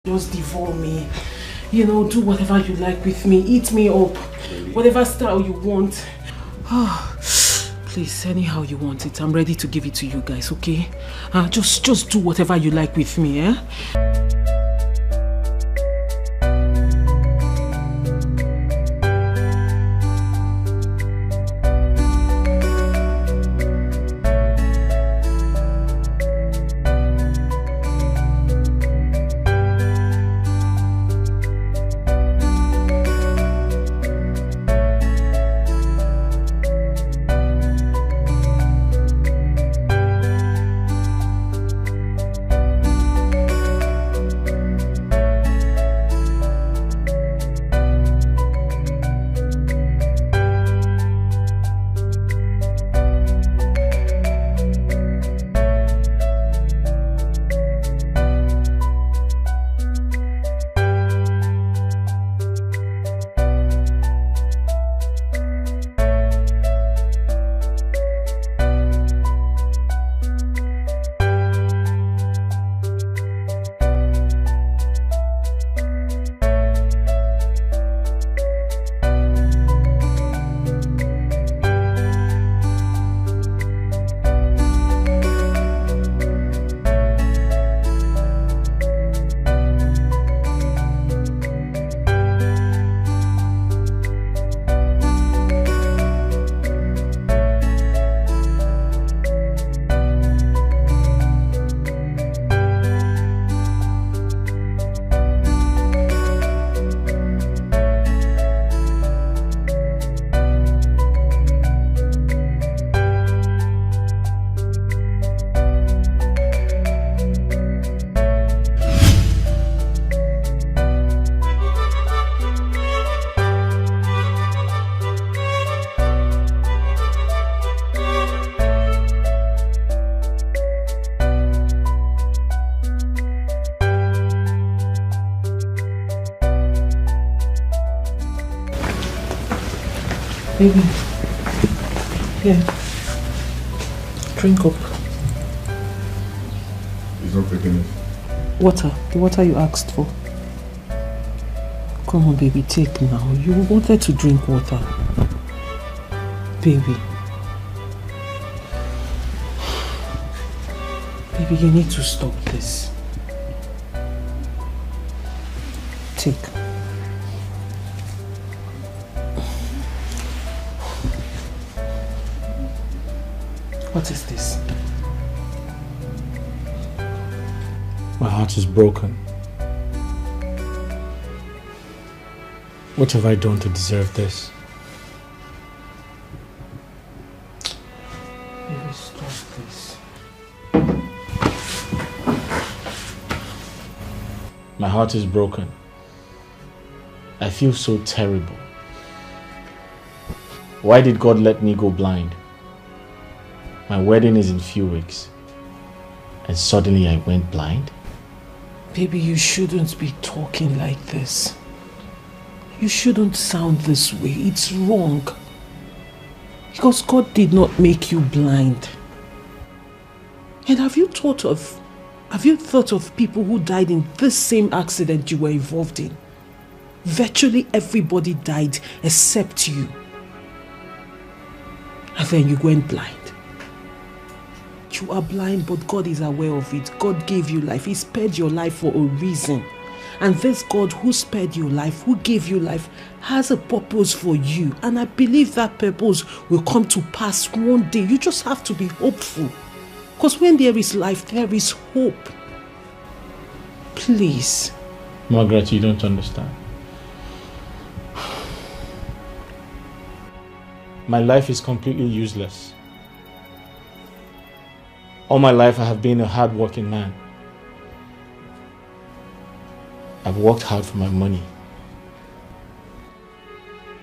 Just devour me. You know, do whatever you like with me. Eat me up. Whatever style you want. Please, anyhow you want it. I'm ready to give it to you guys, okay? Just do whatever you like with me, eh? Baby. Here. Drink up. He's not taking it. Water. The water you asked for. Come on, baby. Take now. You wanted to drink water. Baby. Baby, you need to stop this. Take. What is this? My heart is broken. What have I done to deserve this? Baby, stop this. My heart is broken. I feel so terrible. Why did God let me go blind? My wedding is in few weeks. And suddenly I went blind? Baby, you shouldn't be talking like this. You shouldn't sound this way. It's wrong. Because God did not make you blind. And have you thought of people who died in this same accident you were involved in? Virtually everybody died except you. And then you went blind. You are blind, but God is aware of it. God gave you life. He spared your life for a reason. And this God who spared your life, who gave you life, has a purpose for you. And I believe that purpose will come to pass one day. You just have to be hopeful. Because when there is life, there is hope. Please. Margaret, you don't understand. My life is completely useless. All my life I have been a hard-working man. I've worked hard for my money.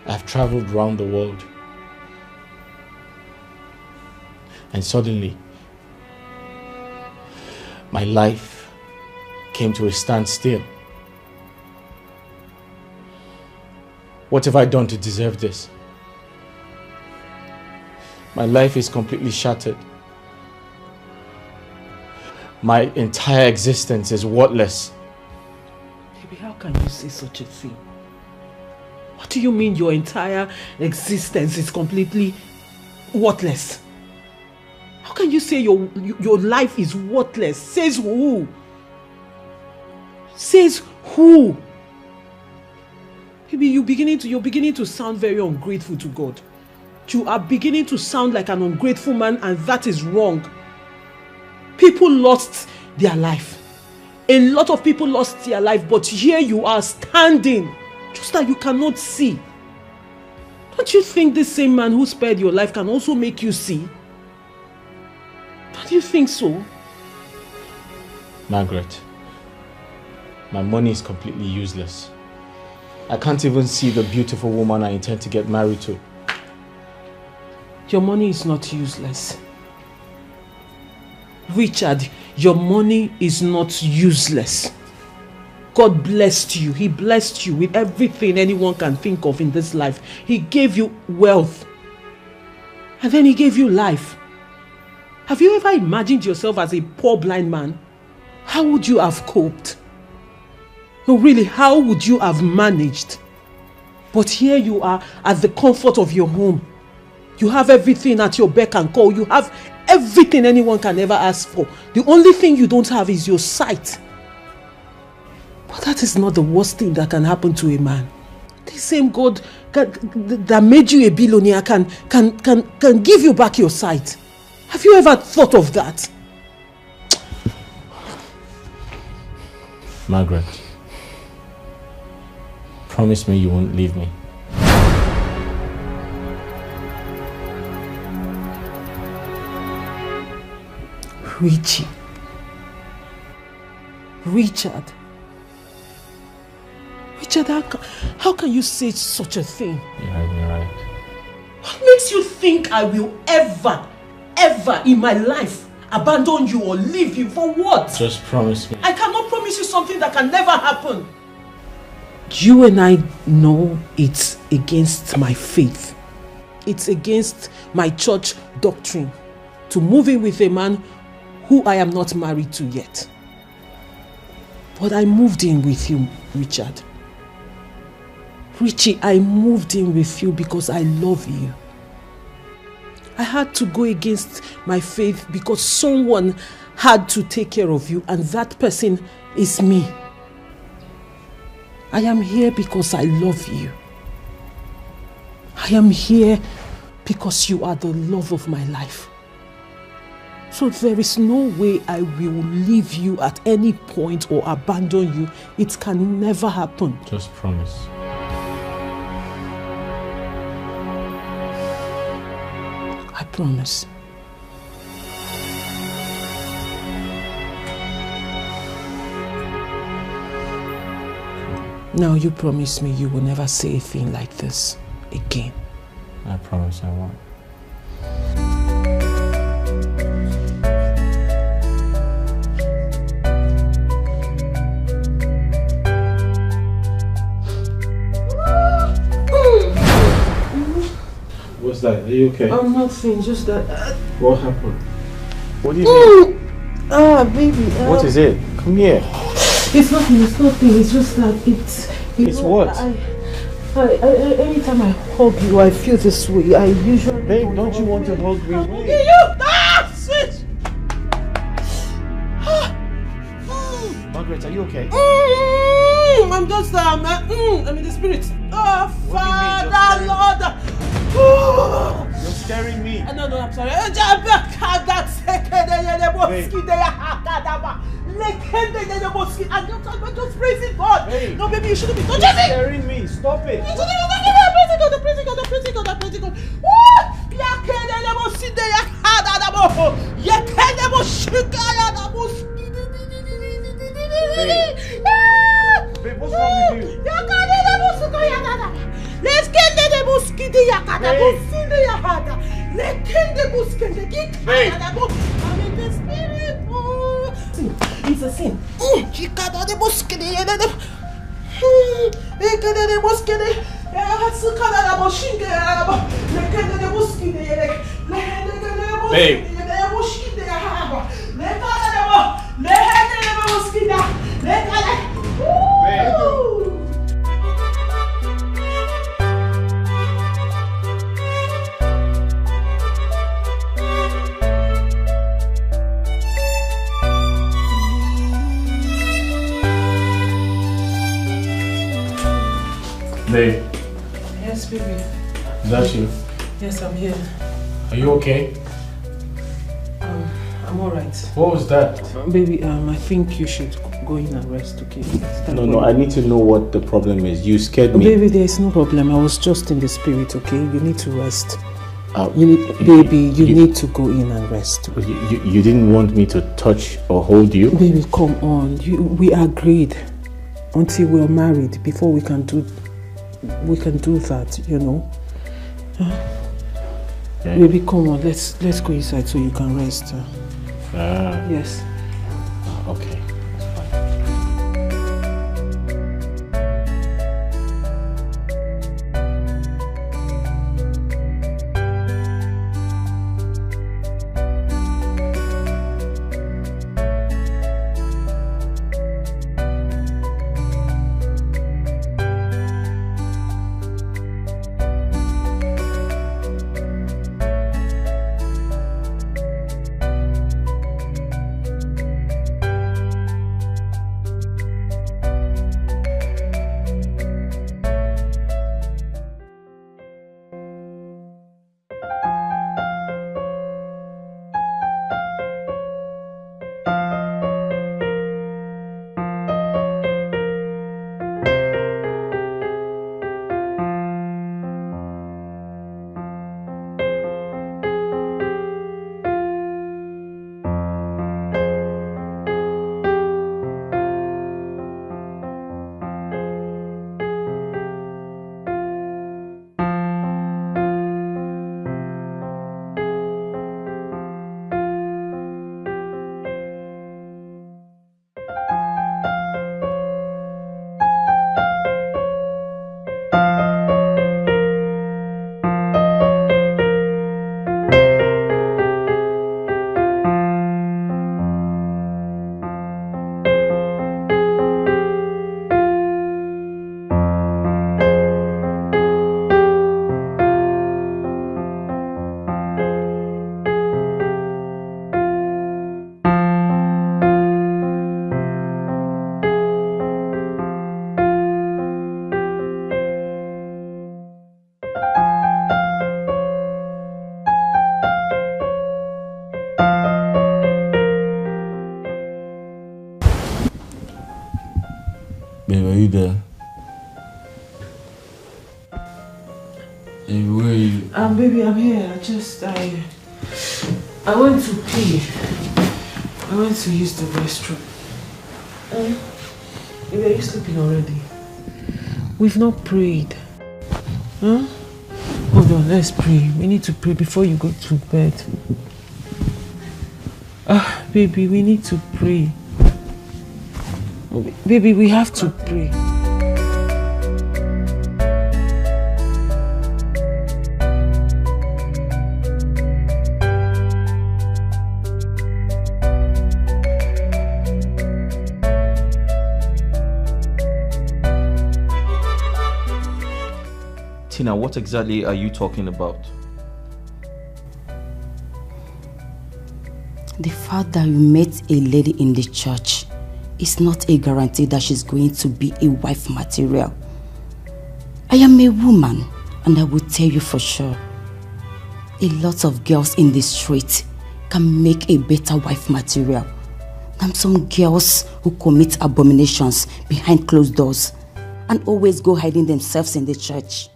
I've traveled around the world. And suddenly, my life came to a standstill. What have I done to deserve this? My life is completely shattered. My entire existence is worthless. Baby, how can you say such a thing? What do you mean your entire existence is completely worthless? How can you say your life is worthless? Says who? Says who? Baby, you're beginning to sound very ungrateful to God. You are beginning to sound like an ungrateful man, and that is wrong. People lost their life. A lot of people lost their life, but here you are standing, just that you cannot see. Don't you think this same man who spared your life can also make you see? Don't you think so? Margaret, my money is completely useless. I can't even see the beautiful woman I intend to get married to. Your money is not useless. Richard, your money is not useless. God blessed you. He blessed you with everything anyone can think of in this life. He gave you wealth. And then he gave you life. Have you ever imagined yourself as a poor blind man? How would you have coped? No, really, how would you have managed? But here you are at the comfort of your home. You have everything at your beck and call. You have everything anyone can ever ask for. The only thing you don't have is your sight. But that is not the worst thing that can happen to a man. The same God that made you a billionaire can give you back your sight. Have you ever thought of that? Margaret, promise me you won't leave me. Richie. Richard, how can you say such a thing? You're right. What makes you think I will ever in my life abandon you or leave you? For what? Just promise me. I cannot promise you something that can never happen. You and I know it's against my faith. It's against my church doctrine to move in with a man who I am not married to yet. But I moved in with you, Richard. Richie, I moved in with you because I love you. I had to go against my faith because someone had to take care of you, and that person is me. I am here because I love you. I am here because you are the love of my life. So there is no way I will leave you at any point or abandon you. It can never happen. Just promise. I promise. Now you promise me you will never say a thing like this again. I promise I won't. What's that? Are you okay? I'm nothing, just that. What happened? What do you mean? Baby. What is it? Come here. It's nothing, it's just that it's... It's what? Anytime I hug you, I feel this way. I usually... Babe, don't you want to hug me? I'm hugging you! Switch! Margaret, are you okay? I'm just, I'm in the spirit. Oh, What do you mean, Father, Lord. You're scaring me. No, I'm sorry. I'm just praising God. Hey. No, baby, you shouldn't be touching You're me. scaring me. Stop it. I'm praising God. Babe, what's wrong with you? Let's get the mosquito yakada. Babe. I'm in the spirit. It's a sin. Chicada de mosquito. De mosquito. Babe. Babe. Babe. Yes, baby. Is that you? Yes, I'm here. Are you okay? I'm alright. What was that? Baby, I think you should go in and rest, okay? No, I need to know what the problem is. You scared me. Baby, there is no problem. I was just in the spirit, okay? You need to rest. You need to go in and rest. You didn't want me to touch or hold you? Baby, come on. We agreed until we're married before we can do that, you know. Okay. Baby, come on. Let's go inside so you can rest. Yes. Okay. Babe, are you there? Hey, where are you? Baby, I'm here. I went to pee. I went to use the restroom. Baby, are you sleeping already? We've not prayed. Huh? Hold on, let's pray. We need to pray before you go to bed. Baby, we need to pray. Baby, we have to pray. Tina, what exactly are you talking about? The fact that you met a lady in the church is not a guarantee that she's going to be a wife material. I am a woman, and I will tell you for sure, a lot of girls in the street can make a better wife material than some girls who commit abominations behind closed doors and always go hiding themselves in the church.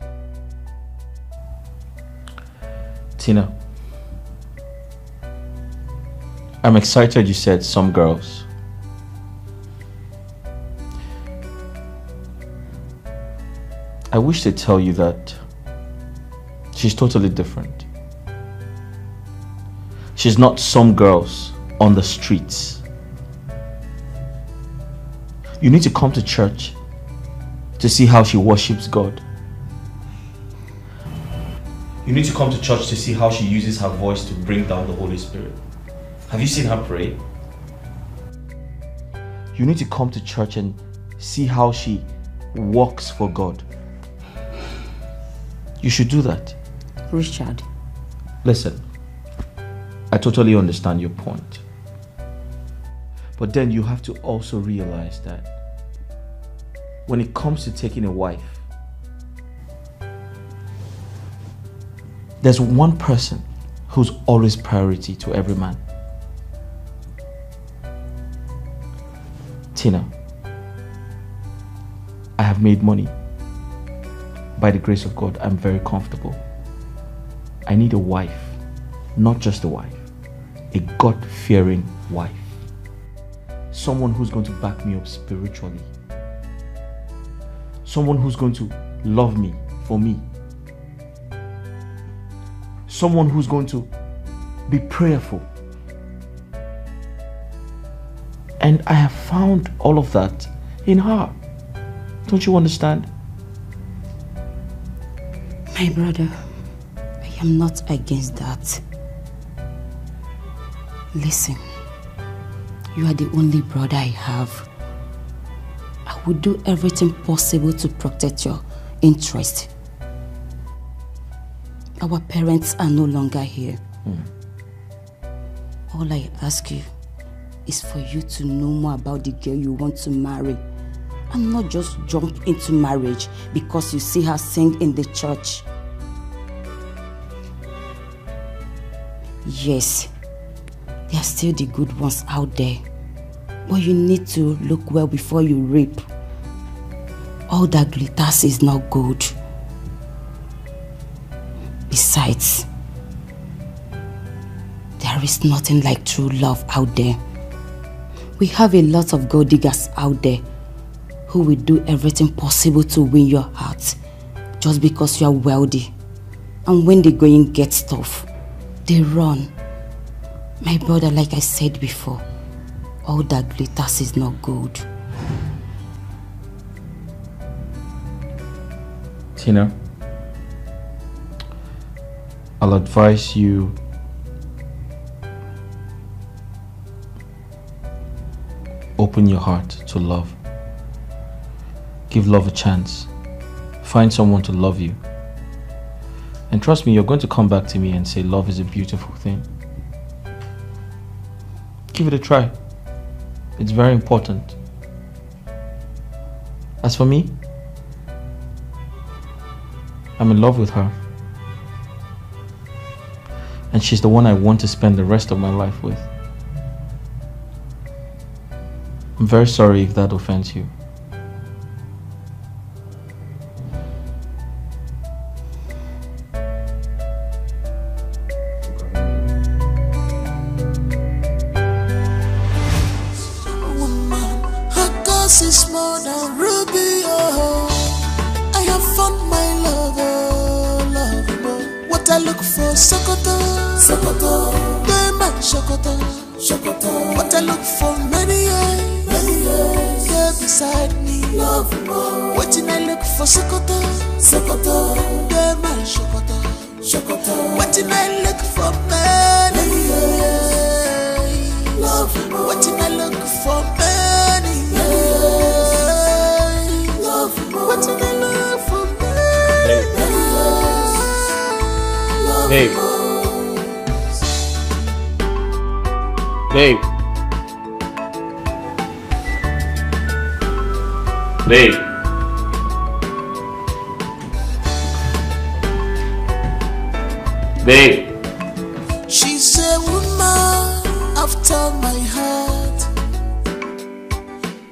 Tina, I'm excited you said some girls. I wish to tell you that she's totally different. She's not some girls on the streets. You need to come to church to see how she worships God. You need to come to church to see how she uses her voice to bring down the Holy Spirit. Have you seen her pray? You need to come to church and see how she works for God. You should do that. Richard. Listen, I totally understand your point. But then you have to also realize that when it comes to taking a wife, There's one person who's always priority to every man. Tina, I have made money. By the grace of God, I'm very comfortable. I need a wife, not just a wife, a God-fearing wife. Someone who's going to back me up spiritually. Someone who's going to love me for me. Someone who's going to be prayerful. And I have found all of that in her. Don't you understand? My brother, I am not against that. Listen, you are the only brother I have. I will do everything possible to protect your interest. Our parents are no longer here. All I ask you is for you to know more about the girl you want to marry, and not just jump into marriage because you see her sing in the church. Yes, there are still the good ones out there, but you need to look well before you reap. All that glitters is not gold. Besides, there is nothing like true love out there. We have a lot of gold diggers out there who will do everything possible to win your heart just because you are wealthy. And when the going gets tough, they run. My brother, like I said before, all that glitters is not gold. Tina, I'll advise you open your heart to love. Give love a chance. Find someone to love you. And trust me, you're going to come back to me and say love is a beautiful thing. Give it a try. It's very important. As for me, I'm in love with her. And she's the one I want to spend the rest of my life with. I'm very sorry if that offends you. Babe. Babe. She's a woman after my heart.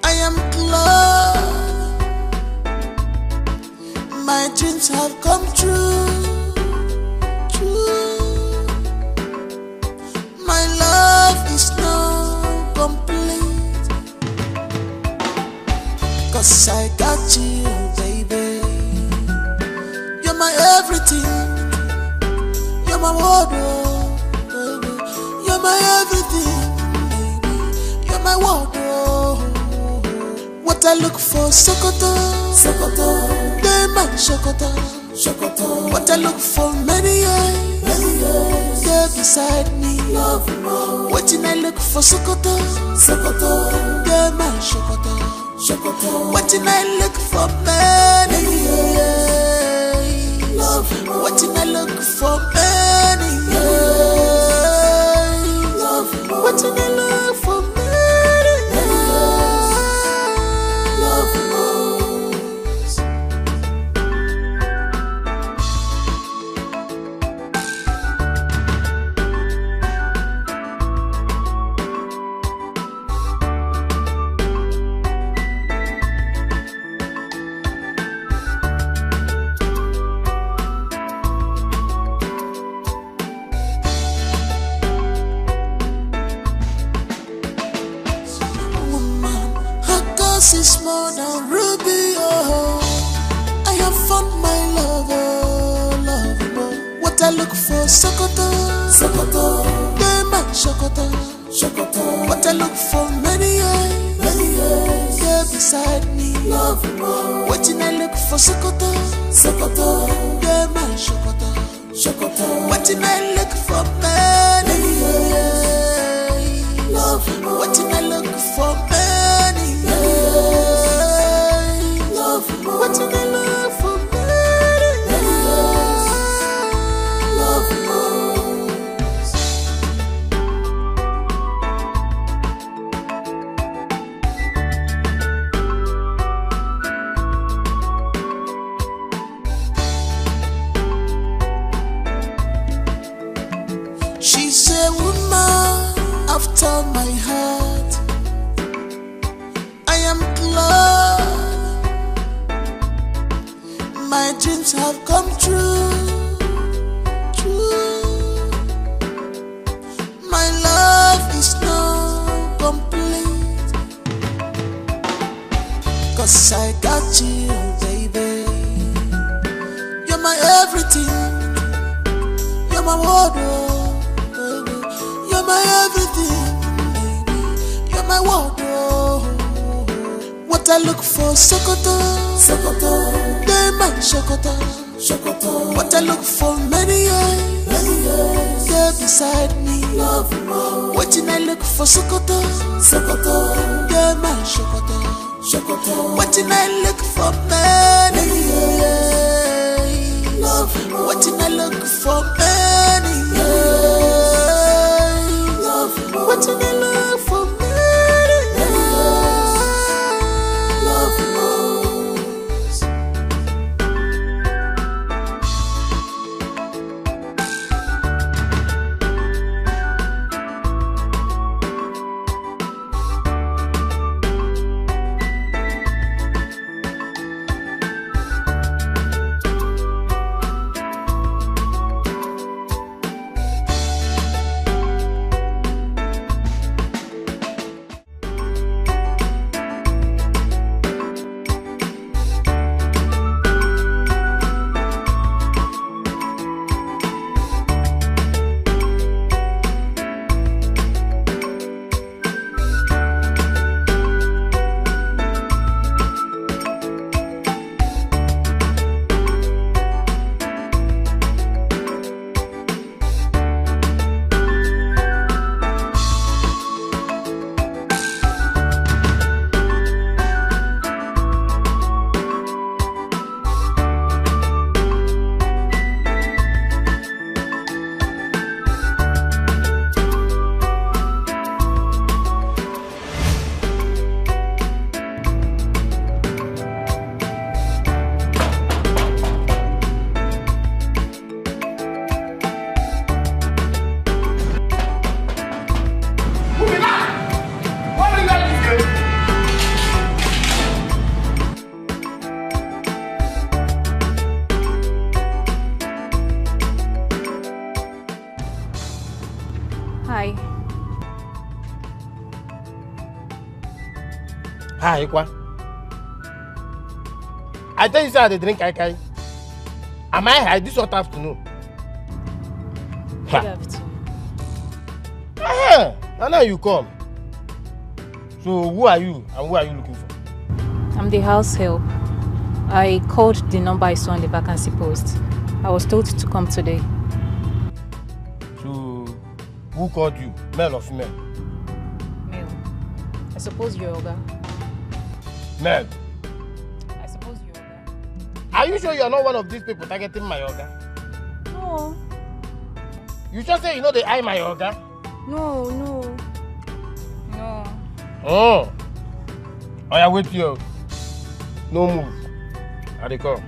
I am glad my dreams have come true. My love is now complete, 'cause I got you, baby. You're my everything. You're my wardrobe, baby. You're my everything, baby. You're my wardrobe. What I look for, Sokoto, Sokoto. Dema, Sokoto, Sokoto. What I look for, many years, there beside me. Love more. What did I look for, Sokoto, Sokoto. Dema, Sokoto, Sokoto. What did I look for, many years? Love more. What did I look for, many years? Love more. What did I look for, many years? Love more. for Sokoto, Sokoto. Yeah, my Sokoto, Sokoto. What I look for many years. Yeah, beside me, love more. Waiting I look for Sokoto, Sokoto. Yeah, my Sokoto, Sokoto. Waiting I look for many years. Love more. Waiting I look for many years. Love more. Waiting I look for many years. Love more. She's a woman after my heart. I am glad my dreams have come true. True. My love is now complete. 'Cause I got you, baby. You're my everything. You're my wardrobe, baby. You're my everything, baby. You're my wardrobe. What I look for, Sokoto, Sokoto. They're my Sokoto, Sokoto. What I look for many years. They're beside me, love more. Waiting I look for Sokoto, Sokoto. They're my Sokoto, Sokoto. Waiting I look for many years. Love more. Waiting I look for many years. Love more. Waiting I look for many years. Love more. Hi. Hi, Ikwa. I tell you, sir, they drink kai. Am I high this hot afternoon? Good afternoon. And now you come. So who are you and who are you looking for? I'm the house help. I called the number I saw on the vacancy post. I was told to come today. So who called you? Male or female? Male. I suppose you're Oga. Male. I suppose you're Oga. Are you sure you're not one of these people targeting my Oga? No. You just say you know they eye my Oga? No. Oh. Oh yeah, wait here. No move. I dey come.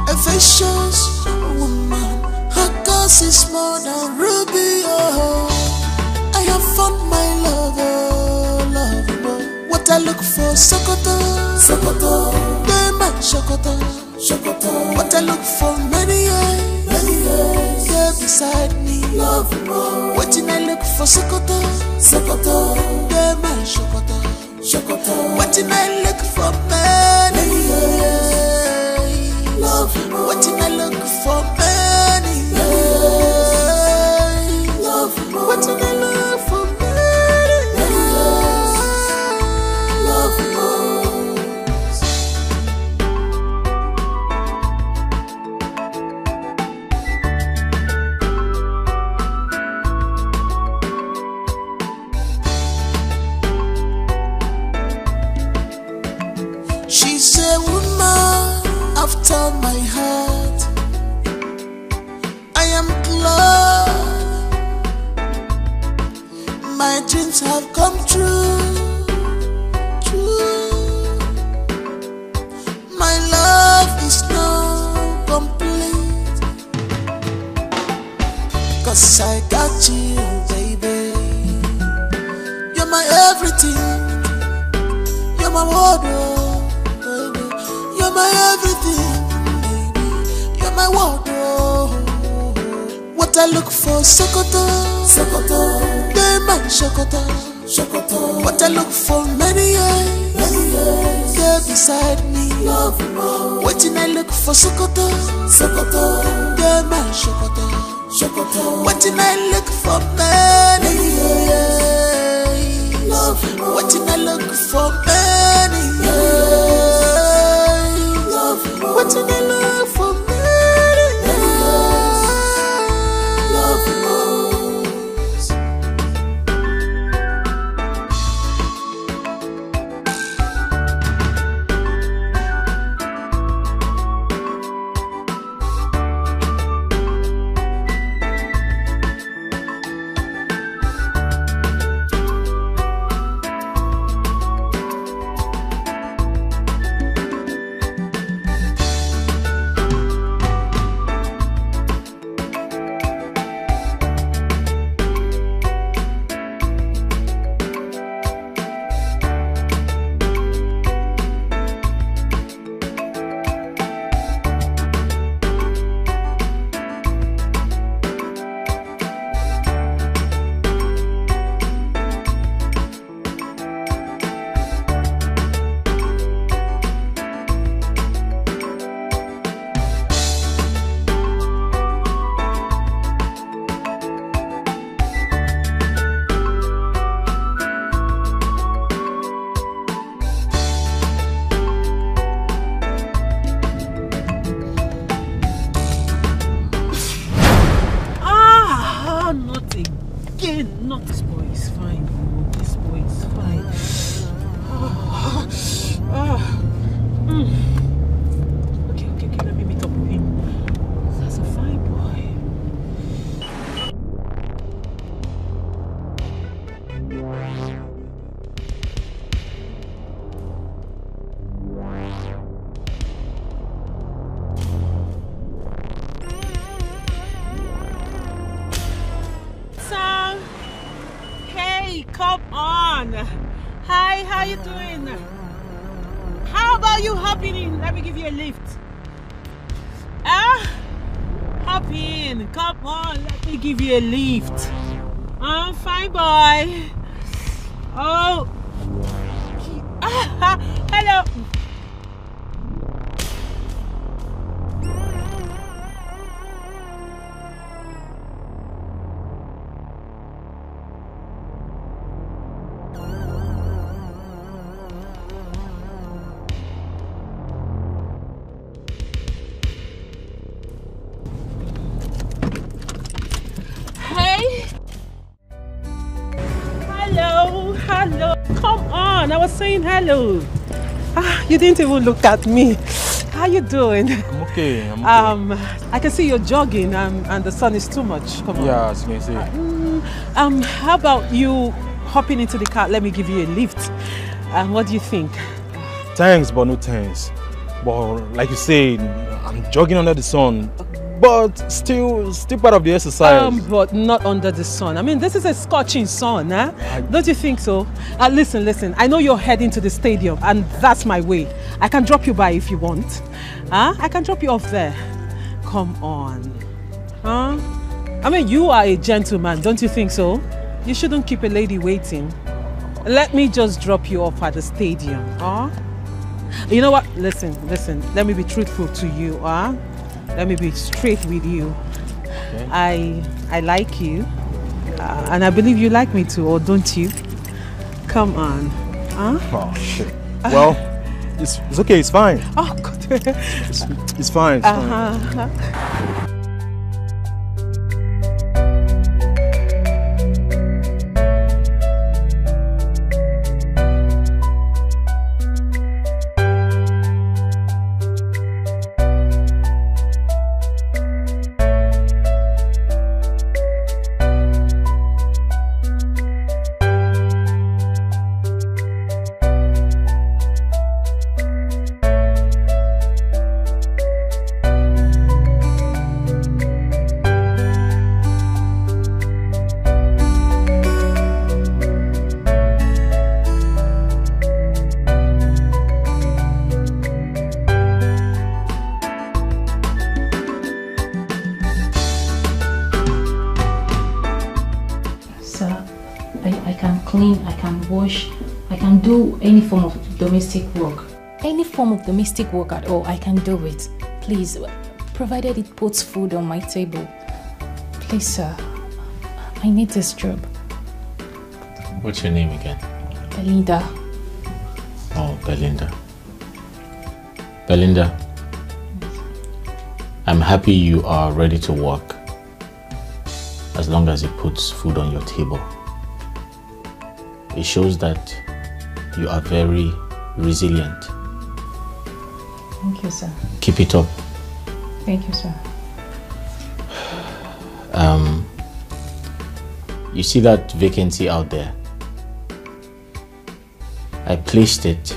A vicious woman, her cause is more than ruby. Oh, I have found my I look for, Sokoto, Sokoto, they my Sokoto, Sokoto. What I look for many years, they're beside me. Love more. What I look for, Sokoto, Sokoto, they my Sokoto, Sokoto. What I look for many years, love more. What I look for many years, love more. What I look for many years, love more. She's a woman after my heart. I am glad my dreams have come true. True. My love is now complete, 'cause I got you, baby. You're my everything. You're my wardrobe, baby. You're my everything, baby. You're my wardrobe. What I look for, Sokoto, Sokoto, they my Sokoto, Sokoto. What I look for many years, they're beside me. Love more. What I look for, Sokoto, Sokoto, they my Sokoto, Sokoto. What I look for many years, love more. What I look for many years, love more. What I look for many years, love more. Not this boy is fine. This boy is fine. Okay, let me meet up with him. That's a fine boy. Sam, hey, come on. Hi, how you doing? How about you hopping in? Let me give you a lift. Hop in. Come on, let me give you a lift. Fine boy. Oh. Hello. Hello, come on, I was saying hello. You didn't even look at me. How you doing? I'm okay, I can see you're jogging and the sun is too much. Come on. Yeah, as you can see. How about you hopping into the car? Let me give you a lift. What do you think? Thanks, but no thanks. But like you say, I'm jogging under the sun. but still part of the exercise. But not under the sun. I mean, this is a scorching sun, huh? Don't you think so? Listen. I know you're heading to the stadium, and that's my way. I can drop you by if you want. I can drop you off there. Come on. I mean, you are a gentleman, don't you think so? You shouldn't keep a lady waiting. Let me just drop you off at the stadium, You know what? Listen. Let me be truthful to you, Let me be straight with you. Okay. I like you, and I believe you like me too, or don't you? Come on, Oh shit. Well, it's okay. It's fine. Oh God. It's fine. It's fine. I can do any form of domestic work. Any form of domestic work at all, I can do it. Please, provided it puts food on my table. Please, sir, I need this job. What's your name again? Belinda. Oh, Belinda. Belinda, I'm happy you are ready to work, as long as it puts food on your table. It shows that you are very resilient. Thank you, sir. Keep it up. Thank you, sir. You see that vacancy out there? I placed it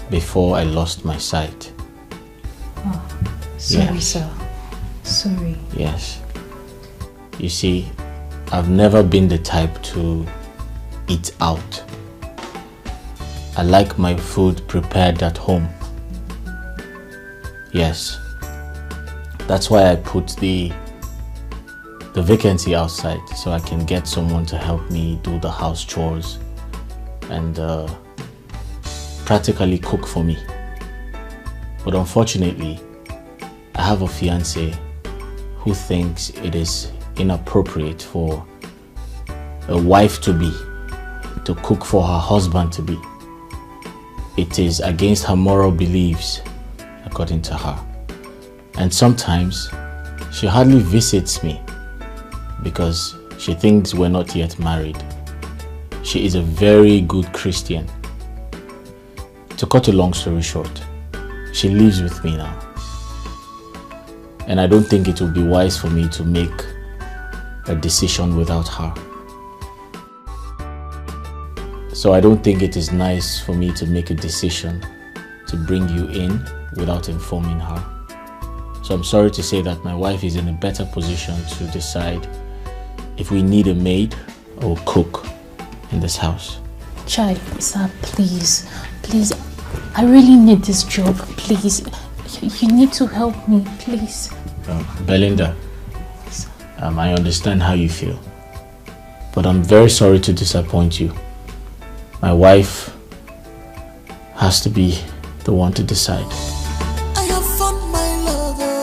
before I lost my sight. Oh, sorry, Yes. sir. Sorry. Yes. You see, I've never been the type to eat out. I like my food prepared at home. Yes. That's why I put the vacancy outside, so I can get someone to help me do the house chores and practically cook for me. But unfortunately, I have a fiance who thinks it is inappropriate for a wife-to-be to cook for her husband-to-be. It is against her moral beliefs, according to her. And sometimes she hardly visits me because she thinks we're not yet married. She is a very good Christian. To cut a long story short, she lives with me now. And I don't think it would be wise for me to make a decision without her. So I don't think it is nice for me to make a decision to bring you in without informing her. So I'm sorry to say that my wife is in a better position to decide if we need a maid or cook in this house. Chai, sir, please, I really need this job, please. You need to help me, please. Belinda, I understand how you feel, but I'm very sorry to disappoint you. My wife has to be the one to decide. I have found my lover.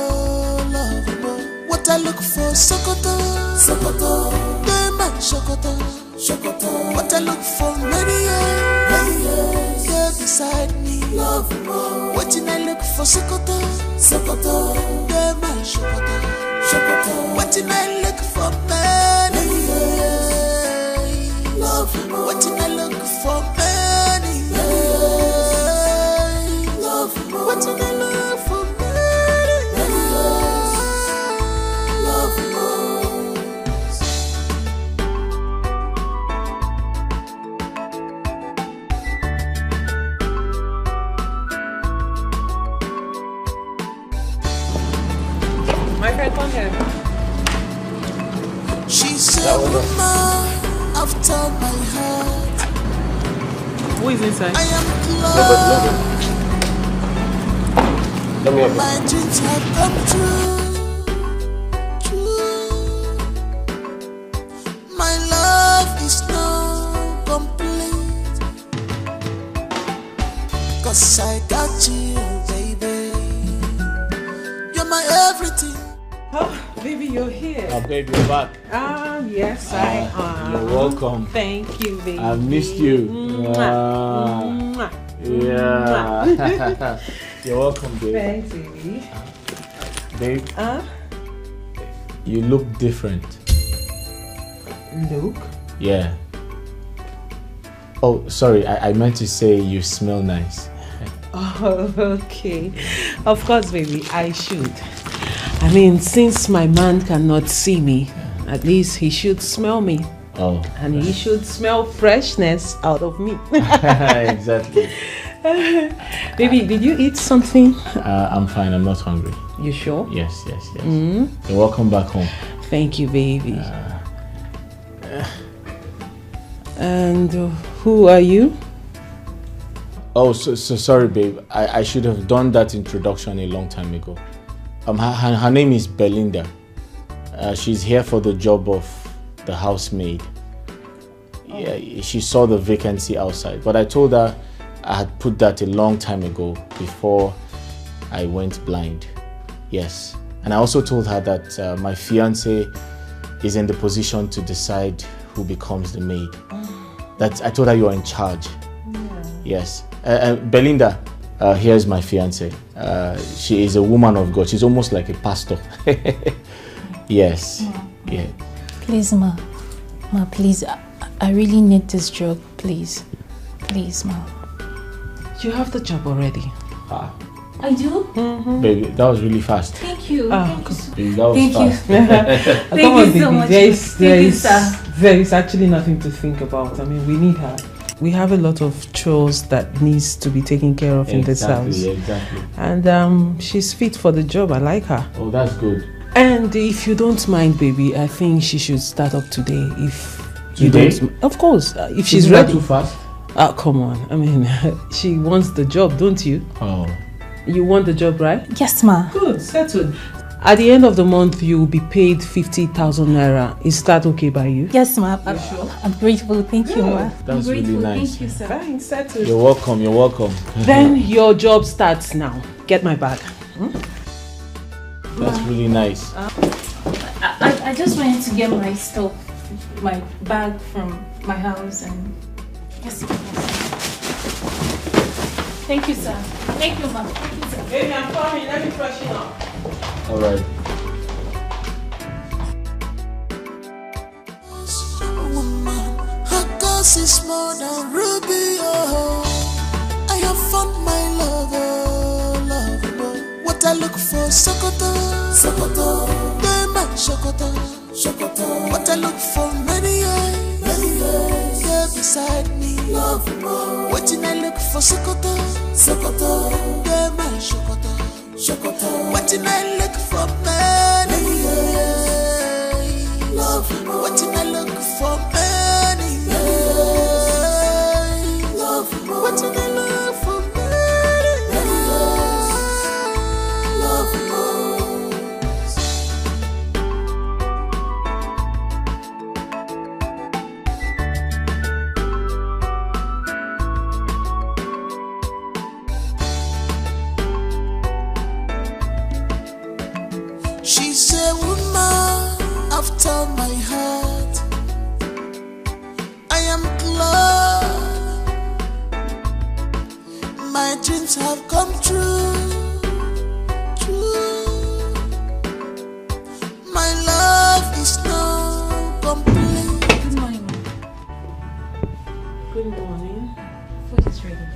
What I look for, Sokoto. They man Sokoto. What I look for, many years. Here beside me, love more. What I look for, Sokoto. They man Sokoto. What I look for, many years. Love more. What I look for, many years. Love more. What I look for, many years. Love more. after my heart. Who is inside? I am Let me help you. my dreams have come true. My love is now complete. 'Cause I got you, baby. You're my everything. Oh, baby, you're here. Oh, baby, you're back. Yes, I am. You're welcome. Thank you, baby. I missed you. Mwah. Yeah. You're welcome, babe. Thanks, baby. Babe, you look different. Look? Yeah. Oh, sorry, I meant to say you smell nice. Oh, okay. Of course, baby, I should. I mean, since my man cannot see me, at least he should smell me. Oh. And he should smell freshness out of me. Exactly. Baby, did you eat something? I'm fine, I'm not hungry. You sure? Yes. You're welcome back home. Thank you, baby. And who are you? Oh, so sorry, babe. I should have done that introduction a long time ago. Her name is Belinda. She's here for the job of the housemaid. Yeah, she saw the vacancy outside, but I told her I had put that a long time ago before I went blind. Yes, and I also told her that my fiance is in the position to decide who becomes the maid. That I told her you are in charge. Yes. Belinda, here's my fiance. She is a woman of God. She's almost like a pastor. Yes. Yeah. Please, Ma, please. I really need this job, please. Please, Ma. You have the job already. I do? Baby, that was really fast. Thank you. Baby, that was fast. Thank you so much. There is actually nothing to think about. I mean, we need her. We have a lot of chores that needs to be taken care of in this house. Exactly. And she's fit for the job. I like her. Oh, that's good. And if you don't mind, baby, I think she should start up today. If you Today? don't, of course, if she's Isn't that ready. too fast? Come on. I mean, she wants the job, don't you? Oh. You want the job, right? Yes, Ma. Good, settled. At the end of the month, you will be paid 50,000 naira. Is that okay by you? Yes, Ma. I'm grateful. Thank you, Ma. That's really nice. Thank you, sir. Fine, settled. You're welcome. You're welcome. Then your job starts now. Get my bag. That's really nice. I just wanted to get my stuff, my bag from my house and... Yes. Thank you, sir. Thank you, Ma. Thank you, sir. Baby, I'm coming. Let me freshen up. All right. Woman, her cause is more than ruby. Oh, I have found my lover, lover. What I look for, Sokoto, Sokoto. Dema, Sokoto, Sokoto. What I look for, many years, here beside me, love more. What I look for, Sokoto, Sokoto. Dema, Sokoto, Sokoto. What I look for, many years, love more. What I look for, many years, love more. What I look for, many years, love more. She's a woman after my heart. I am glad my dreams have come true. My love is now complete. Good morning, Ma. Good morning. Food is ready.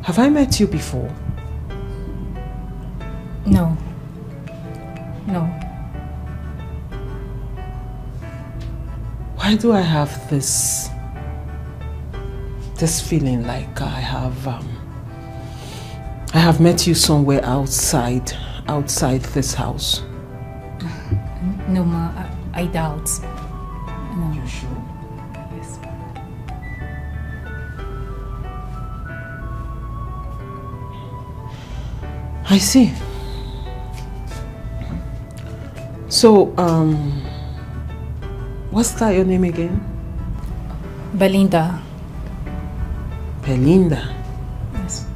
Have I met you before? No. Why do I have this feeling like I have I have met you somewhere outside this house. No, ma, I doubt. No. You sure? Yes. I see. So, what's that your name again? Belinda. Belinda? Yes.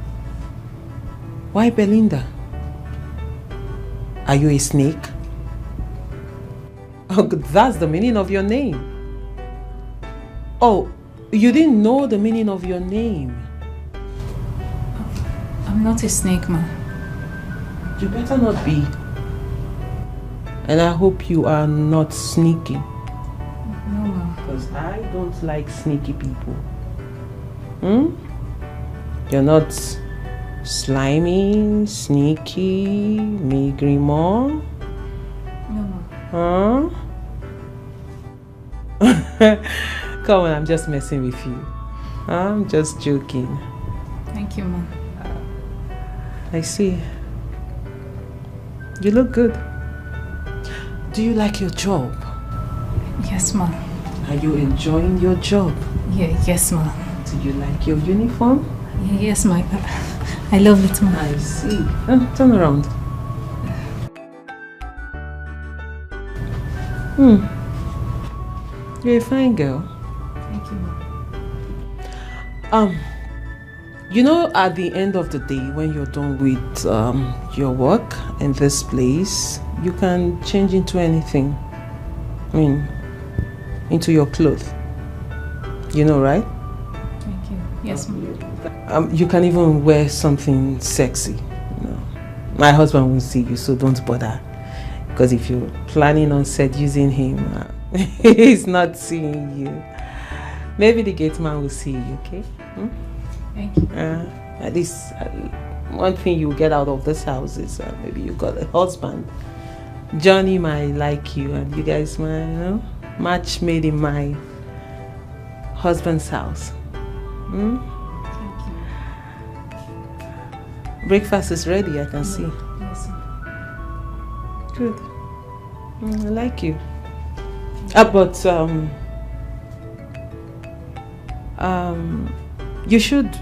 Why Belinda? Are you a snake? Oh, that's the meaning of your name. Oh, you didn't know the meaning of your name. I'm not a snake, ma. You better not be. And I hope you are not sneaky. No, ma. Because I don't like sneaky people. You're not slimy, sneaky, migrimo. No, ma. Huh? Come on, I'm just messing with you. I'm just joking. Thank you, ma. I see. You look good. Do you like your job? Yes, ma. Are you enjoying your job? Yeah, yes, ma. Do you like your uniform? Yes, ma. I love it, ma. I see. Turn around. You're a fine girl. Thank you, ma. You know, at the end of the day, when you're done with your work in this place, you can change into anything. I mean, into your clothes. You know, right? Thank you. Yes, ma. You can even wear something sexy. You know. My husband will see you, so don't bother. Because if you're planning on seducing him, he's not seeing you. Maybe the gate man will see you, okay? Thank you. At least one thing you get out of this house is maybe you got a husband. Johnny might like you, and you guys might, you know, match made in my husband's house. Thank you. Breakfast is ready, I can see. Yes, ma. Good. I like you. But you should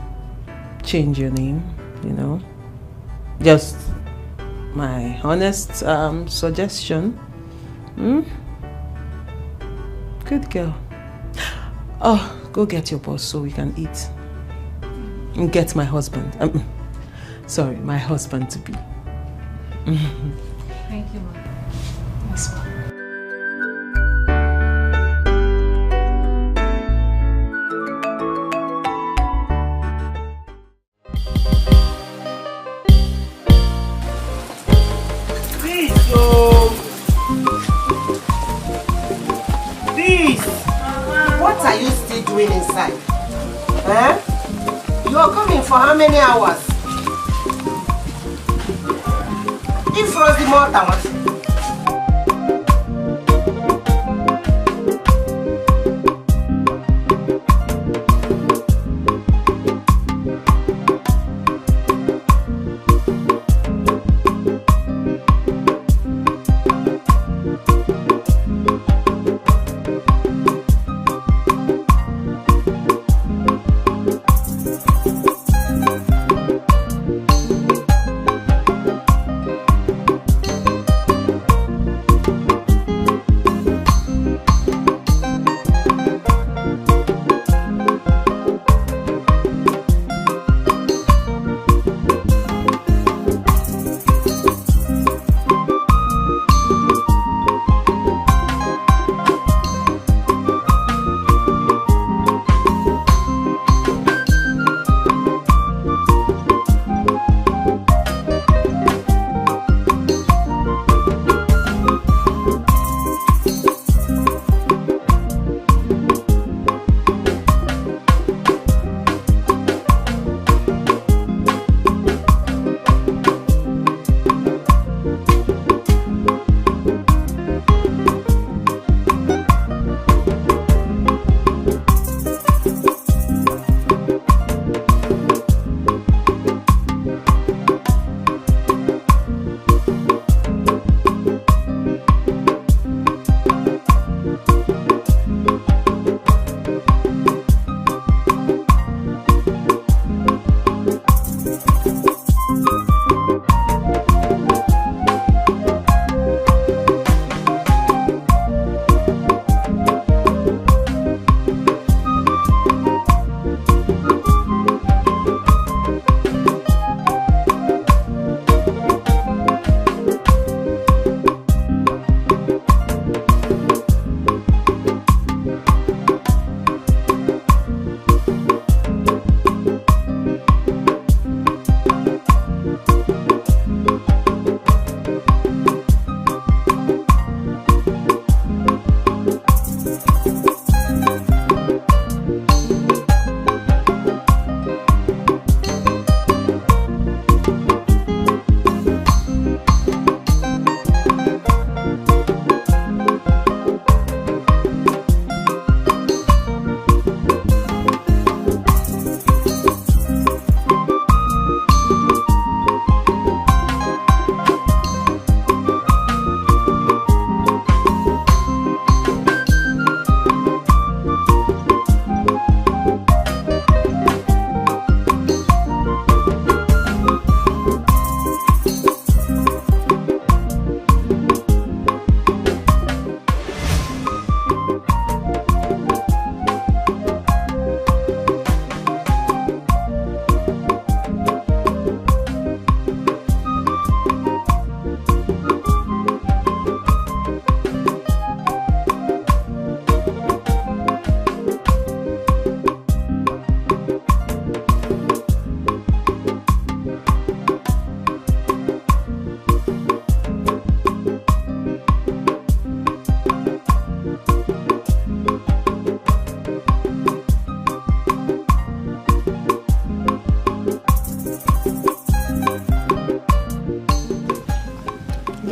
change your name, you know. Just my honest suggestion. Good girl. Oh, go get your boss so we can eat. And get my husband. Sorry, my husband to be. Thank you, ma. Yes, ma. What are you still doing inside? Eh? You are coming for how many hours? If Rosie Morta.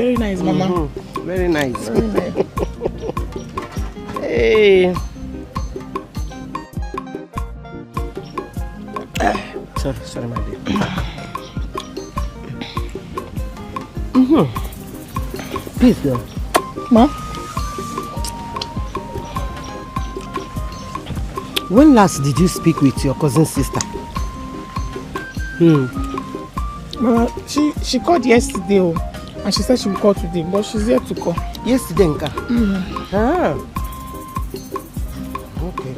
Very nice, Mama. Very nice. Very nice. Hey. Sorry, my dear. Please, girl. Ma? When last did you speak with your cousin's sister? Mama, she called yesterday, and she said she would call today, but she's yet to call. Yesterday, Nka? Ah. Okay.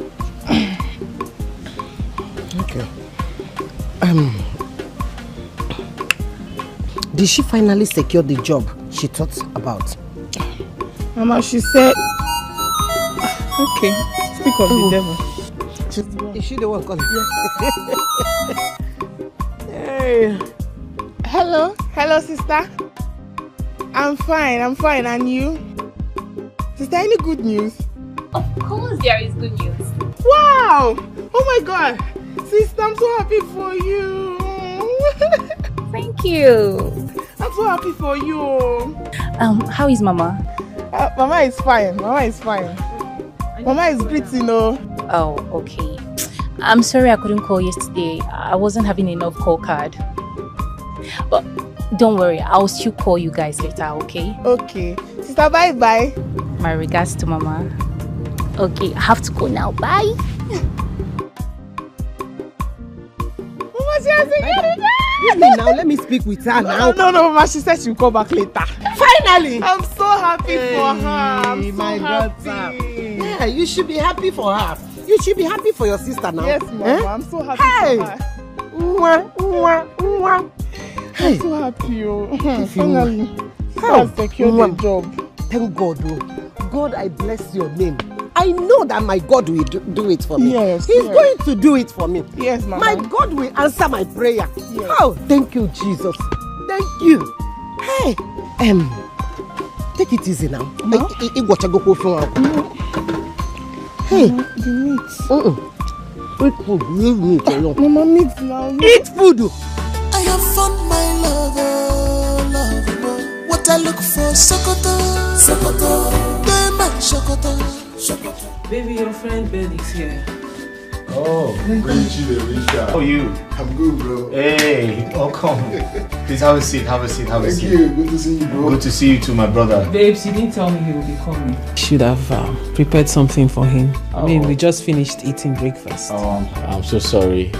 Did she finally secure the job she thought about? Mama, she said... Okay, speak of the devil. Is she the one calling? Yes. Hey. Hello, sister. I'm fine, and you? Sister, any good news? Of course there is good news. Wow! Oh my God! Sister, I'm so happy for you. Thank you. I'm so happy for you. How is Mama? Mama is fine. Mama is breathing, no? Oh, okay. I'm sorry I couldn't call yesterday. I wasn't having enough call card. But don't worry, I'll still call you guys later, okay? Okay. Sister, bye-bye. My regards to Mama. Okay, I have to go now. Bye. Mama, she has Now let me speak with her now. No, Mama, she said she'll call back later. Finally! I'm so happy for her. I'm so my happy. daughter. Yeah, you should be happy for her. You should be happy for your sister now. Yes, Mama, I'm so happy for her. I'm so happy, finally. I've secured the job. Thank God, God, I bless your name. I know that my God will do it for me. Yes, He's going to do it for me. Yes, Mama. My God will answer my prayer. Yes. Oh, thank you, Jesus. Thank you. Hey, take it easy now. Hey, the meat. Eat food. Leave meat alone. Mama, meat now. Eat food. I have found my lover. What I look for, Sokoto. Baby, your friend Ben is here. Oh, how are you? I'm good, bro. Hey, welcome. Please have a seat, Thank you. Good to see you, bro. Good to see you too, my brother. Babes, you didn't tell me he would be coming. Should have prepared something for him. I mean, we just finished eating breakfast. I'm so sorry.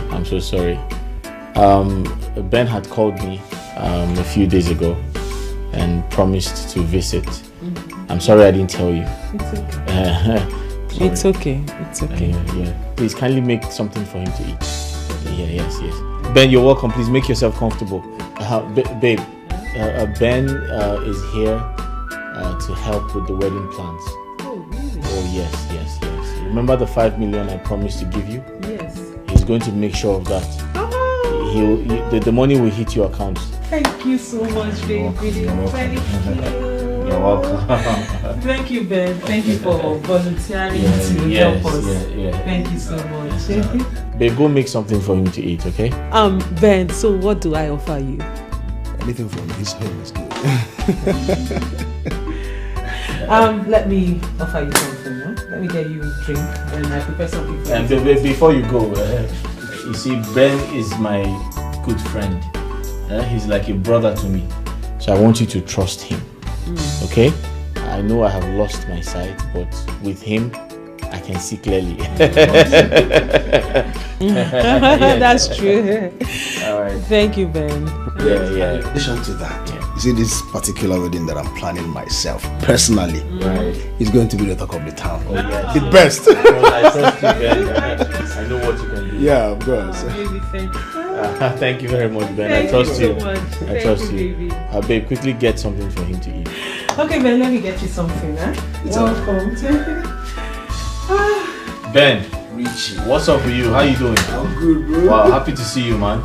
Ben had called me a few days ago and promised to visit. I'm sorry I didn't tell you. It's okay. It's okay. Yeah. Please kindly make something for him to eat. Yes. Ben, you're welcome. Please make yourself comfortable. Babe, Ben is here to help with the wedding plans. Oh, really? Oh, yes. Remember the 5 million I promised to give you? Yes. He's going to make sure of that. The money will hit your account. Thank you so much, baby. You're welcome. Thank you, Ben. Thank you for volunteering to help us. Thank you so much. Babe, go make something for him to eat, okay? Ben, so what do I offer you? Anything from his home is good. Let me offer you something, huh? Let me get you a drink and I prepare something for you. Before you go, you see, Ben is my good friend. He's like a brother to me. So I want you to trust him. Okay? I know I have lost my sight, but with him, I can see clearly. That's true. All right. Thank you, Ben. Yeah. In addition to that, you see this particular wedding that I'm planning myself, personally, right, it's going to be the talk of the town. Oh, yes. The best. I trust you, Ben. I know what you can do. Yeah, of course. Thank you very much, Ben. I trust you. I trust you. Babe, quickly get something for him to eat. Okay, Ben, let me get you something, huh? Welcome. Ben, Richie, what's up with you? How you doing? I'm good, bro. Wow, happy to see you, man.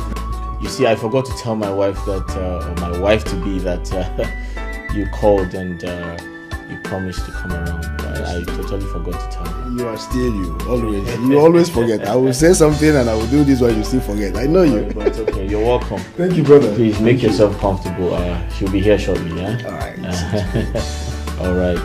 You see, I forgot to tell my wife that, or my wife to be that you called and you promised to come around, but I totally forgot to tell you. You are still you, always. You always forget. I will say something and I will do this while you still forget. I know you. But it's okay. You're welcome. Thank you, brother. Please make yourself comfortable. She'll be here shortly, yeah? All right. All right.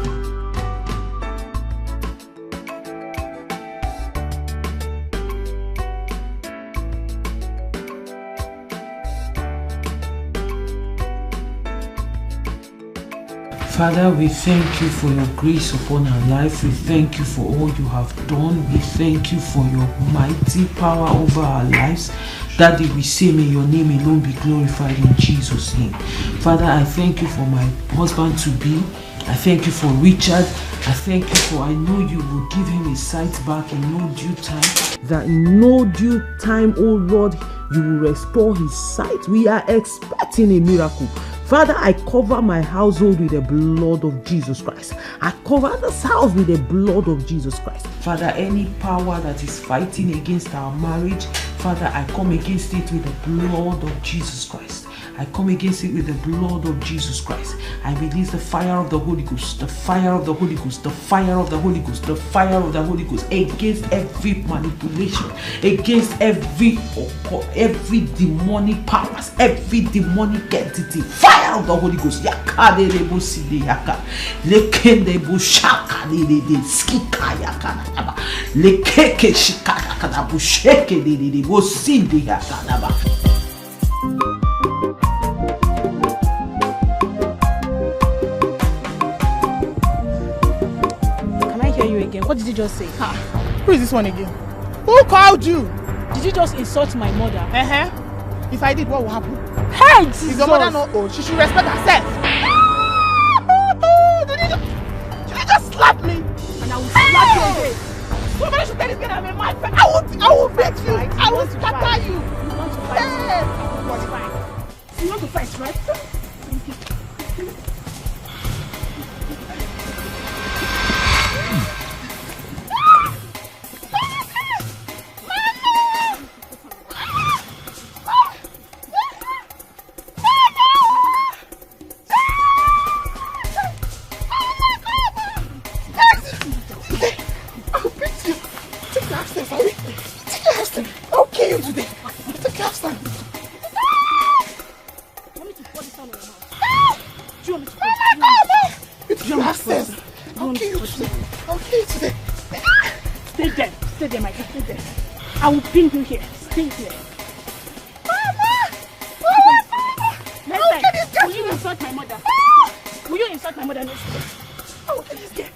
Father, we thank you for your grace upon our life. We thank you for all you have done. We thank you for your mighty power over our lives. Daddy, we say may your name alone be glorified in Jesus' name. Father, I thank you for my husband to be. I thank you for Richard. I thank you for I know you will give him his sight back in no due time. That in no due time, oh Lord, you will restore his sight. We are expecting a miracle. Father, I cover my household with the blood of Jesus Christ. I cover this house with the blood of Jesus Christ. Father, any power that is fighting against our marriage, Father, I come against it with the blood of Jesus Christ. I come against it with the blood of Jesus Christ. I release the fire of the Holy Ghost, the fire of the Holy Ghost, the fire of the Holy Ghost, the fire of the Holy Ghost against every manipulation, against every demonic powers, every demonic entity. Fire of the Holy Ghost. What did you just say? Who is this one again? Who called you? Did you just insult my mother? If I did, what will happen? Hey, Jesus! Is your mother not old? She should respect herself. Did you just slap me? And I will slap you again. Somebody should tell this girl I'm a mad friend. I will beat you. I will scatter you. You want to fight? Yes. Fine. You want to fight, right? I will pin you here. Stay here. Mama! Next time, will you insult my mother? Will you insult my mother next time? Oh, look at this girl.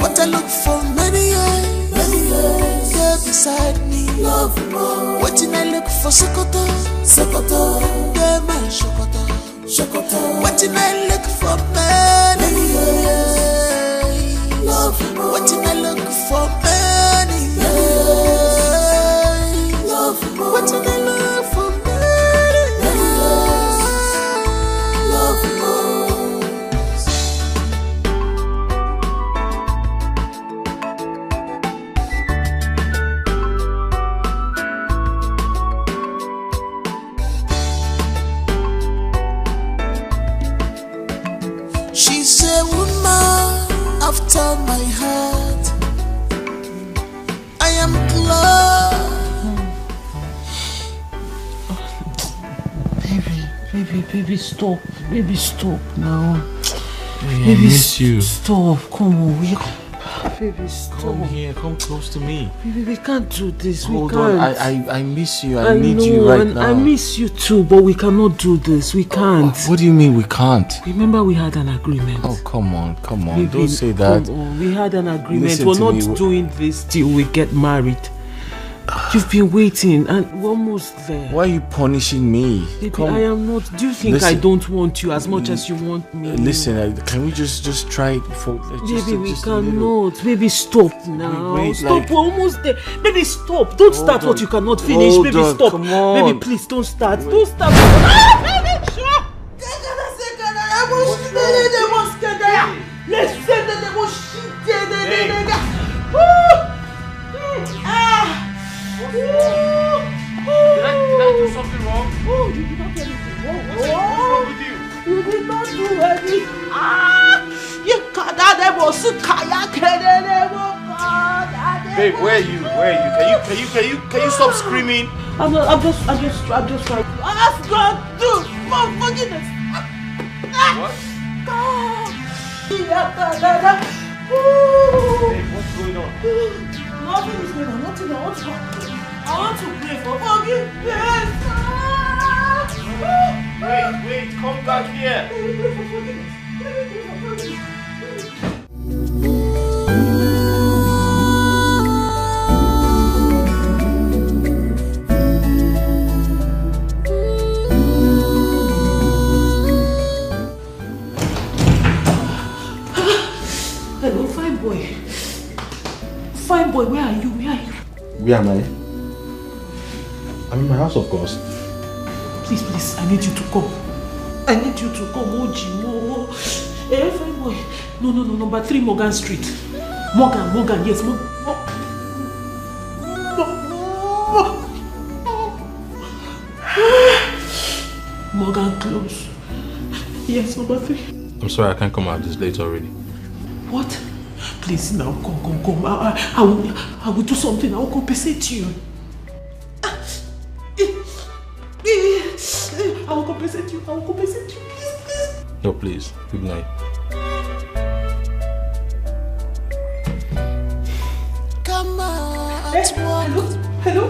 What I look for many years, yeah, beside me. What I look for Sokoto, yeah, my Sokoto. What I look for many years, what I look for many years, what I look for many years. She's a woman after my heart. I am glad. Baby, stop. Baby, stop now. Baby, I miss you. Stop. Come on. Baby, stop. Come here, come close to me. Baby, we can't do this. Hold we can't. on, I miss you. I need you right now. I miss you too, but we cannot do this. We can't. What do you mean we can't? Remember we had an agreement. Oh, come on. Baby, Don't say that. Come on. We had an agreement. Listen We're to not me. doing this till we get married. You've been waiting and we're almost there. Why are you punishing me? Baby, I am not. Do you think I don't want you as much as you want me? Listen, can we just try it for... Baby, we cannot. Baby, stop now. Wait, stop, we're almost there. Baby, stop. Don't start what you cannot finish. Baby, stop. Come on. Baby, please, don't start. Don't start. Did I do something wrong? Oh, you did not do anything wrong. What's wrong with you? You did not do anything. Babe, where are you? Can you stop screaming? I'm just trying to ask God for forgiveness. What? Babe, what's going on? Nothing is going on. Nothing. I want to pray for forgiveness. Wait, come back here. Hello, fine boy. Fine boy, where are you? Where am I? I'm in my house, of course. Please, I need you to come. Ojimo. Fine boy. No, number 3 Morgan Street. Morgan, yes, Morgan close. Yes, number 3. I'm sorry, I can't come out this late already. What? Please, now, come. I will do something. I will compensate you. I will compensate you. Please. No, please. Good night. Come on, Hello.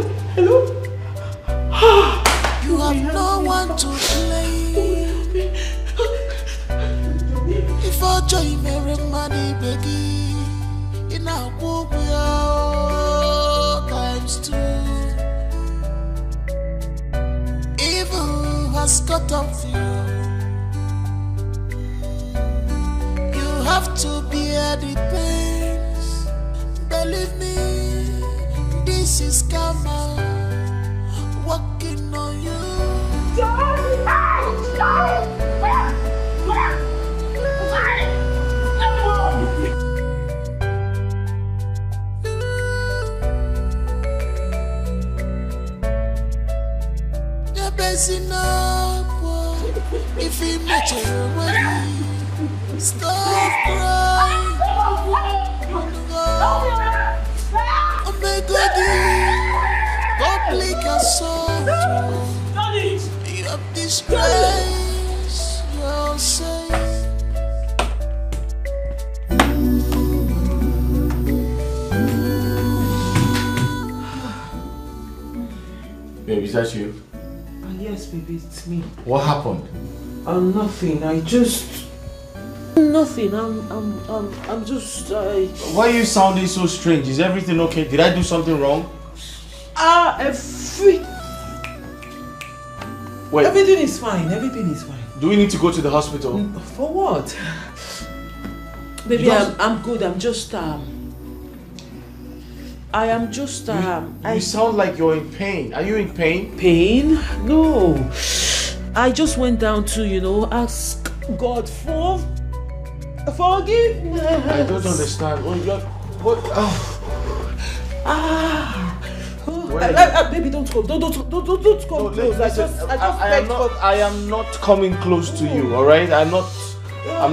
You have no one to blame. If I join Mary money, Becky, in our world we are times 2. Evil has cut off you. You have to bear the pains. Believe me, this is karma working on you. If he met you already, stop crying. Oh my God, public assault. You have disgraced yourself. Babe, is that you? Yes, baby, it's me. What happened? Nothing. Nothing. I'm just. Why are you sounding so strange? Is everything okay? Did I do something wrong? Wait. Everything is fine. Do we need to go to the hospital? For what? Baby, I'm good. I am just. You sound like you're in pain. Are you in pain? Pain? No. I just went down to, ask God for forgiveness. I don't understand. What? Baby, don't come. Don't come close. I am not coming close to you. All right? I'm no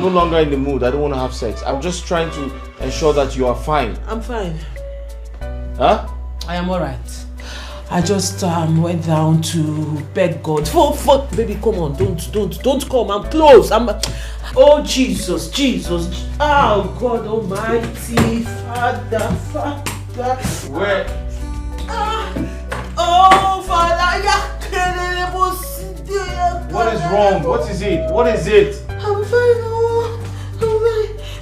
longer in the mood. I don't want to have sex. I'm just trying to ensure that you are fine. I'm fine. Huh? I am alright. I just went down to beg God. For baby, come on, don't come. I'm close. Oh Jesus. Oh God Almighty, Father. Where? Oh Father, what is wrong? What is it? I'm fine.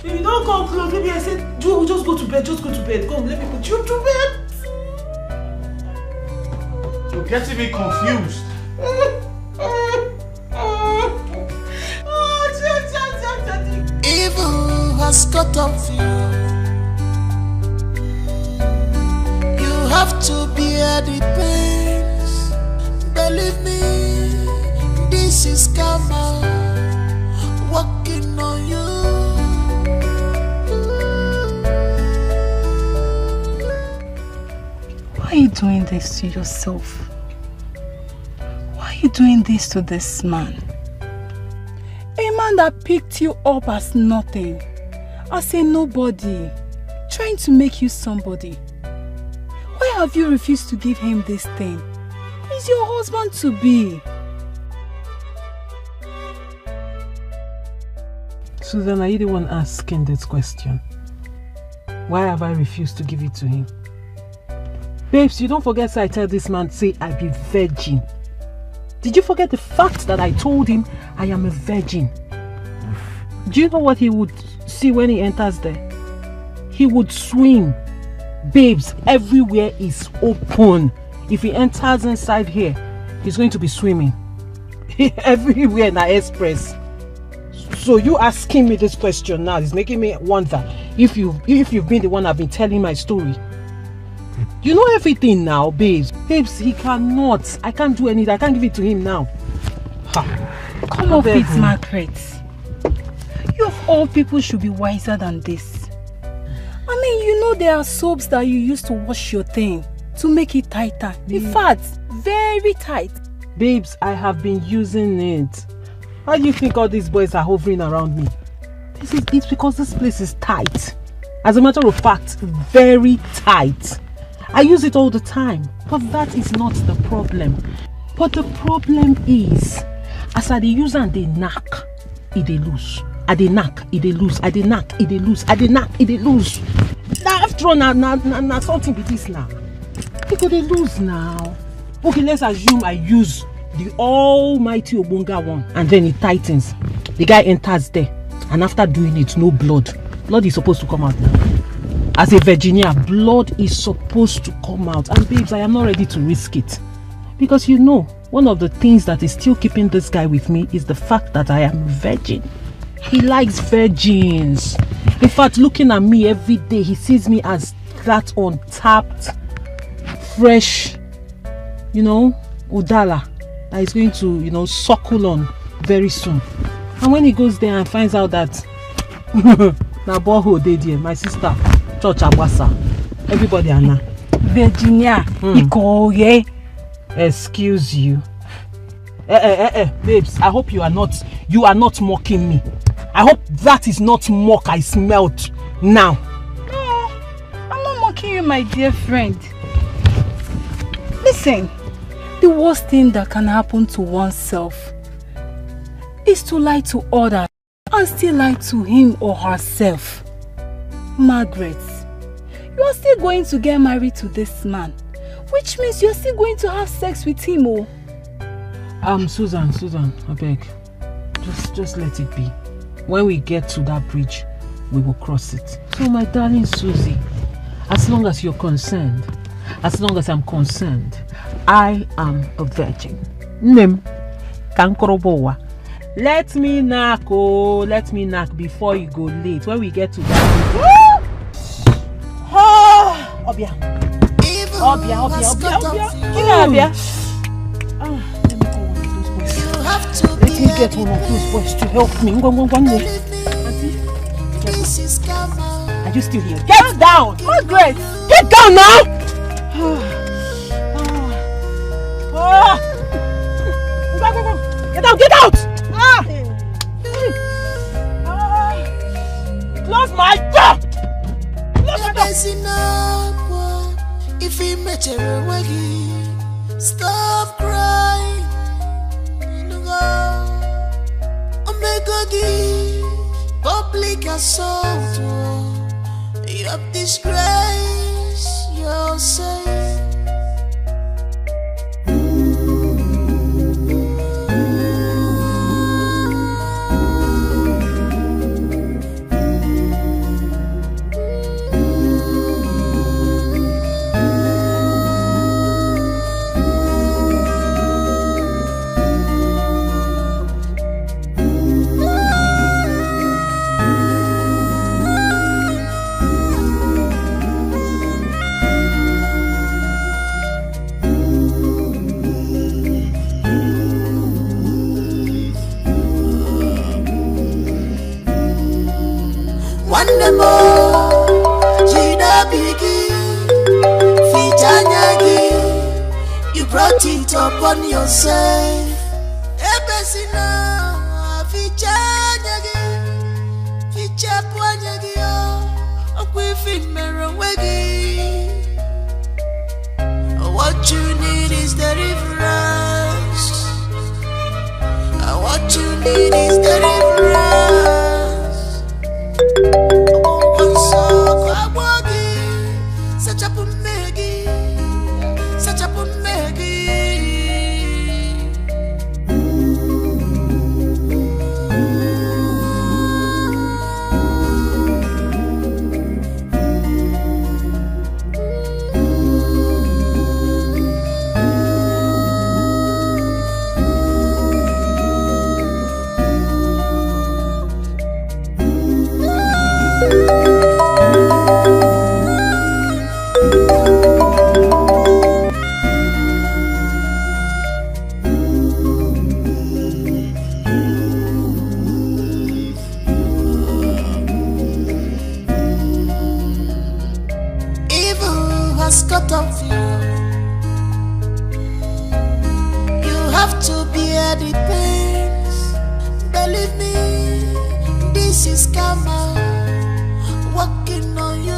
If you don't come close, maybe I said, just go to bed. Come, let me put you to bed. You're getting me confused. Evil has got of you. You have to bear the pains. Believe me, this is karma working on you. Why are you doing this to yourself? Why are you doing this to this man? A man that picked you up as nothing, as a nobody, trying to make you somebody. Why have you refused to give him this thing? He's your husband to be. Susan, are you the one asking this question? Why have I refused to give it to him? Babes, you don't forget I tell this man, say I be virgin. Did you forget the fact that I told him I am a virgin? Do you know what he would see when he enters there? He would swim. Babes, everywhere is open. If he enters inside here, he's going to be swimming. Everywhere in our express. So you asking me this question now is making me wonder if you've been the one I've been telling my story. You know everything now, babes. Babes, he cannot. I can't do anything. I can't give it to him now. Come off it, Margaret. You of all people should be wiser than this. I mean, you know there are soaps that you use to wash your thing to make it tighter. In fact, very tight. Babes, I have been using it. Why do you think all these boys are hovering around me? It's because this place is tight. As a matter of fact, very tight. I use it all the time, but that is not the problem. But the problem is, as I dey use and they knack, it dey loose. I dey knack, it dey loose. I dey knack, it dey loose. I dey knack, it dey loose. Now after all, now something be this now. It go dey loose now. Okay, let's assume I use the almighty Obunga one, and then it tightens. The guy enters there, and after doing it, no blood. Blood is supposed to come out now. As a Virginia, blood is supposed to come out. And babes, I am not ready to risk it. Because you know, one of the things that is still keeping this guy with me is the fact that I am virgin. He likes virgins. In fact, looking at me every day, he sees me as that untapped, fresh, udala that is going to, suckle on very soon. And when he goes there and finds out that my sister, Church Abwasa, everybody Anna. Virginia, Ikoye. Excuse you. Babes, I hope you are not mocking me. I hope that is not mock I smelt now. No, I'm not mocking you, my dear friend. Listen, the worst thing that can happen to oneself is to lie to others and still lie to him or herself. Margaret, you are still going to get married to this man, which means you're still going to have sex with him, oh. Susan, I beg. Just let it be. When we get to that bridge, we will cross it. So my darling Susie, as long as you're concerned, as long as I'm concerned, I am a virgin. Nim, kankorobowa. Let me knock before you go late. When we get to that. Obia. Let me get one of those boys to help me. Are you still here? Get down! Margaret! Get down now! Go! Get out! Close my door! Close my door! If he met a Stop crying. Omega give public assault. You have disgraced yourself. You brought it upon yourself. What you need is deliverance. What you need is deliverance. Such a Maggie, such a Maggie. Cut off you. You have to bear the pains. Believe me, this is karma working on you.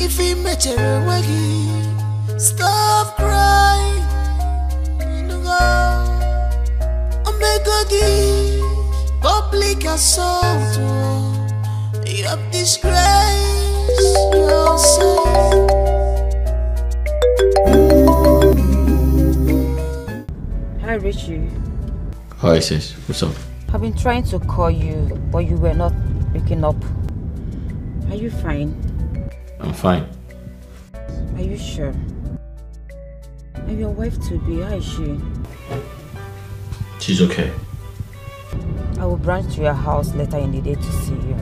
If he met you, stop crying. Omega give public assault. You have disgraced yourself. Hi, Richie. Hi, sis. What's up? I've been trying to call you, but you were not picking up. Are you fine? I'm fine. Are you sure? And your wife to be, how is she? She's okay. I will branch to your house later in the day to see you.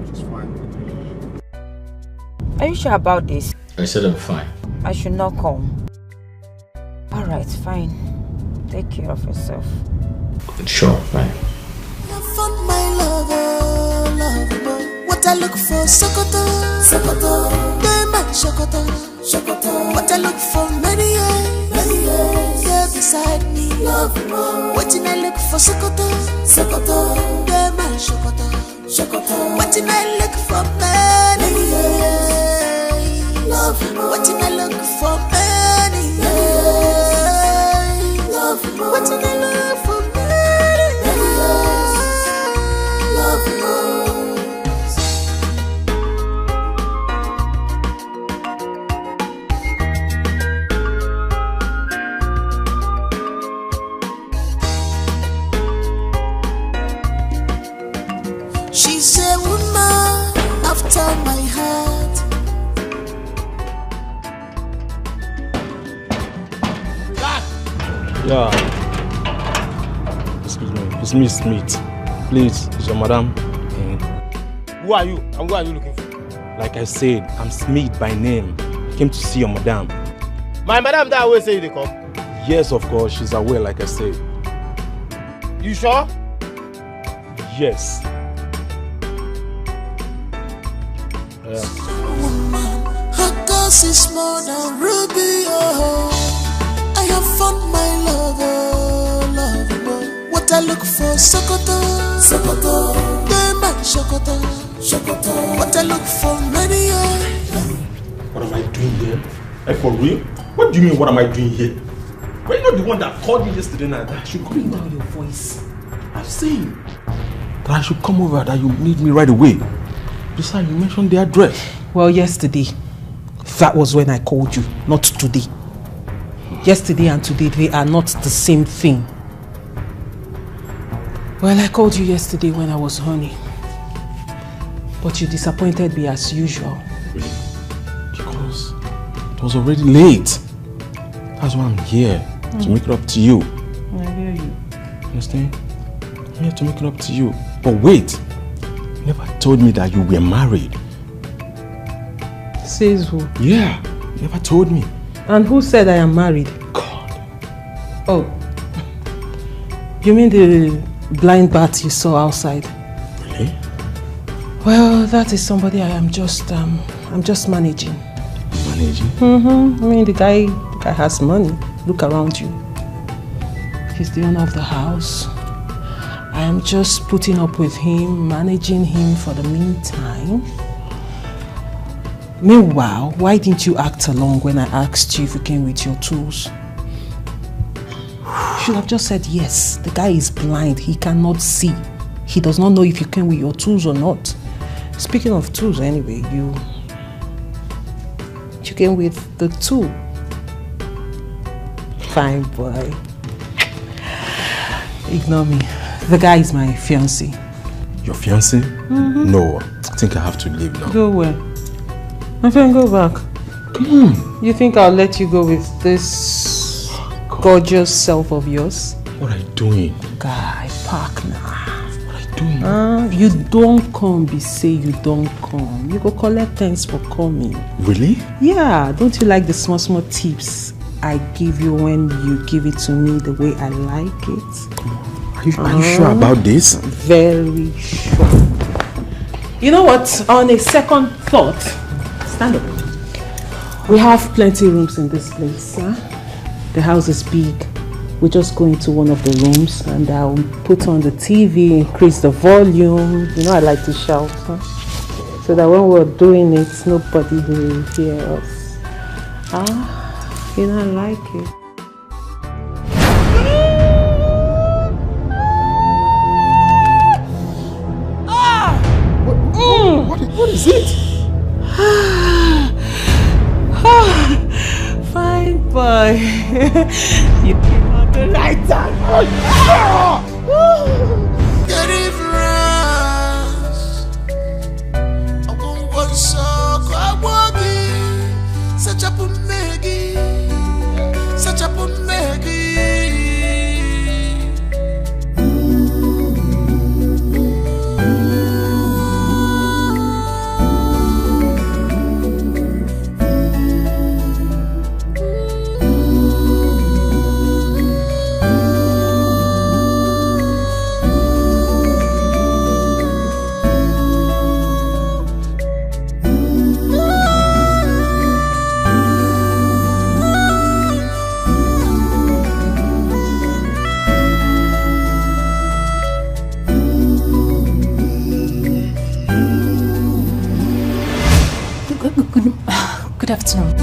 It's fine. Are you sure about this? I said I'm fine. I should not come. Alright, fine. Take care of yourself. Sure, fine. I found my lover, lover. What I look for, Sokoto, Sokoto. They my Sokoto, Sokoto. What I look for, many years, yeah, beside me, love more. What I look for, Sokoto, Sokoto. They my Sokoto, Sokoto. What I look for, many years, love more. What I look for, many years, love more. What I look for, many years, love more. She's a woman after my heart. Yeah. Excuse me. It's Miss Smith. Please, is your madam? Who are you and who are you looking for? Like I said, I'm Smith by name. I came to see your madam. My madam that always say they come. Yes, of course. She's aware, like I said. You sure? Yes. Woman, her cause is more than ruby, oh. I look for Sokoto, Sokoto, they my Sokoto, Sokoto. What I look for many years. What am I doing here? Like for real? What do you mean, what am I doing here? Were you not the one that called me yesterday night that I should come over? Down your voice. I'm saying that I should come over, that you need me right away. Besides, you mentioned the address. Well, yesterday, that was when I called you, not today. Yesterday and today, they are not the same thing. Well, I called you yesterday when I was horny. But you disappointed me as usual. Really? Because it was already late. That's why I'm here, to make it up to you. I hear you. Understand? I'm here to make it up to you. But wait, you never told me that you were married. Says who? Yeah, you never told me. And who said I am married? God. Oh. You mean the blind bat you saw outside? Really? Well, that is somebody I'm just managing. Managing? I mean, the guy has money. Look around you. He's the owner of the house. I am just putting up with him, managing him for the meantime. Meanwhile, why didn't you act along when I asked you if you came with your tools? You should have just said yes. The guy is blind. He cannot see. He does not know if you came with your tools or not. Speaking of tools, anyway, you came with the tool. Fine boy. Ignore me. The guy is my fiancé. Your fiancé? No, I think I have to leave now. Go where? My friend, go back. Come on. You think I'll let you go with this gorgeous self of yours? What are you doing? Guy, park now. What are you doing? You don't come, be say you don't come. You go collect thanks for coming. Really? Yeah, don't you like the small tips I give you when you give it to me the way I like it? Come on. Are you sure about this? Very sure. You know what? On a second thought, stand up. We have plenty rooms in this place. Huh? The house is big. We just go into one of the rooms and I'll put on the TV, increase the volume. You know I like to shout. Huh? So that when we're doing it, nobody will hear us. You know I like it. What is it? Fine boy. You came out the right time. Get it I won't go so I such a Pumegi, such a Pumegi. Good afternoon.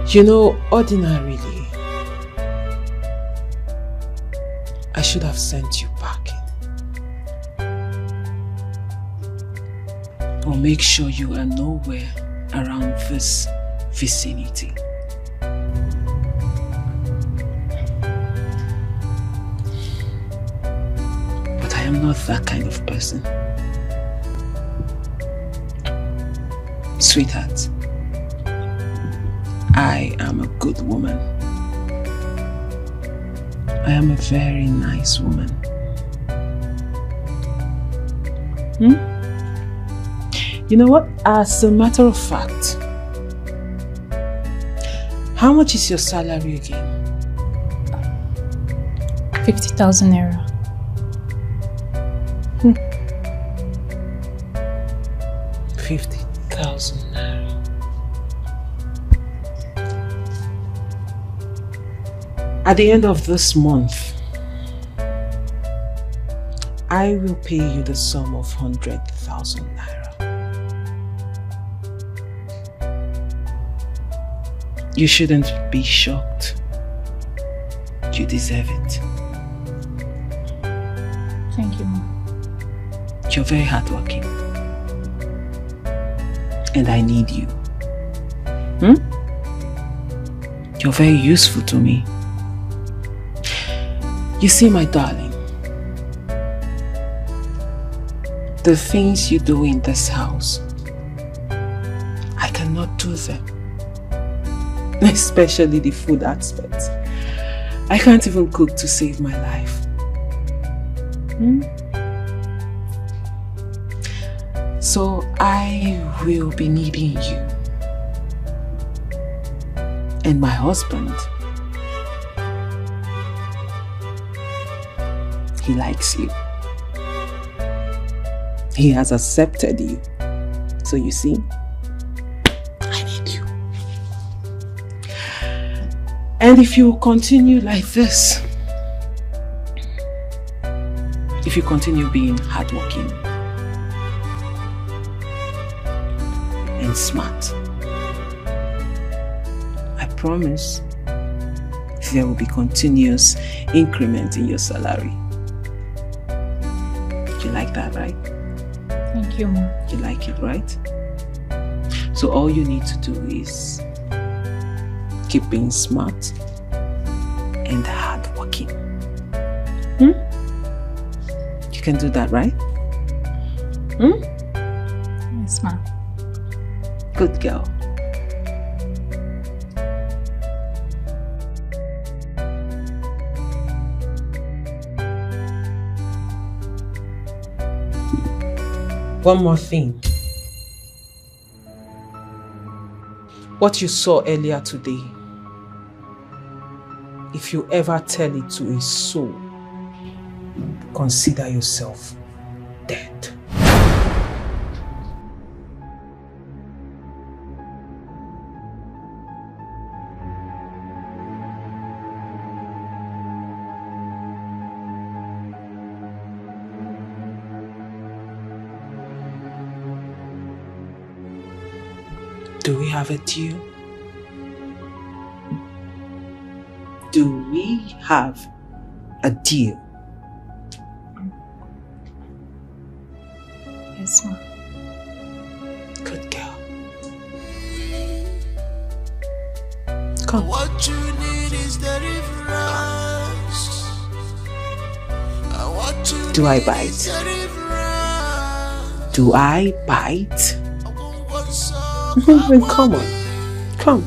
You know, ordinarily, I should have sent you packing. Or make sure you are nowhere around this vicinity. But I am not that kind of person. Sweetheart, I am a good woman. I am a very nice woman. You know what? As a matter of fact, How much is your salary again? 50,000 naira. 50,000 naira. At the end of this month, I will pay you the sum of 100,000 naira. You shouldn't be shocked. You deserve it. Thank you, Mom. You're very hardworking. And I need you. You're very useful to me. You see, my darling, the things you do in this house, I cannot do them. Especially the food aspect. I can't even cook to save my life. So I will be needing you. And my husband, he likes you. He has accepted you. So you see, I need you. And if you continue like this, if you continue being hardworking and smart, I promise there will be continuous increment in your salary. You like that, right? Thank you, Mom. You like it, right? So all you need to do is keep being smart and hardworking. You can do that, right? Yes, Mom. Good girl. One more thing. What you saw earlier today, if you ever tell it to a soul, consider yourself dead. Do we have a deal? Do we have a deal? Yes, Mom. Good girl. Come. What you need is deliverance. Do I bite? Do I bite? Come on. Come.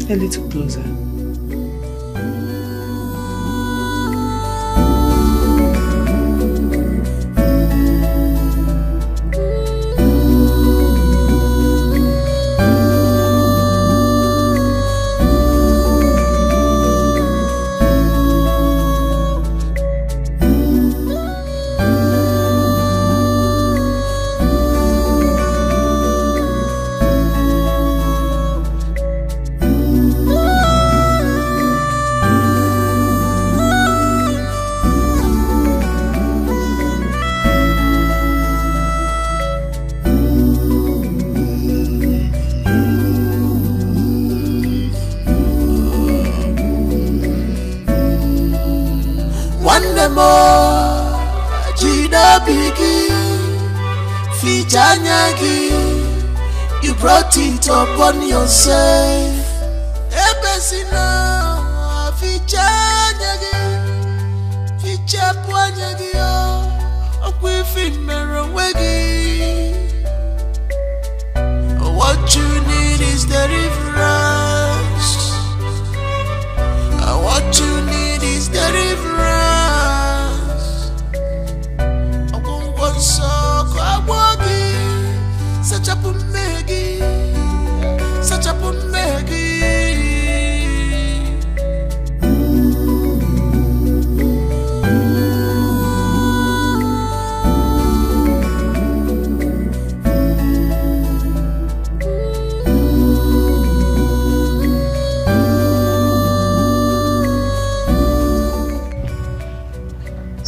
A little closer. You brought it upon yourself. Ebesina fichanyagi fichapwanyagi okwifimerowegi. What you need is deliverance. What you need is deliverance. I want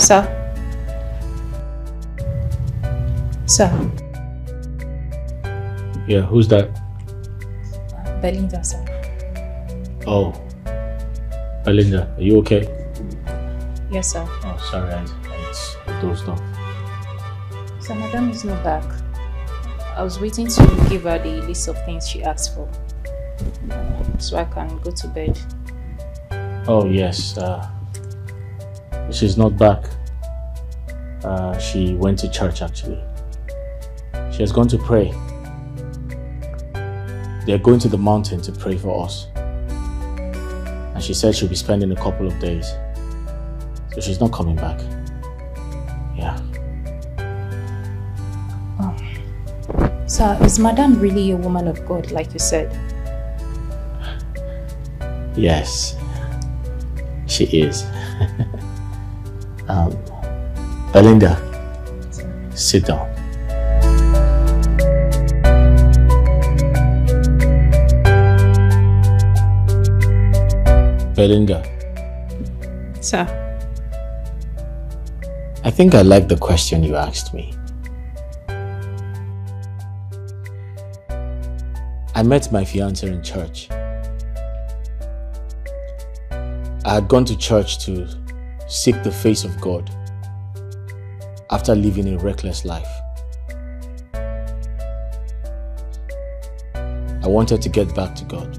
Sir? Sir? Yeah, who's that? Belinda, sir. Oh. Belinda, are you okay? Yes, sir. Oh, sorry, I dozed off. So Madam is not back. I was waiting to give her the list of things she asked for, so I can go to bed. Oh, yes. She's not back. She went to church, actually. She has gone to pray. They're going to the mountain to pray for us. And she said she'll be spending a couple of days. So she's not coming back. Yeah. Oh. Sir, is Madam really a woman of God, like you said? Yes, she is. Belinda, sit down. Belinda. Sir. I think I like the question you asked me. I met my fiancé in church. I had gone to church to seek the face of God after living a reckless life. I wanted to get back to God.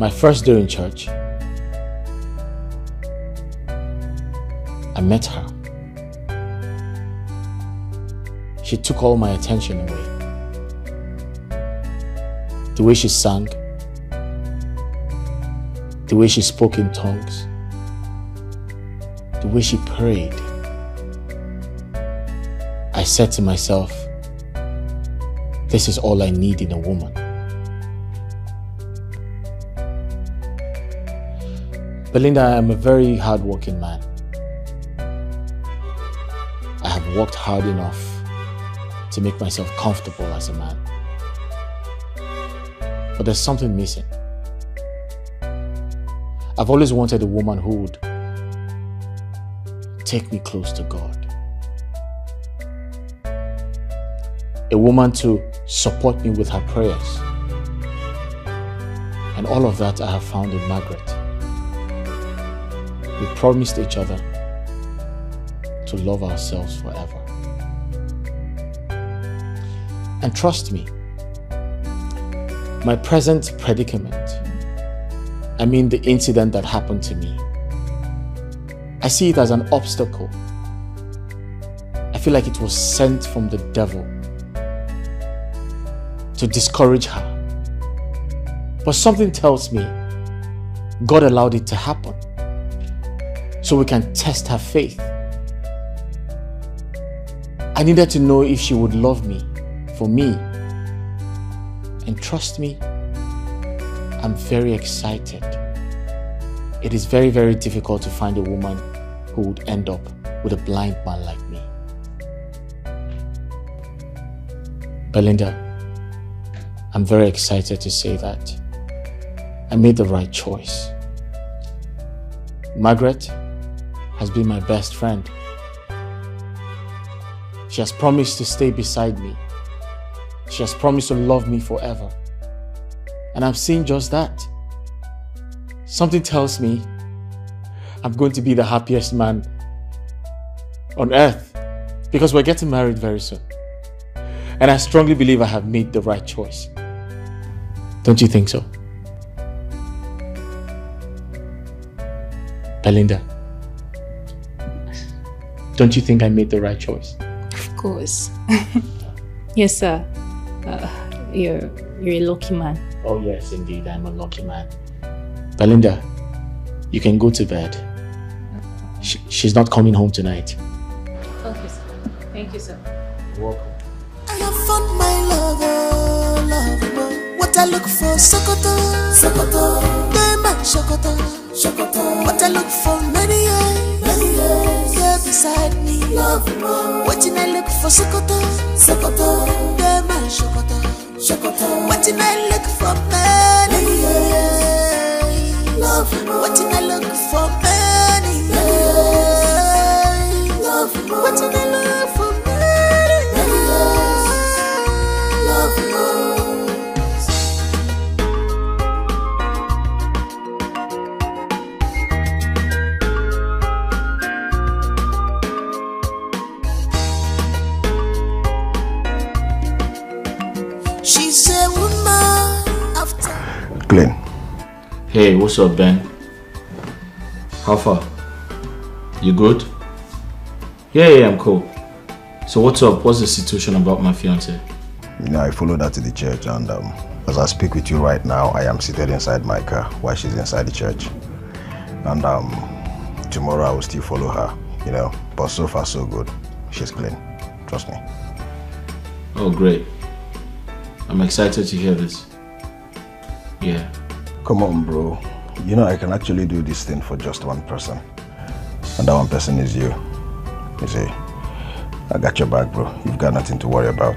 My first day in church, I met her. She took all my attention away. The way she sang, the way she spoke in tongues, the way she prayed. I said to myself, this is all I need in a woman. Belinda, I am a very hard-working man. I have worked hard enough to make myself comfortable as a man. But there's something missing. I've always wanted a woman who would take me close to God. A woman to support me with her prayers. And all of that I have found in Margaret. We promised each other to love ourselves forever. And trust me, my present predicament, I mean the incident that happened to me, I see it as an obstacle. I feel like it was sent from the devil to discourage her. But something tells me God allowed it to happen so we can test her faith. I needed to know if she would love me for me. And trust me, I'm very excited. It is very, very difficult to find a woman who would end up with a blind man like me. Belinda, I'm very excited to say that I made the right choice. Margaret has been my best friend. She has promised to stay beside me. She has promised to love me forever. And I'm seeing just that. Something tells me I'm going to be the happiest man on earth because we're getting married very soon. And I strongly believe I have made the right choice. Don't you think so? Belinda, don't you think I made the right choice? Of course. Yes, sir. You're a lucky man. Oh yes, indeed, I'm a lucky man. Belinda, you can go to bed. She's not coming home tonight. Okay, sir. Thank you, sir. You're welcome. I have found my lover, lover. What I look for, Sokoto, Sokoto. Dema, Sokoto, Sokoto. What I look for, many years, yeah, beside me, love more. What I look for, Sokoto, Sokoto. Dema, Sokoto, Sokoto. What I look for, many years, love more. Hey, what's up, Ben? How far? You good? Yeah, I'm cool. So what's up? What's the situation about my fiance? You know, I followed her to the church, and as I speak with you right now, I am seated inside my car while she's inside the church. And tomorrow I will still follow her, you know. But so far so good. She's clean. Trust me. Oh, great. I'm excited to hear this. Yeah. Come on, bro. You know, I can actually do this thing for just one person. And that one person is you. You see, I got your back, bro. You've got nothing to worry about.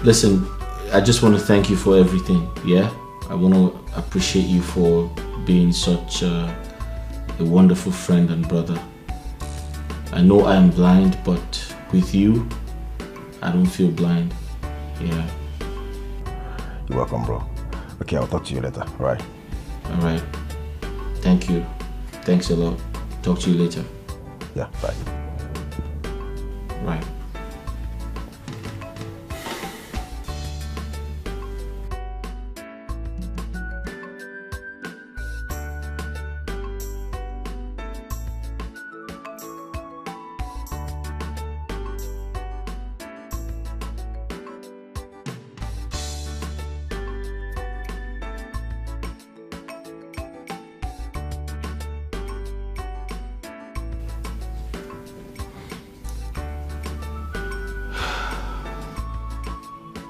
Listen, I just want to thank you for everything, yeah? I want to appreciate you for being such a wonderful friend and brother. I know I am blind, but with you, I don't feel blind. Yeah. You're welcome, bro. Okay, I'll talk to you later, right? Alright. Thank you. Thanks a lot. Talk to you later. Yeah, bye. Right.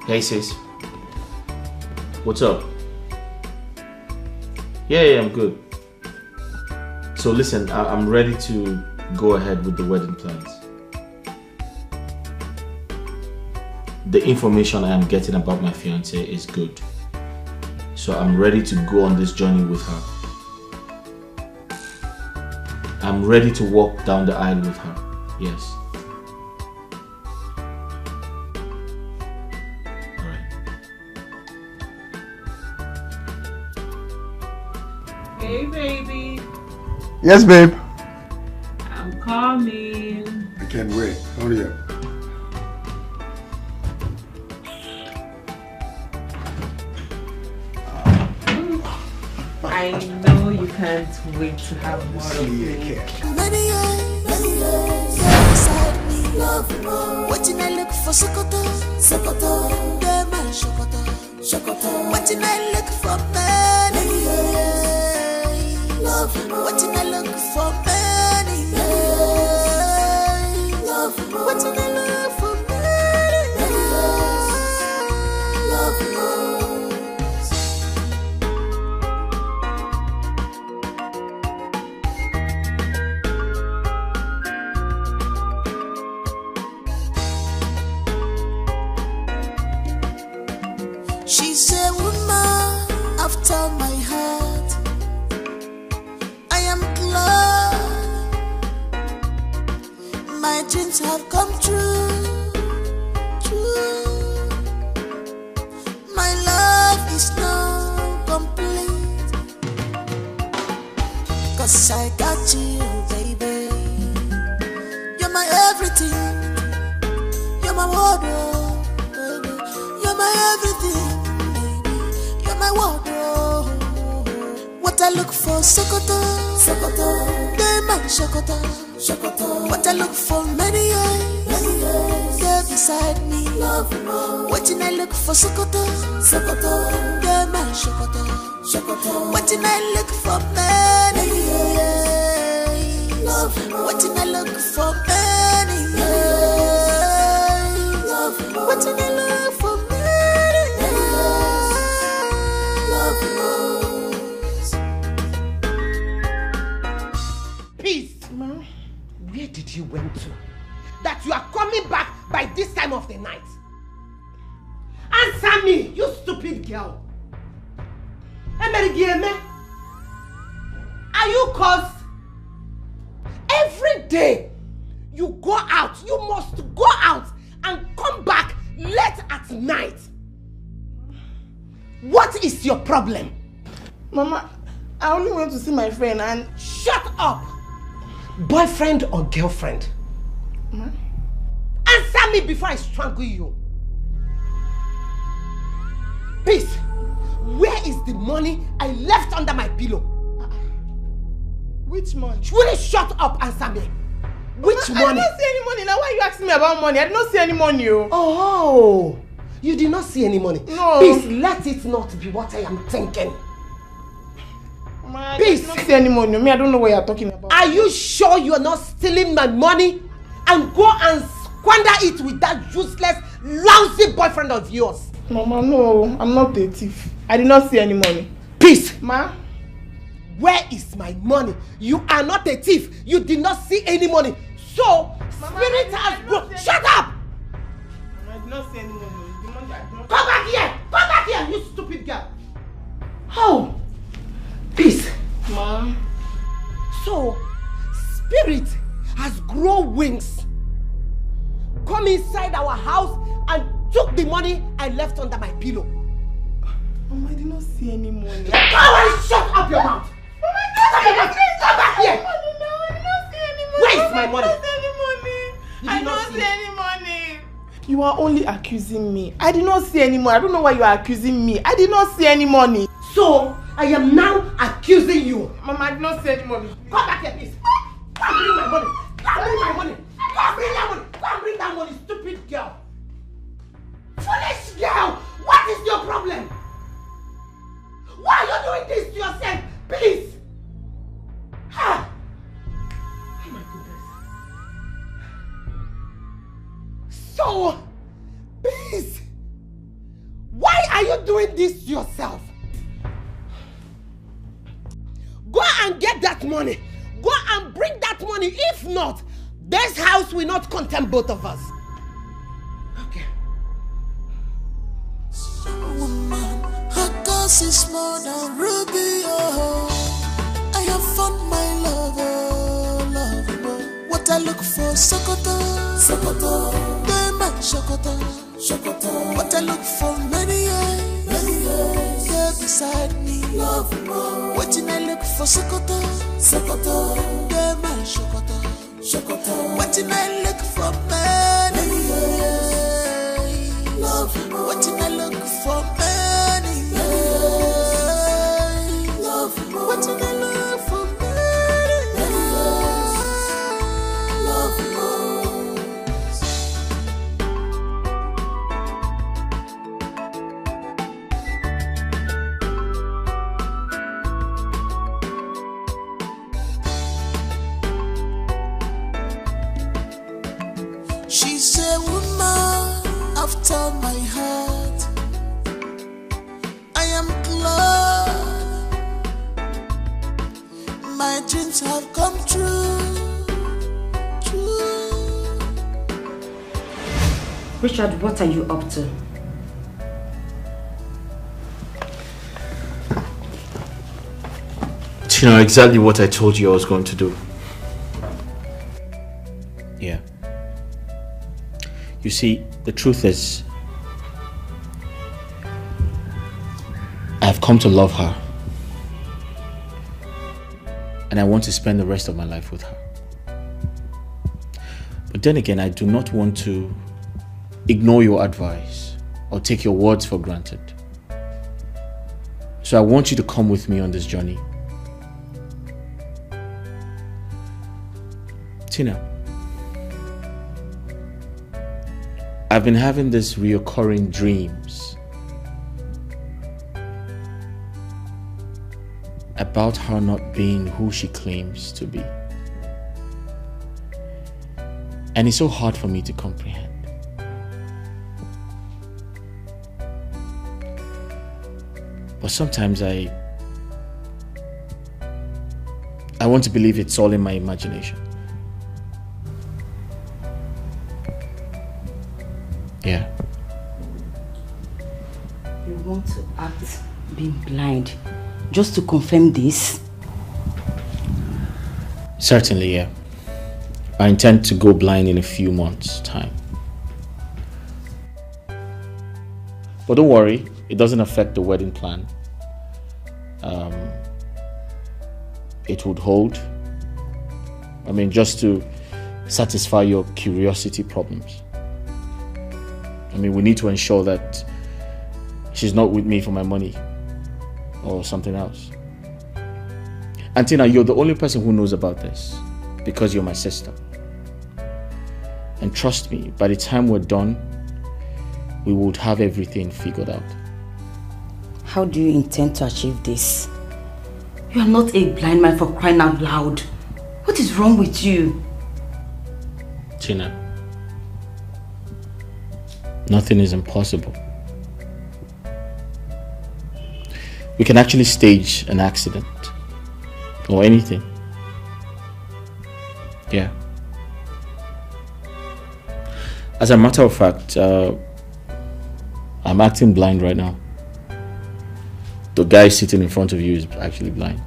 Hey sis, what's up? Yeah, I'm good. So listen, I'm ready to go ahead with the wedding plans. The information I am getting about my fiancée is good. So I'm ready to go on this journey with her. I'm ready to walk down the aisle with her, yes. Hey, baby. Yes, babe. I'm coming. I can't wait. Hurry up. I know you can't wait to have more of me. Many years beside me, love more. Waiting I look for Sokoto, Sokoto, yeah, my Sokoto, Sokoto. Waiting I look for many years, love more. Waiting I look for many years, love more. Waiting I look for many years, love more. She's a woman after my heart. I am glad my dreams have come true. True. My love is now complete, 'cause I got you, baby. You're my everything. You're my wardrobe, baby. You're my everything. My wardrobe. What I look for, Sokoto, Sokoto, they my Sokoto, Sokoto. What I look for, many years, they're beside me, love more. Waiting I look for, Sokoto, Sokoto, they my Sokoto, Sokoto. Waiting I look for, many years, love more. Waiting I look for, many years, love more. Waiting I look for, many years. Peace. Ma, where did you went to? That you are coming back by this time of the night? Answer me, you stupid girl. Are you cursed? Every day you go out, you must go out and come back late at night. What is your problem? Mama, I only went to see my friend and... Shut up! Boyfriend or girlfriend? Ma? Answer me before I strangle you. Peace, Where is the money I left under my pillow? Which money? Will you shut up, answer me? Which money? I did not see any money. Now why are you asking me about money? I did not see any money. Oh, you did not see any money? No. Please let it not be what I am thinking. I did not see any money. Me, I don't know what you are talking about. Are you sure you are not stealing my money and go and squander it with that useless, lousy boyfriend of yours? Mama, no, I'm not a thief. I did not see any money. Peace! Ma? Where is my money? You are not a thief. You did not see any money. So, Mama, spirit has broken. Shut up! I did not see any money. The money I did not... Come back here! Come back here, you stupid girl! Oh! Peace! Ma? So, spirit has grown wings. Come inside our house and took the money I left under my pillow. Mama, I did not see any money. Come and shut up your mouth! Mama, come back here! Where is my money? I did not see any money. You are only accusing me. I did not see any money. I don't know why you are accusing me. I did not see any money. So, I am now accusing you. Mama, I did not see any money. Come back here, please. Come bring my money. Come bring my money. Come bring that money. Come bring that money, stupid girl. Foolish girl. What is your problem? Why are you doing this to yourself? Please. Ah. Oh my goodness. So, please. Why are you doing this to yourself? Go and get that money. Go and bring that money. If not, this house will not contain both of us. Okay. Woman, her cause is more than ruby. Oh, I have found my lover, lover. What I look for, Sokoto, Sokoto. They might Sokoto, Sokoto. What I look for, many years, here beside me, love more. What I look for, Sokoto, Sokoto. They might Sokoto, Sokoto. What I look for, many years, love more. What I look for, many years, love more. What I look for, many years, love more. She's a woman after my heart. I am glad my dreams have come true. Richard, what are you up to? You know exactly what I told you I was going to do. Yeah. You see, the truth is, I've come to love her. And I want to spend the rest of my life with her. But then again, I do not want to ignore your advice or take your words for granted. So I want you to come with me on this journey. Tina, I've been having these reoccurring dreams about her not being who she claims to be. And it's so hard for me to comprehend. But sometimes I want to believe it's all in my imagination. Yeah. You want to act being blind just to confirm this? Certainly, yeah. I intend to go blind in a few months' time. But don't worry, it doesn't affect the wedding plan. It would hold. I mean, just to satisfy your curiosity problems. I mean, we need to ensure that she's not with me for my money. or something else? And Tina, you're the only person who knows about this because you're my sister. And trust me, by the time we're done, we would have everything figured out. How do you intend to achieve this? You are not a blind man for crying out loud. What is wrong with you? Tina, nothing is impossible. We can actually stage an accident or anything. Yeah. As a matter of fact, I'm acting blind right now. The guy sitting in front of you is actually blind.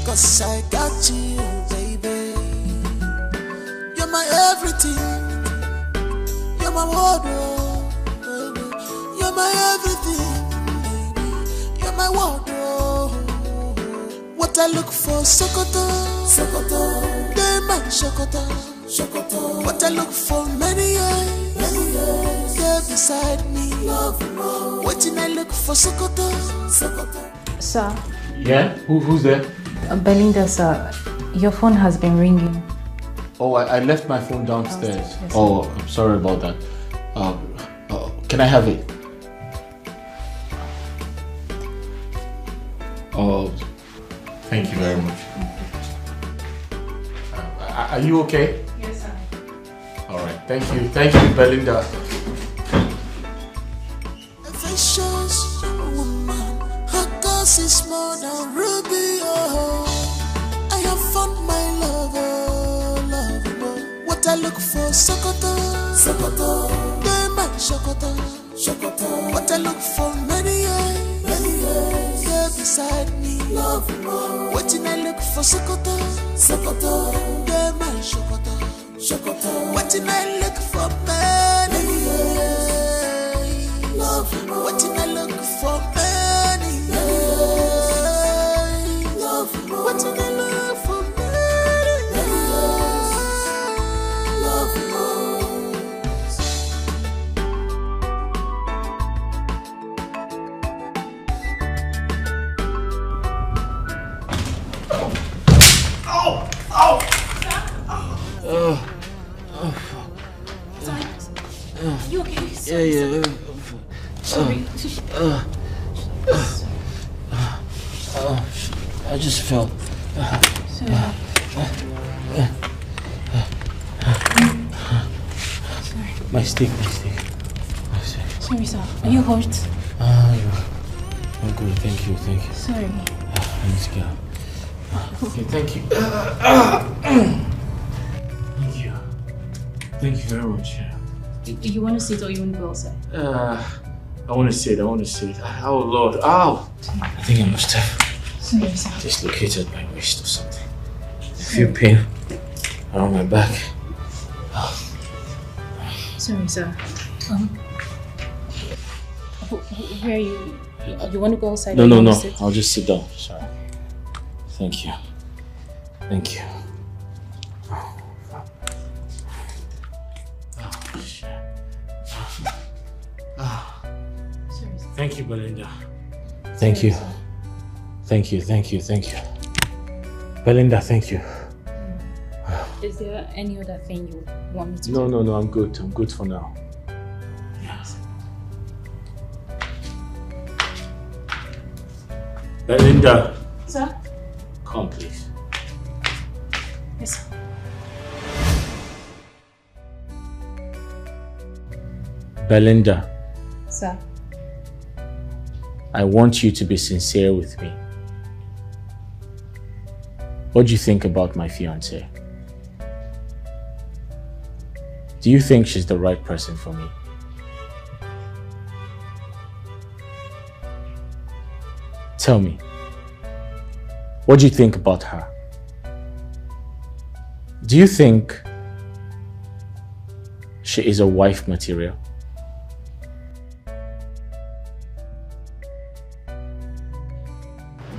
Cause I got you, baby. You're my everything. You're my wardrobe, baby. You're my everything, baby. You're my wardrobe. What I look for, Sokoto, Sokoto. They're my Sokoto, Sokoto. What I look for, many years. They're beside me, love more. Waiting, I look for Sokoto, Sokoto. Sir. Yeah? Who's there? Belinda, sir. Your phone has been ringing. Oh, I left my phone downstairs. Yes, oh, I'm sorry about that. Can I have it? Oh, thank you very much. Are you okay? Yes, sir. All right, thank you, Belinda. Precious woman, her cause is more than ruby. Oh, I have found my lover, lover. What I look for, Sokoto, Sokoto. They're my Sokoto, Sokoto. What I look for, many years. They're beside me, love more. Waiting, I look for Sokoto, Sokoto. They're my Sokoto, Sokoto. Waiting, I look for many years. Love more. Waiting, I look for many years. Love more. Waiting, I look for many years. Love more. You okay? Yeah. Sorry. I just fell. Sorry. My stick. Sorry, sir. Are you hurt? I'm good. Thank you. Sorry. I need to get up. Okay, thank you. Thank you very much. You want to sit or you want to go outside? I want to sit. Oh Lord. Ow! I think I must have Sorry, sir. dislocated my wrist or something. I feel pain around my back. Sorry, sir. Where are you? You want to go outside? No. I'll just sit down. Sorry. Thank you. Thank you, Belinda. Thank you. Belinda, thank you. Is there any other thing you want me to do? No, I'm good. I'm good for now. Yes. Belinda. Sir? Come, please. Yes, sir. Belinda. Sir? I want you to be sincere with me. What do you think about my fiancée? Do you think she's the right person for me? Tell me, what do you think about her? Do you think she is a wife material?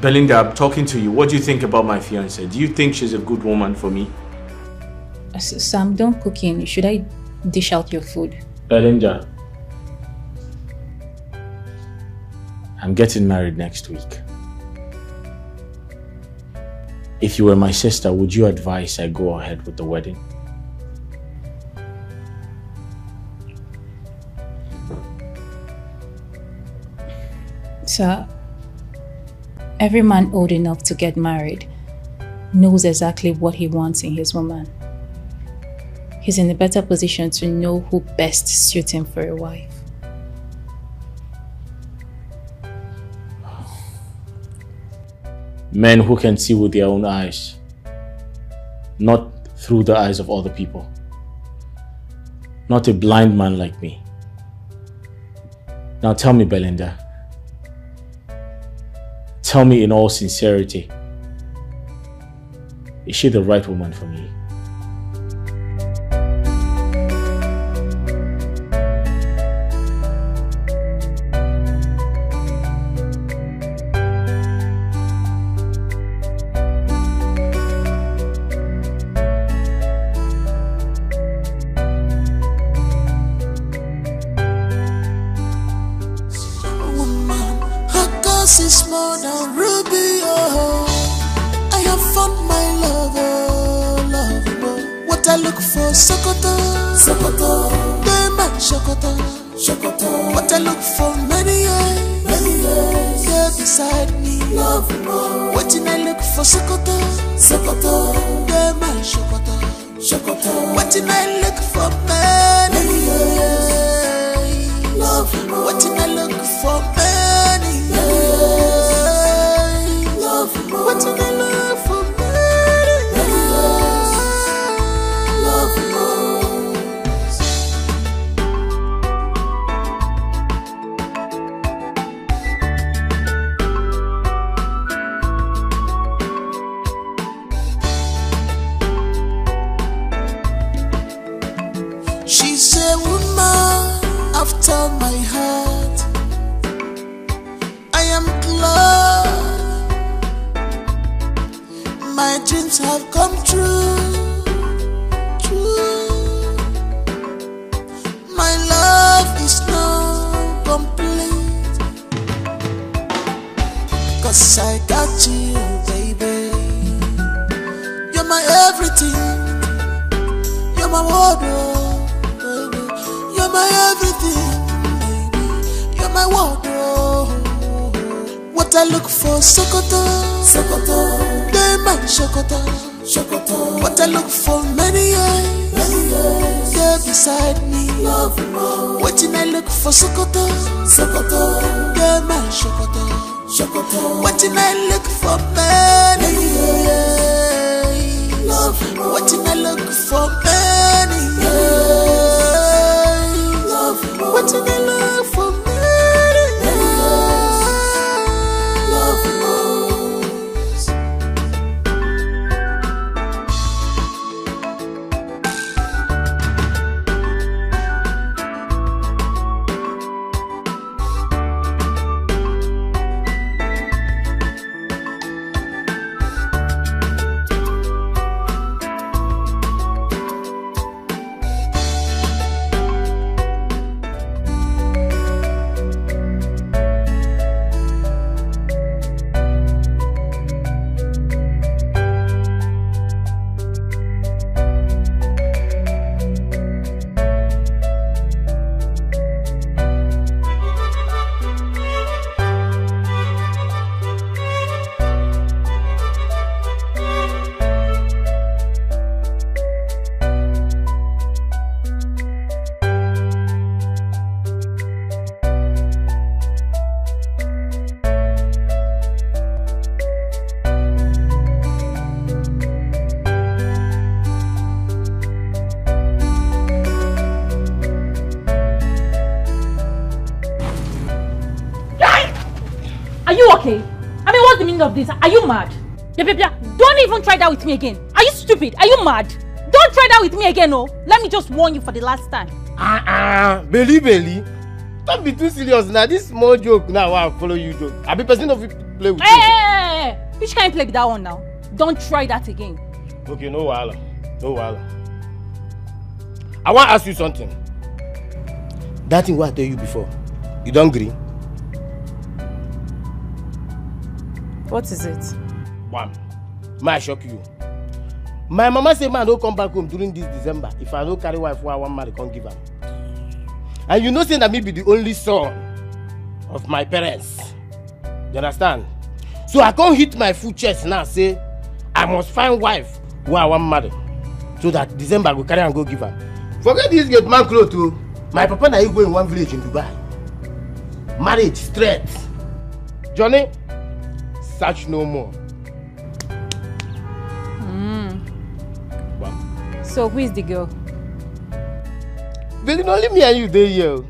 Belinda, I'm talking to you. What do you think about my fiancée? Do you think she's a good woman for me? Sam, don't cook in. Should I dish out your food? Belinda, I'm getting married next week. If you were my sister, would you advise I go ahead with the wedding? Sir, every man old enough to get married knows exactly what he wants in his woman. He's in a better position to know who best suits him for a wife. Men who can see with their own eyes, not through the eyes of other people. Not a blind man like me. Now tell me, Belinda. Tell me in all sincerity, is she the right woman for me? Of this. Are you mad? Don't even try that with me again. Are you stupid? Are you mad? Don't try that with me again, oh. Let me just warn you for the last time. Belly. Don't be too serious now. This small joke now, I'll follow you joke. I'll be person of play with you. Hey! Hey, which kind of play be that one now? Don't try that again. Okay, no wahala. No wahala. I want to ask you something. That thing what I tell you before, you don't agree? What is it? One, may I shock you? My mama say man don't come back home during this December if I don't carry wife who I want marry, can't give her. And you know say that me be the only son of my parents. You understand? So I can't hit my full chest now say I must find wife who I want marry. So that December I go carry and go give her. Forget this gate man clothes too. My papa and I go in one village in Dubai. Marriage straight. Johnny, search no more. So who is the girl? Belinda, only me and you there here.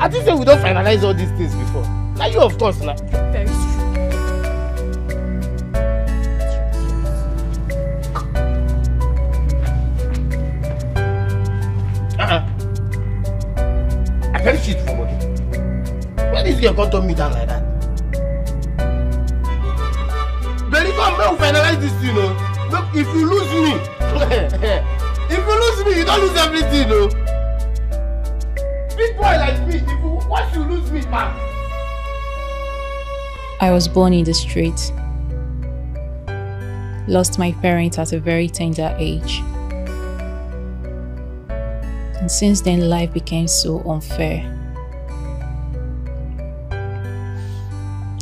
I think we don't finalize all these things before. Now you of course now. Very true. I can't shit for money. Why this girl can't turn me down like that? Belinda, may we finalize this thing, you know? Look, if you lose me, you don't lose everything, no. Big boy like me, once you lose me, man. I was born in the street. Lost my parents at a very tender age. And since then, life became so unfair.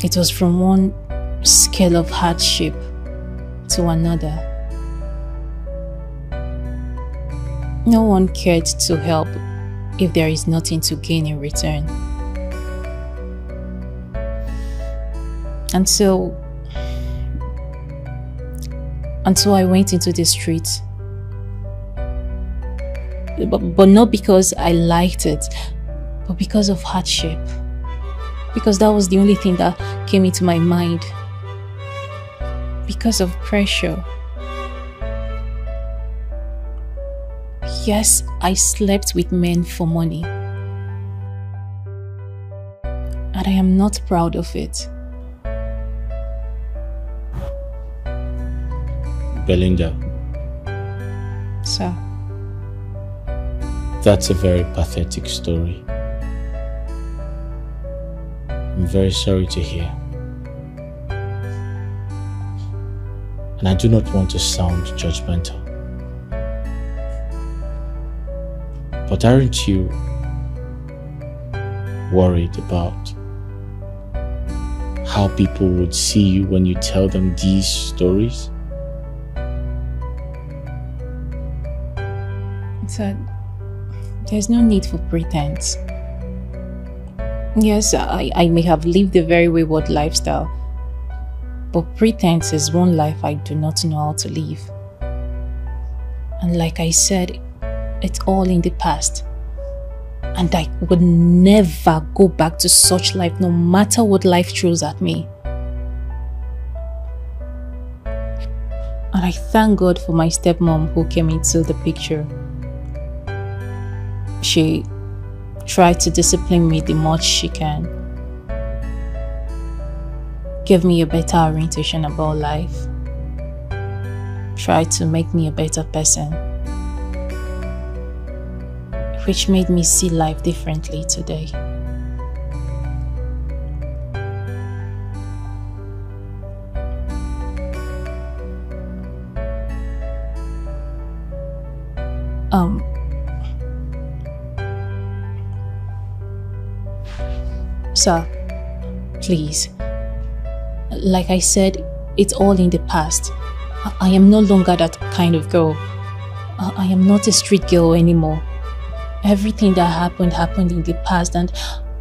It was from one scale of hardship to another. No one cared to help if there is nothing to gain in return. Until I went into the streets. But not because I liked it, but because of hardship. Because that was the only thing that came into my mind. Because of pressure. Yes, I slept with men for money. And I am not proud of it. Belinda. Sir. That's a very pathetic story. I'm very sorry to hear. And I do not want to sound judgmental. But aren't you worried about how people would see you when you tell them these stories? Sir, there's no need for pretense. Yes, I may have lived a very wayward lifestyle, but pretense is one life I do not know how to live. And like I said, it's all in the past. And I would never go back to such life, no matter what life throws at me. And I thank God for my stepmom who came into the picture. She tried to discipline me the much she can. Give me a better orientation about life. Tried to make me a better person. Which made me see life differently today. Sir, please. Like I said, it's all in the past. I am no longer that kind of girl. I am not a street girl anymore. Everything that happened in the past, and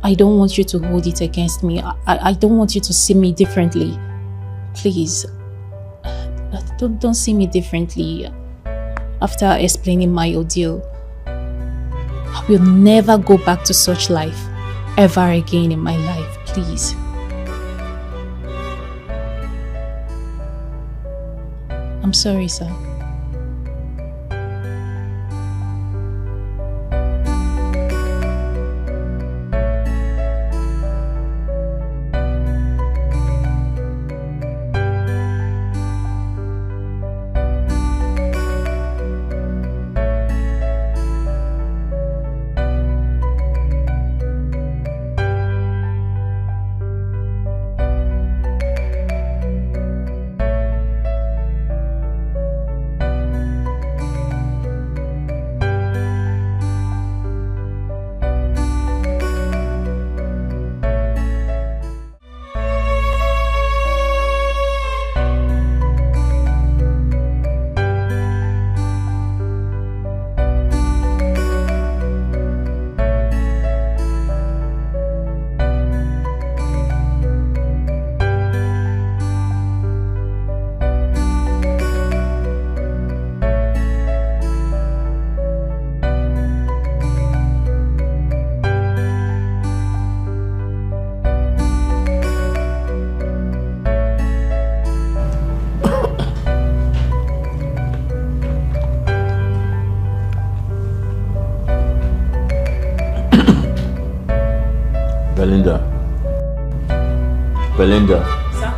I don't want you to hold it against me. I don't want you to see me differently. Please, don't see me differently. After explaining my ordeal, I will never go back to such life ever again in my life, please. I'm sorry, sir. Belinda. Belinda. Sir?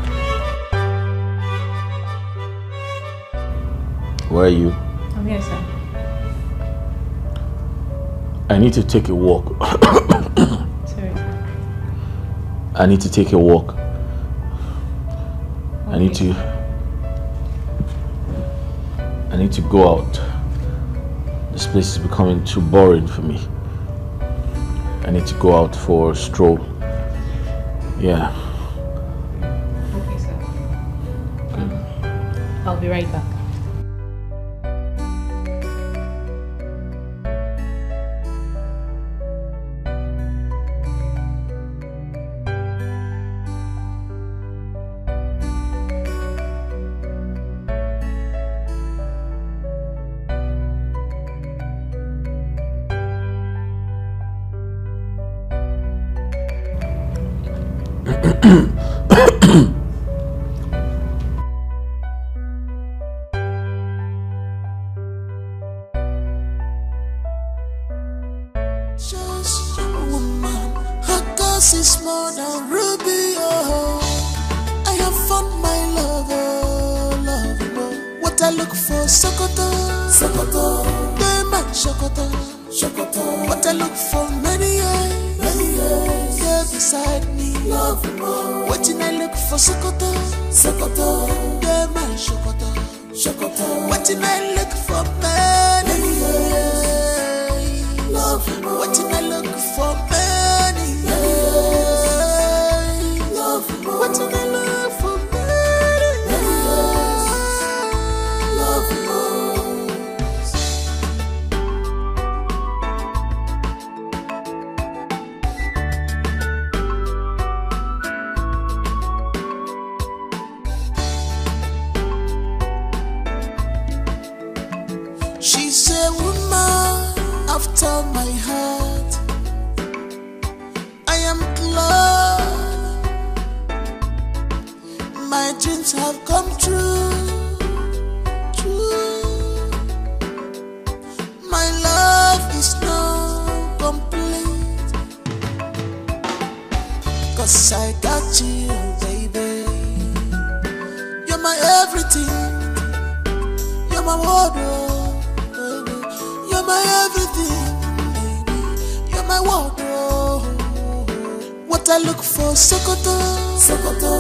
Where are you? I'm here, sir. I need to take a walk. Sorry. I need to take a walk. Okay. I need to go out. This place is becoming too boring for me. I need to go out for a stroll. Yeah. Okay, sir. I'll be right back. Just a woman, her cause is more than ruby. Oh, I have found my love, oh, love, oh. What I look for, Sokoto, Sokoto, Diamond, Sokoto, Sokoto. What I look for, many years, yeah, beside me, love, oh. What I look for, Sokoto, Sokoto, Diamond, Sokoto, Sokoto. What I look for, many years. What did I look for, many years? What did I look for, many years? She's a woman after my heart. I am glad my dreams have come true, true. My love is now complete, 'cause I got you, baby. You're my everything, you're my wardrobe, you're my everything, baby. You're my wardrobe. What I look for, Sokoto, Sokoto,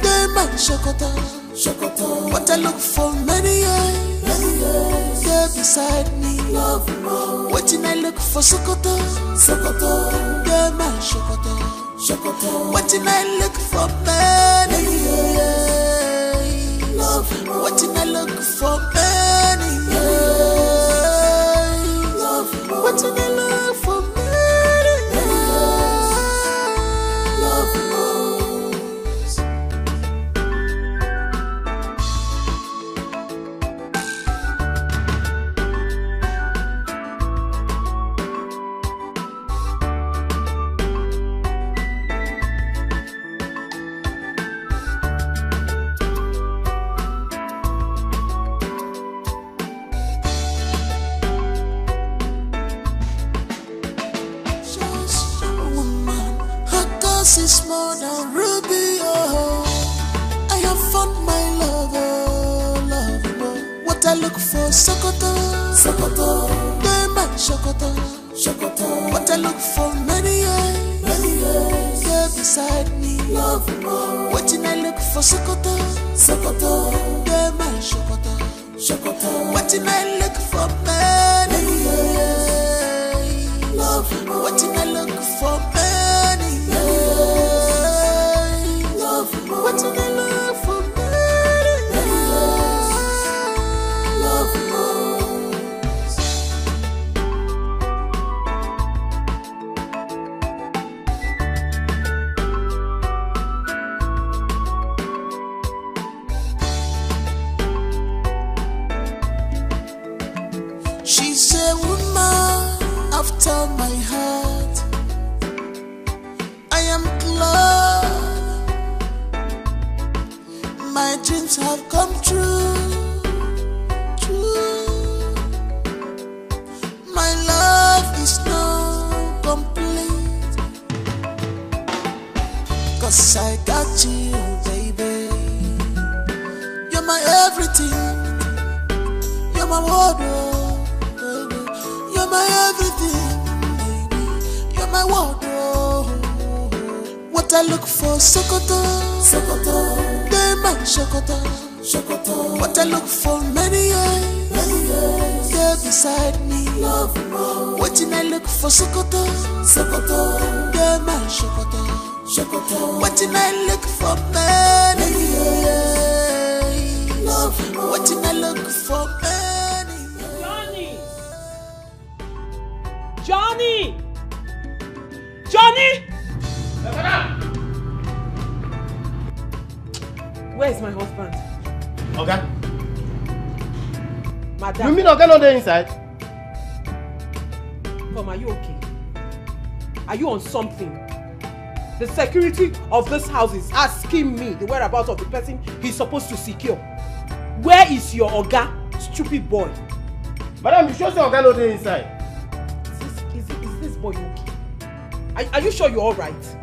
Diamond, Sokoto, Sokoto. What I look for, many years, yeah, beside me, love, more. What did I look for, Sokoto, Sokoto, Diamond, Sokoto, Sokoto. What did I look for, many years, love, more. What did I look for, many years? What did I love for me? Love most. Is more than ruby, oh. I have found my love, oh, love, oh. What I look for, Sokoto, Sokoto, Diamond, Sokoto, Sokoto. What I look for, many years, yeah, beside me, love, oh. What did I look for, Sokoto, Sokoto, Diamond, Sokoto, Sokoto. What did I look for, many years, love, oh. What did I look for, many years? What did I love for me? Love most. She's a woman after my heart. I am glad my dreams have come true, true. My love is now complete, 'cause I got you, baby. You're my everything. You're my wardrobe, baby. You're my everything, baby. You're my wardrobe. What I look for, Sokoto, Sokoto. They my Sokoto, Sokoto. What I look for, many years, they're beside me. Love more. What I look for, Sokoto, Sokoto. They my Sokoto, Sokoto. What I look for, many years. Love more. What I look for, many years. Johnny! Johnny! Where is my husband? Okay. Madam. You mean okay not there inside? Come, are you okay? Are you on something? The security of this house is asking me the whereabouts of the person he's supposed to secure. Where is your Oga, stupid boy? Madam, you sure say Oga not there inside? Is this boy okay? Are you sure you're alright?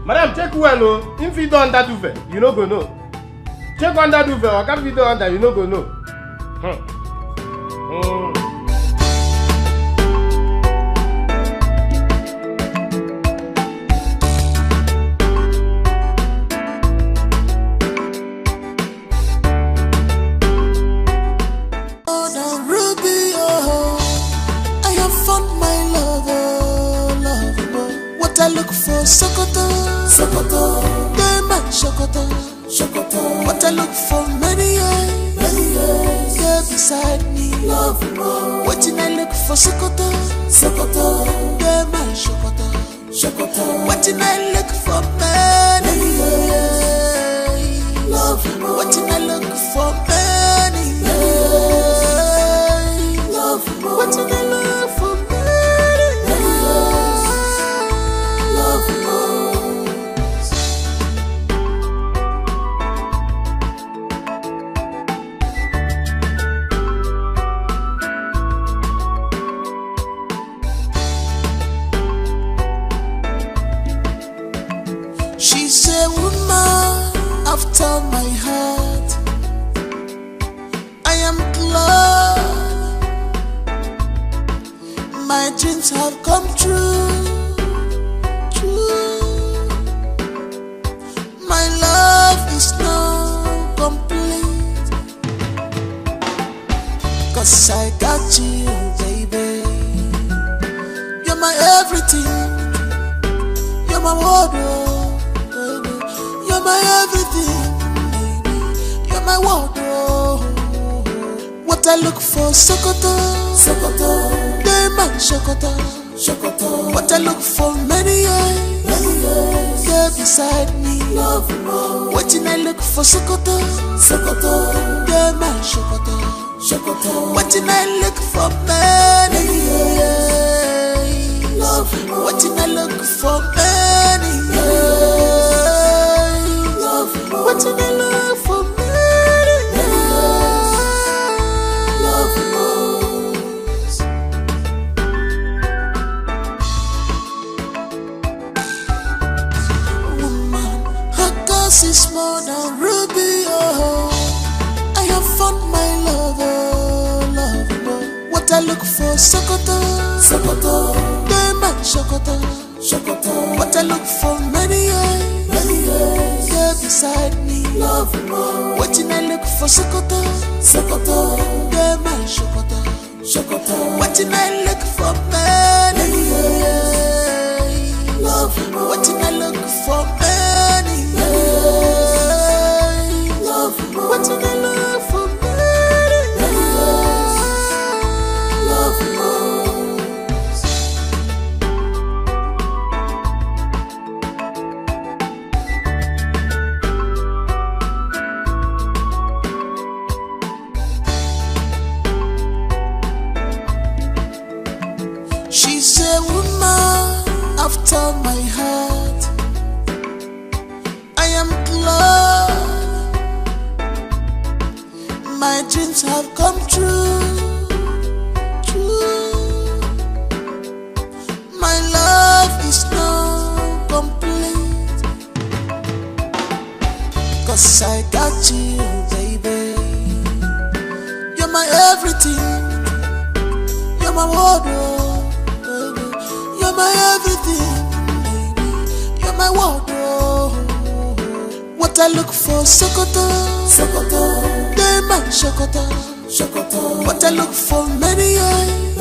Madam, check well, no. If you don't under duvet, you no go know. Check under duvet, or can't be done under, you no go know. I look for Sokoto, Sokoto. They my Sokoto, Sokoto. What I look for, many years, they're beside me. Love more. What I look for, Sokoto, Sokoto. They my Sokoto, Sokoto. What I look for, many years. Love more. What I look for, many years. Love more. What I look for. She's a woman after my heart. I am glad my dreams have come true. My love is now complete, 'cause I got you, baby. You're my everything. You're my wardrobe, baby. You're my everything, baby. You're my wardrobe. What I look for, Sokoto, Sokoto. They my Sokoto, Sokoto. What I look for, many years, they're beside me. Love more. What I look for, Sokoto, Sokoto. They my Sokoto, Sokoto. What I look for, many years. Love more. What I look for, many years. Love more. What I look for, many years. Love more. Woman, her cause is more than ruby. Oh, I have found my lover, love more. What I look for, Sokoto, Sokoto. They my Sokoto, Sokoto. What I look for, many years, they're beside me. Love more. What I look for, Sokoto, Sokoto. They my Sokoto, Sokoto. What I look for, many years. Love more. What I look for, many years. Love more. What I look for, many years. Love more. She's a woman after my heart. I am glad my dreams have come true. My love is now 'cause I got you, baby. You're my everything. You're my wardrobe, baby. You're my everything, baby. You're my wardrobe. What I look for, Sokoto, Sokoto. They my Sokoto, Sokoto. What I look for, many years,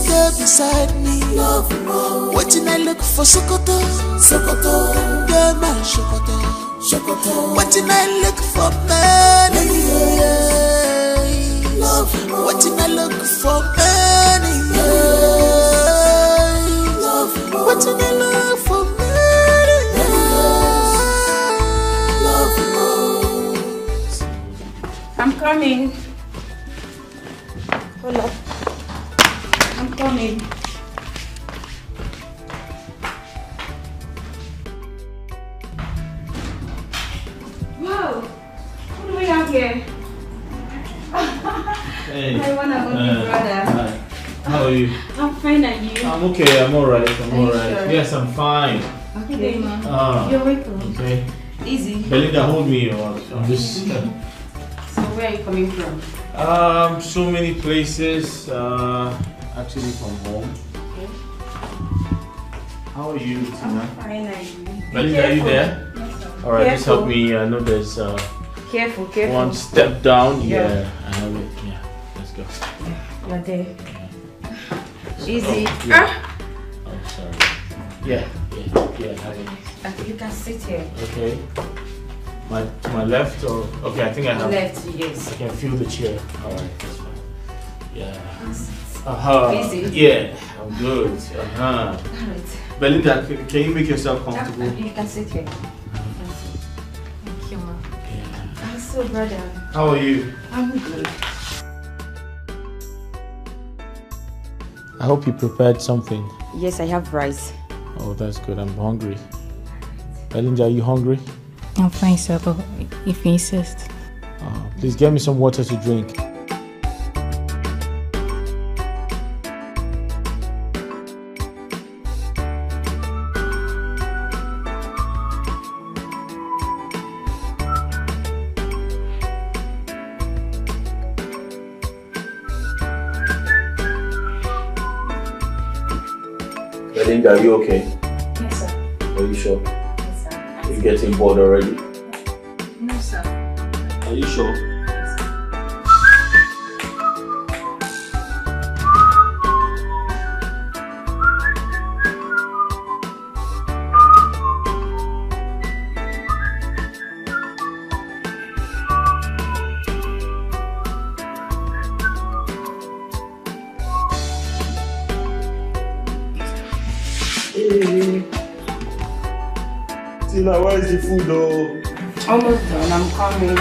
they're beside me. Love more. What I look for, Sokoto, Sokoto. They my Sokoto, Sokoto. What I look for, many years. Love more. What I look for, many years. Love more. What I look for, many years. Love more. I'm coming. Hold up. I'm coming. Wow. What do we have here? Hey. My one and only brother. Hi. How are you? I'm fine, and you? I'm okay. I'm alright. I'm Are you alright. sure? Yes, I'm fine. Okay, man. You're welcome. Okay. Easy. Belinda, hold me. I'm just. So where are you coming from? So many places. Actually, from home. Okay. How are you, Tina? I'm fine, and you? Belinda, are you there? Yes, sir. Alright, just help Careful. me. I know there's Careful. one step down. Yeah. Yeah, I have it. Yeah, let's go. You're there. Easy. Oh, yeah. Oh, sorry. Yeah, I have it. I think you can sit here. Okay. To my left or okay? I think I have. Left, yes. I can feel the chair. All right, that's fine. Yeah. Easy. Yeah, I'm good. Alright. Belinda, can you make yourself comfortable? You can sit here. Thank you, ma. I'm so brother. How are you? I'm good. I hope you prepared something. Yes, I have rice. Oh, that's good. I'm hungry. Belinda, are you hungry? I'm fine, sir, but if you insist. Please get me some water to drink. Belinda, are you okay? Yes, sir. Are you sure? Yes, sir. You're getting bored already? No, sir. Are you sure? Tina, where is the food though? Almost done. I'm coming.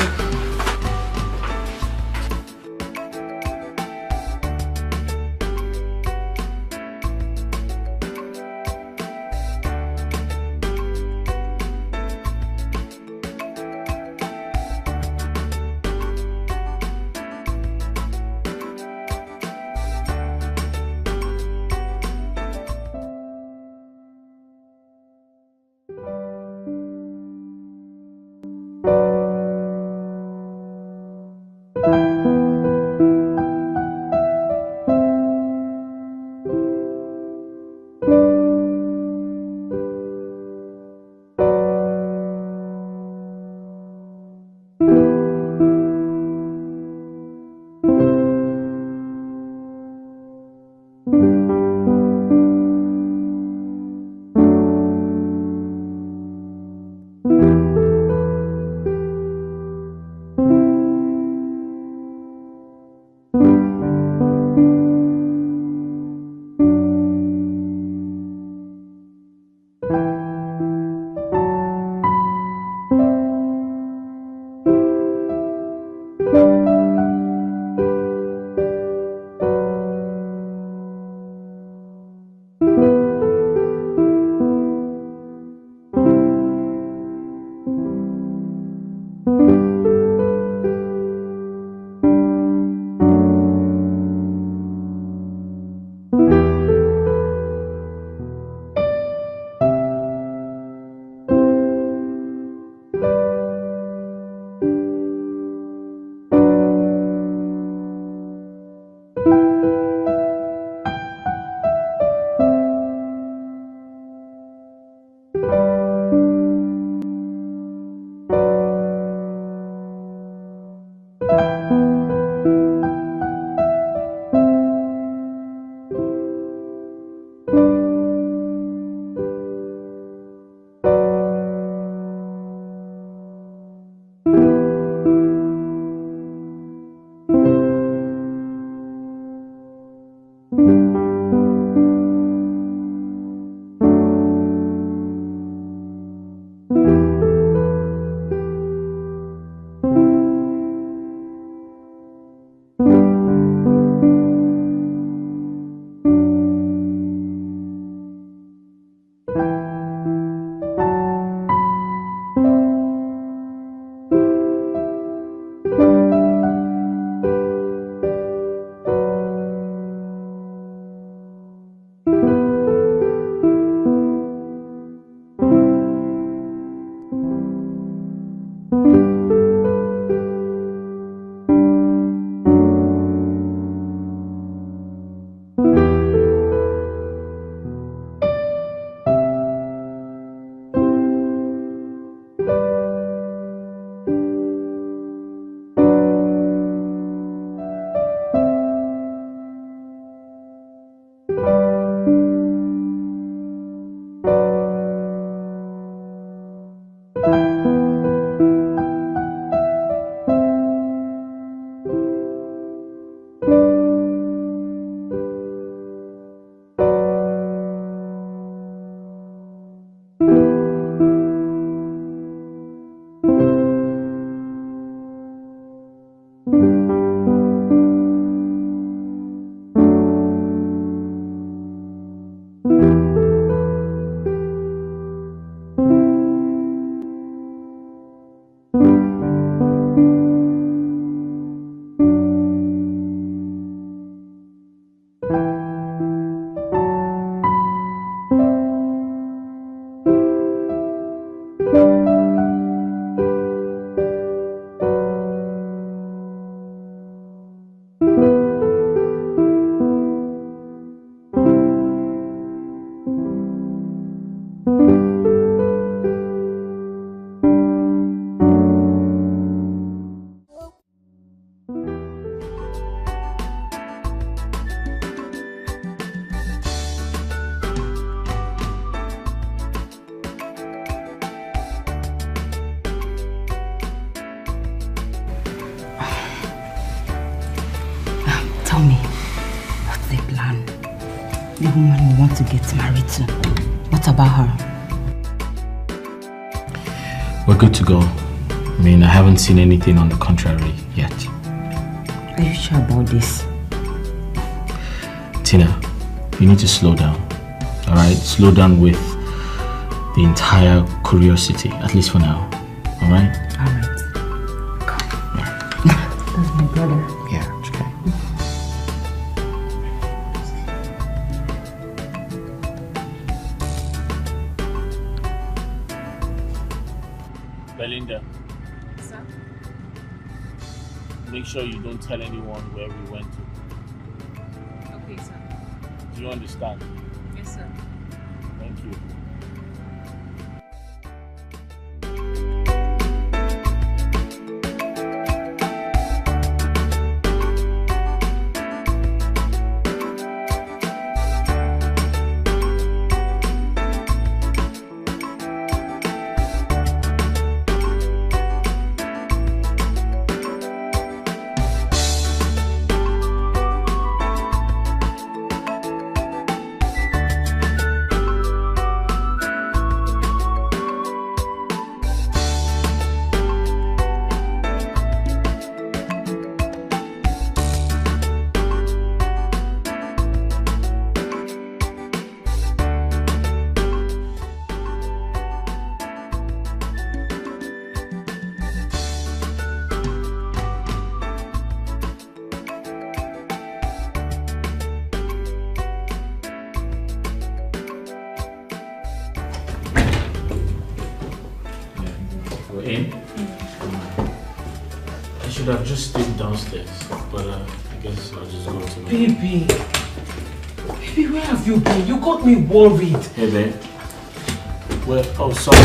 woman you want to get married to. What about her? We're good to go. I mean, I haven't seen anything on the contrary yet. Are you sure about this? Tina, you need to slow down. Alright? Slow down with the entire curiosity, at least for now. Alright? Alright. Come. That's my brother. Yeah, it's okay. Belinda. Sir? Make sure you don't tell anyone where we went to. Okay, sir. Do you understand? Yes, sir. Thank you. Should have just stayed downstairs, but I guess I'll just go to my... Baby, where have you been? You got me worried. Hey, babe. Well, oh, sorry.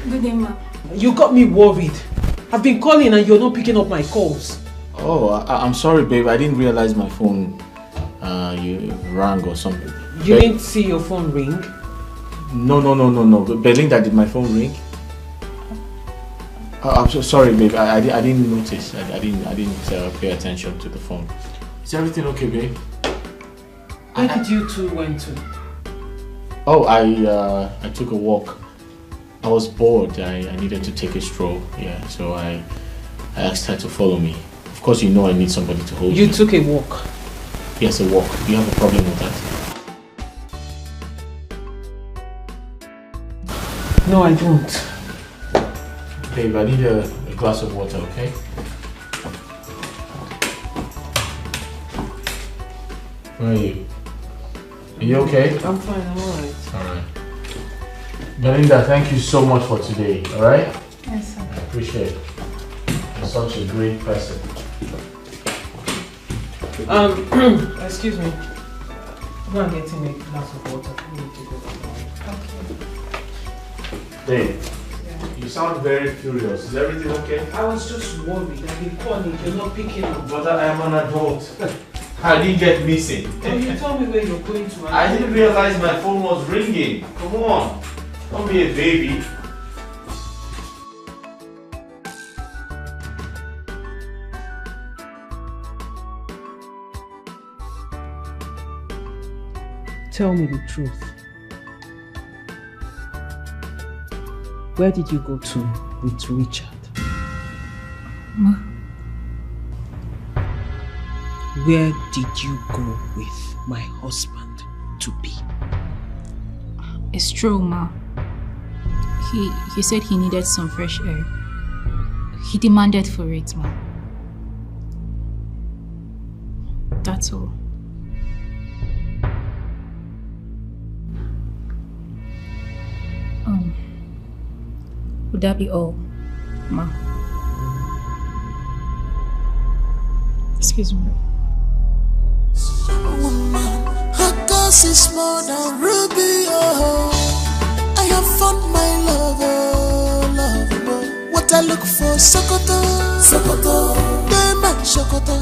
Good day, ma. You got me worried. I've been calling and you're not picking up my calls. Oh, I'm sorry, babe. I didn't realize my phone you rang or something. You didn't see your phone ring? No. Belinda, did my phone ring? I'm so sorry, babe. I didn't notice. I didn't pay attention to the phone. Is everything okay, babe? Where did you two went to? Oh, I took a walk. I was bored. I needed to take a stroll. Yeah, so I asked her to follow me. Of course, you know I need somebody to hold me. You took a walk? Yes, a walk. Do you have a problem with that? No, I don't. Babe, I need a glass of water, okay? Where are you? Are you okay? I'm fine, I'm alright. Alright. Belinda, thank you so much for today, alright? Yes, sir. I appreciate it. You're such a great person. Excuse me. Go and get me a glass of water. Okay. Babe. You sound very curious. Is everything okay? I was just worried. I've been calling, you're not picking up. But I am an adult. I didn't get missing. Oh, you tell me where you're going to. I didn't realize my phone was ringing. Come on. Don't be a baby. Tell me the truth. Where did you go to with Richard? Ma. Where did you go with my husband to be? It's true, Ma. He said he needed some fresh air. He demanded for it, Ma. That's all. Would that be all, Ma? Excuse me. Woman, her cause is more than ruby, oh. I have found my lover. What I look for, Sokoto, Sokoto, Diamond Sokoto.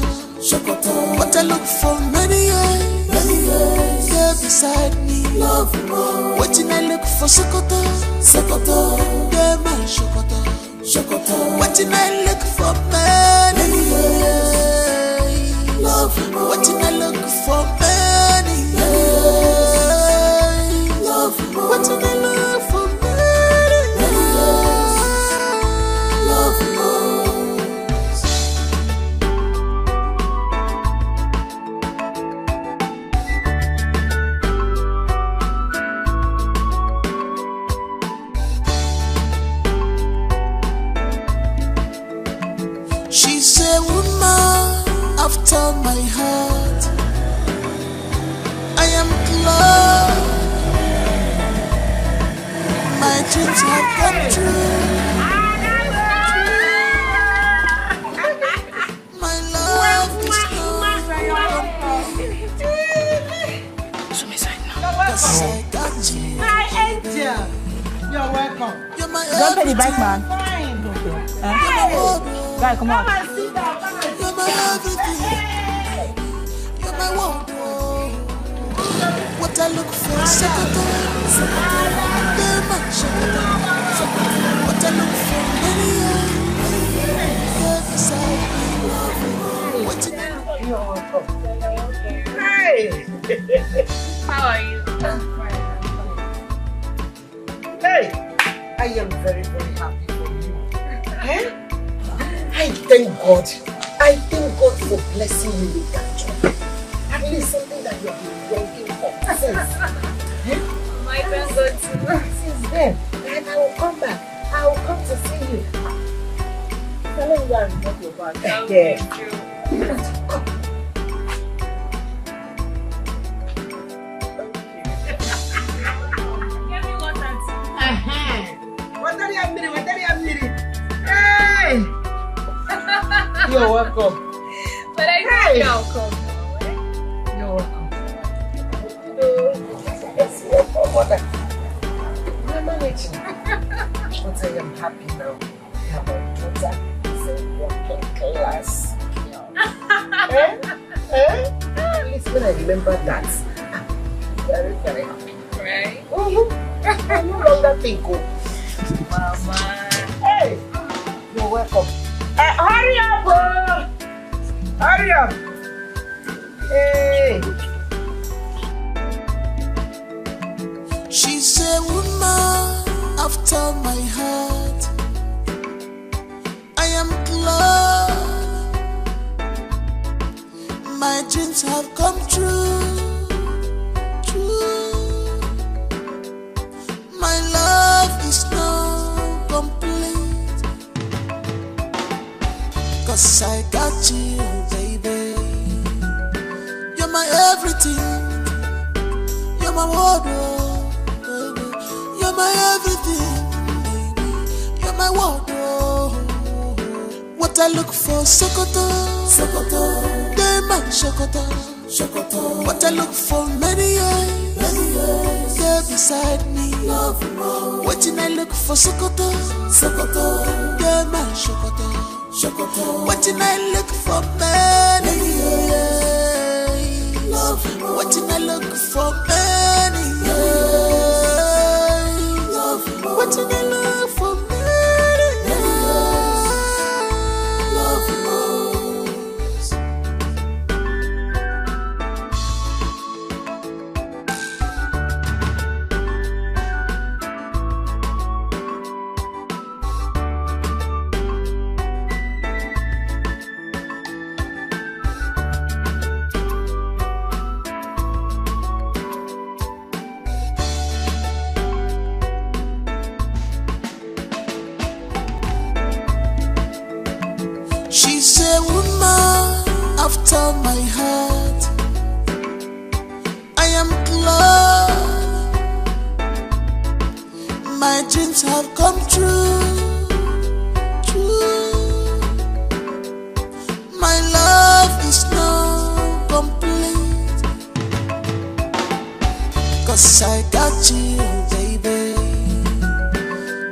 What I look for, many years, here beside me, love more. What I look for, Sokoto, Diamond Sokoto. What I look for, many years, love more. What I look for, many years. my heart. I am glad my dreams have come true. My love is Hi, Angel. You're welcome. Don't pay the bike, man. Fine. Hey. Guy, come on. Come and sit down. Come and sit down. You're my wardrobe. What I look for, Sokoto. What I look for, many You're welcome. Hey. How are you? Hey, I am very, very happy for you. Eh? I thank God. I thank God for blessing you with that job. At least something that you have been working for since. My thank God too. Since then, and I will come back. I will come to see you. Tell me where I'm not your bag. Thank you. Come. Hey! You're welcome. But I know you're welcome. You're welcome. Yes, welcome, mother. We're managing. But I am happy now. I have a daughter. It's a working class. At least when I remember that, I'm very, very happy. Right? I no longer think, oh, Mama. hey, you're welcome. Hurry up! Hurry up! Hey! She's a woman after my heart. I am glad my dreams have come true. My love is now complete, 'cause I got you, baby. You're my everything. You're my wardrobe, baby. You're my everything, baby. You're my wardrobe. What I look for, Sokoto, Sokoto. Dema, Sokoto, Sokoto. What I look for, many years, there beside me. Waiting I look for, Sokoto, Sokoto. Dema, Sokoto, Sokoto. Waiting I look for, many years. Waiting I look for, many years. Waiting I look for, many years. She's a woman after my heart. I am glad my dreams have come true. My love is now complete, 'cause I got you, baby.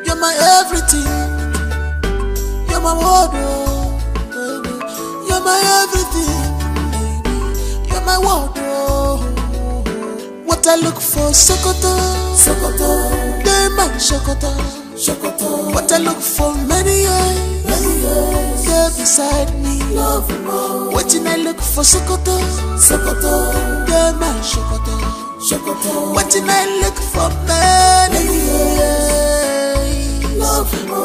You're my everything. You're my wardrobe, baby. You're my everything, baby. You're my wardrobe. What I look for, Sokoto, Sokoto. Dema, Sokoto, Sokoto. What I look for, many years, there beside me. Waiting I look for, Sokoto, Sokoto. Dema, Sokoto, Sokoto. Waiting I look for, many years.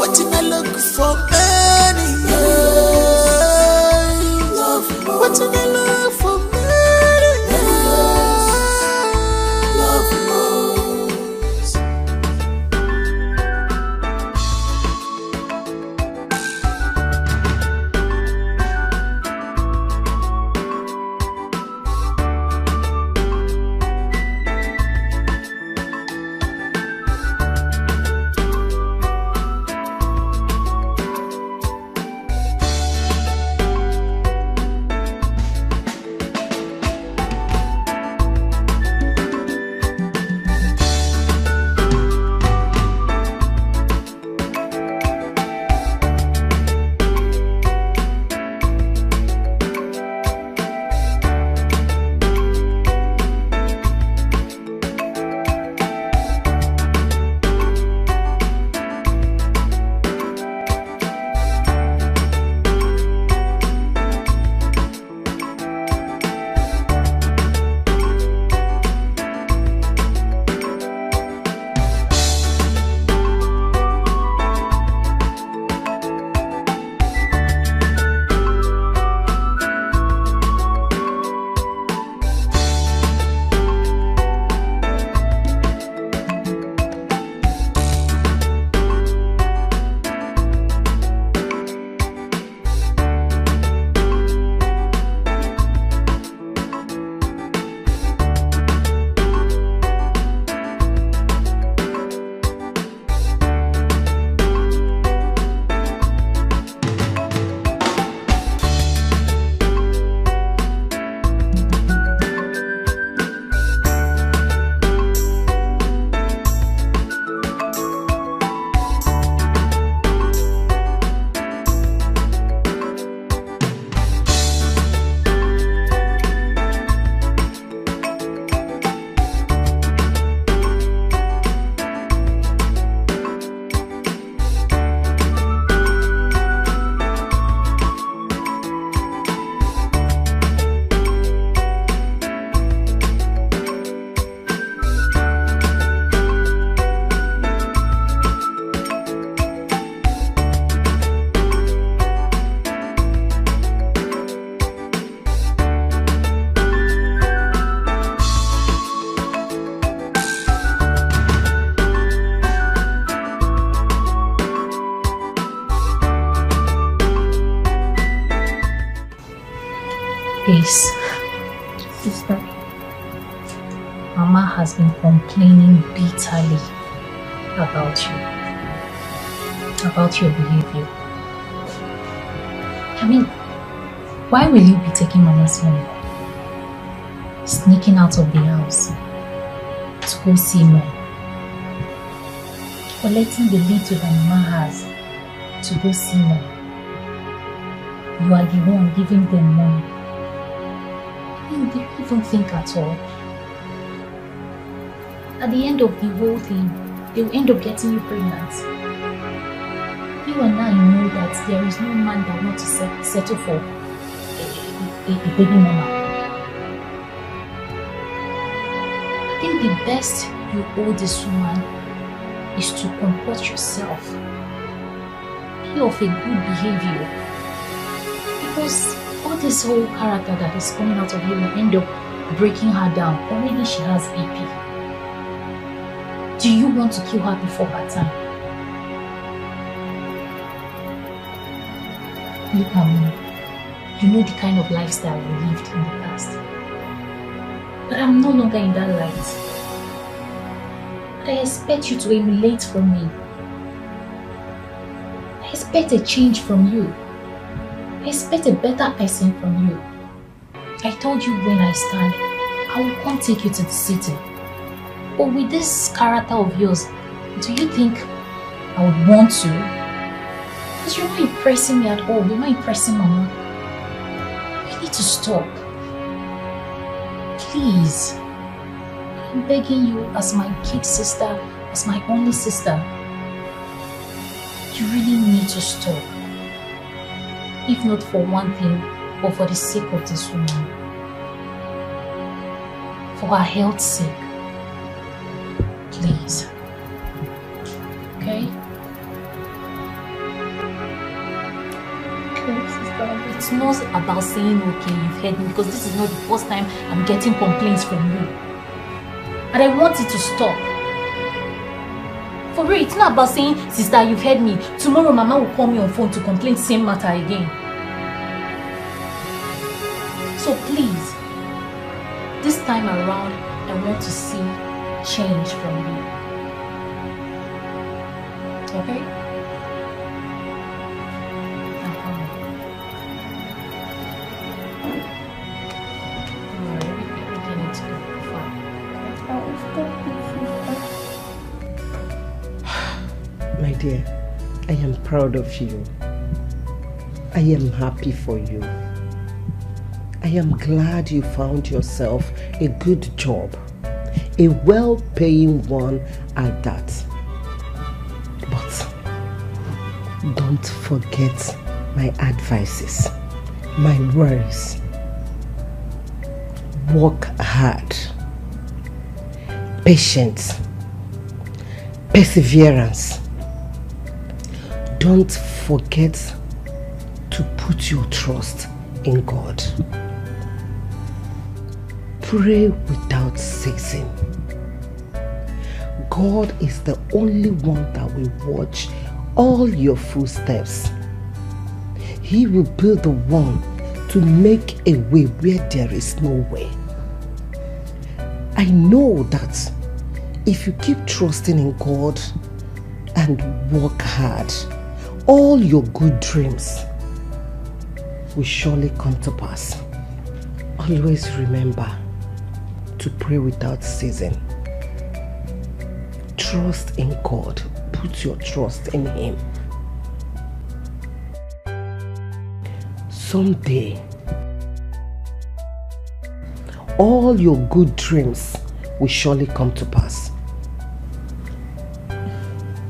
Waiting I look for, many years. Waiting I look for, many years. has been complaining bitterly about your behavior. I mean, why will you be taking Mama's money? Sneaking out of the house to go see men? Collecting the little that Mama has to go see men? You are the one giving them money. I mean, do you even think at all? At the end of the whole thing, they will end up getting you pregnant. You and I know that there is no man that wants to settle for a baby mama. I think the best you owe this woman is to comport yourself. Be of a good behavior. Because all this whole character that is coming out of you will end up breaking her down. Already she has BP. Do you want to kill her before her time? Look at me. You know the kind of lifestyle we lived in the past. But I'm no longer in that light. But I expect you to emulate from me. I expect a change from you. I expect a better person from you. I told you when I stand, I will come take you to the city. But with this character of yours, do you think I would want to? Because you're not impressing me at all. You're not impressing Mama. You need to stop. Please. I'm begging you as my kid sister, as my only sister. You really need to stop. If not for one thing, but for the sake of this woman. For her health's sake. Please. Okay? Okay, sister. It's not about saying okay, you've heard me, because this is not the first time I'm getting complaints from you. And I want it to stop. For real, it's not about saying, sister, you've heard me. Tomorrow Mama will call me on phone to complain the same matter again. So please, this time around, I want to see change from you. Okay? My dear, I am proud of you. I am happy for you. I am glad you found yourself a good job, a well-paying one at that. But don't forget my advices, my words. Work hard, patience, perseverance. Don't forget to put your trust in God. Pray without ceasing. God is the only one that will watch all your footsteps. He will be the one to make a way where there is no way. I know that if you keep trusting in God and work hard, all your good dreams will surely come to pass. Always remember to pray without ceasing. Trust in God. Put your trust in Him. Someday, all your good dreams will surely come to pass.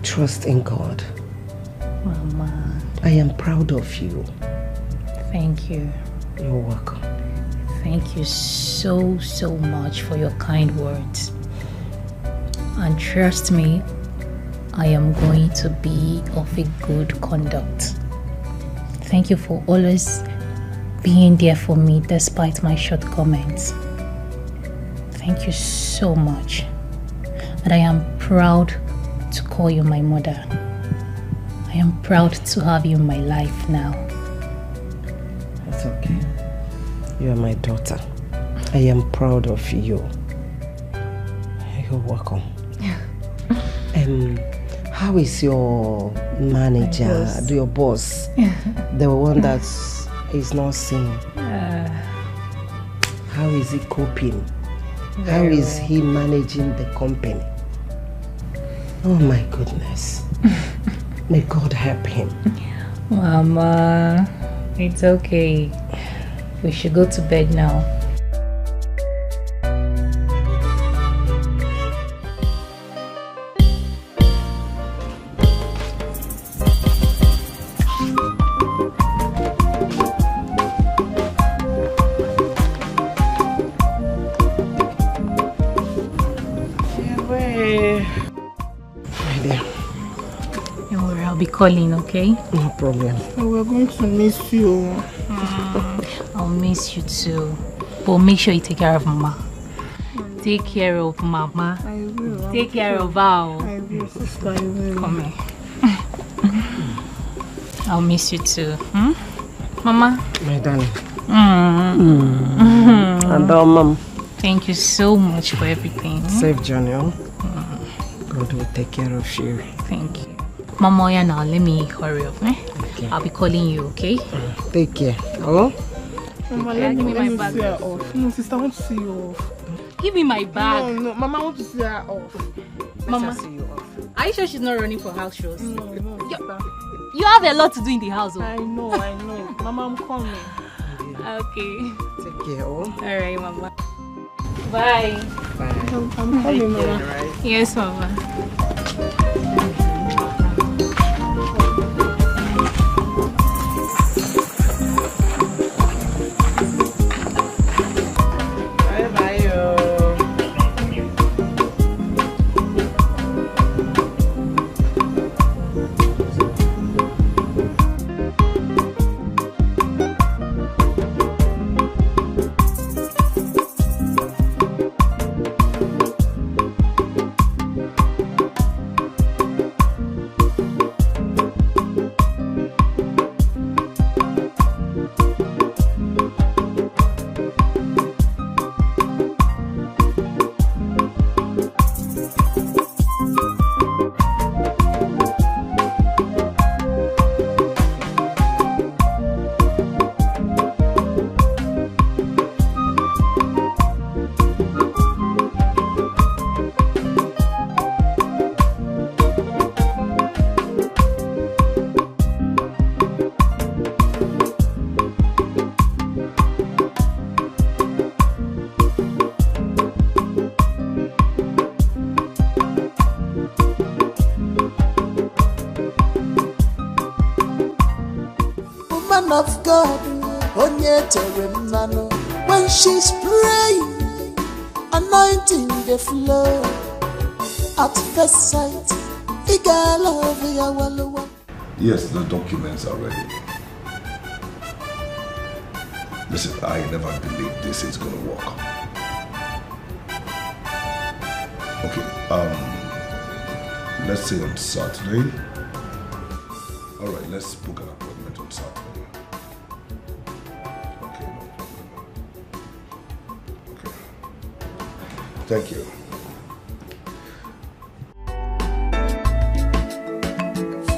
Trust in God. Mama. I am proud of you. Thank you. You're welcome. Thank you so much for your kind words. And trust me, I am going to be of a good conduct. Thank you for always being there for me despite my shortcomings. Thank you so much. And I am proud to call you my mother. I am proud to have you in my life now. That's okay. You are my daughter. I am proud of you. You're welcome. How is your manager, your boss? The one that is not seen. How is he coping? How is he managing the company? Oh my goodness. May God help him. Mama, it's okay. We should go to bed now. Calling, okay? No problem. We're going to miss you. I'll miss you too. But make sure you take care of Mama. Take care of Mama. I will. Take care of Val. I will, sister. I will. Come here. I'll miss you too. Mama? My darling. And Mom. Thank you so much for everything. Safe journey. God will take care of you. Thank you. Mama, yeah, now let me hurry up. Okay. I'll be calling you, okay? Take care. Hello? Mama, let me see her off. No, sister, I want to see you off. Give me my bag. No, Mama, I want to see her off. Mama, see you off. Are you sure she's not running for house shows? No, you have a lot to do in the house. I know. Mama, I'm coming. Okay. Take care. Alright, Mama. Bye. I'm coming, Mama. Yes, Mama. Of God, when she's praying, anointing the flow. At first sight, yes, the documents are ready. Listen, I never believed this is gonna work. Okay, let's say on Saturday. All right, let's book an appointment on Saturday. Thank you.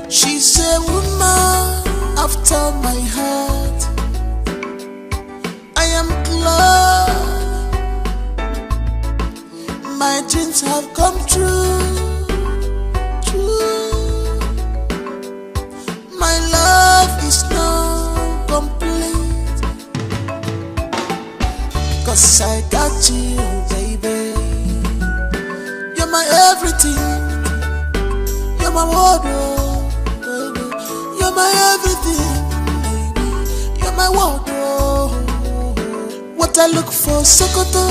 She's a woman after my heart. I am glad my dreams have come true. My love is not complete, 'cause I got you, baby. You're my everything. You're my wardrobe, baby. You're my everything, baby. You're my wardrobe. What I look for, Sokoto,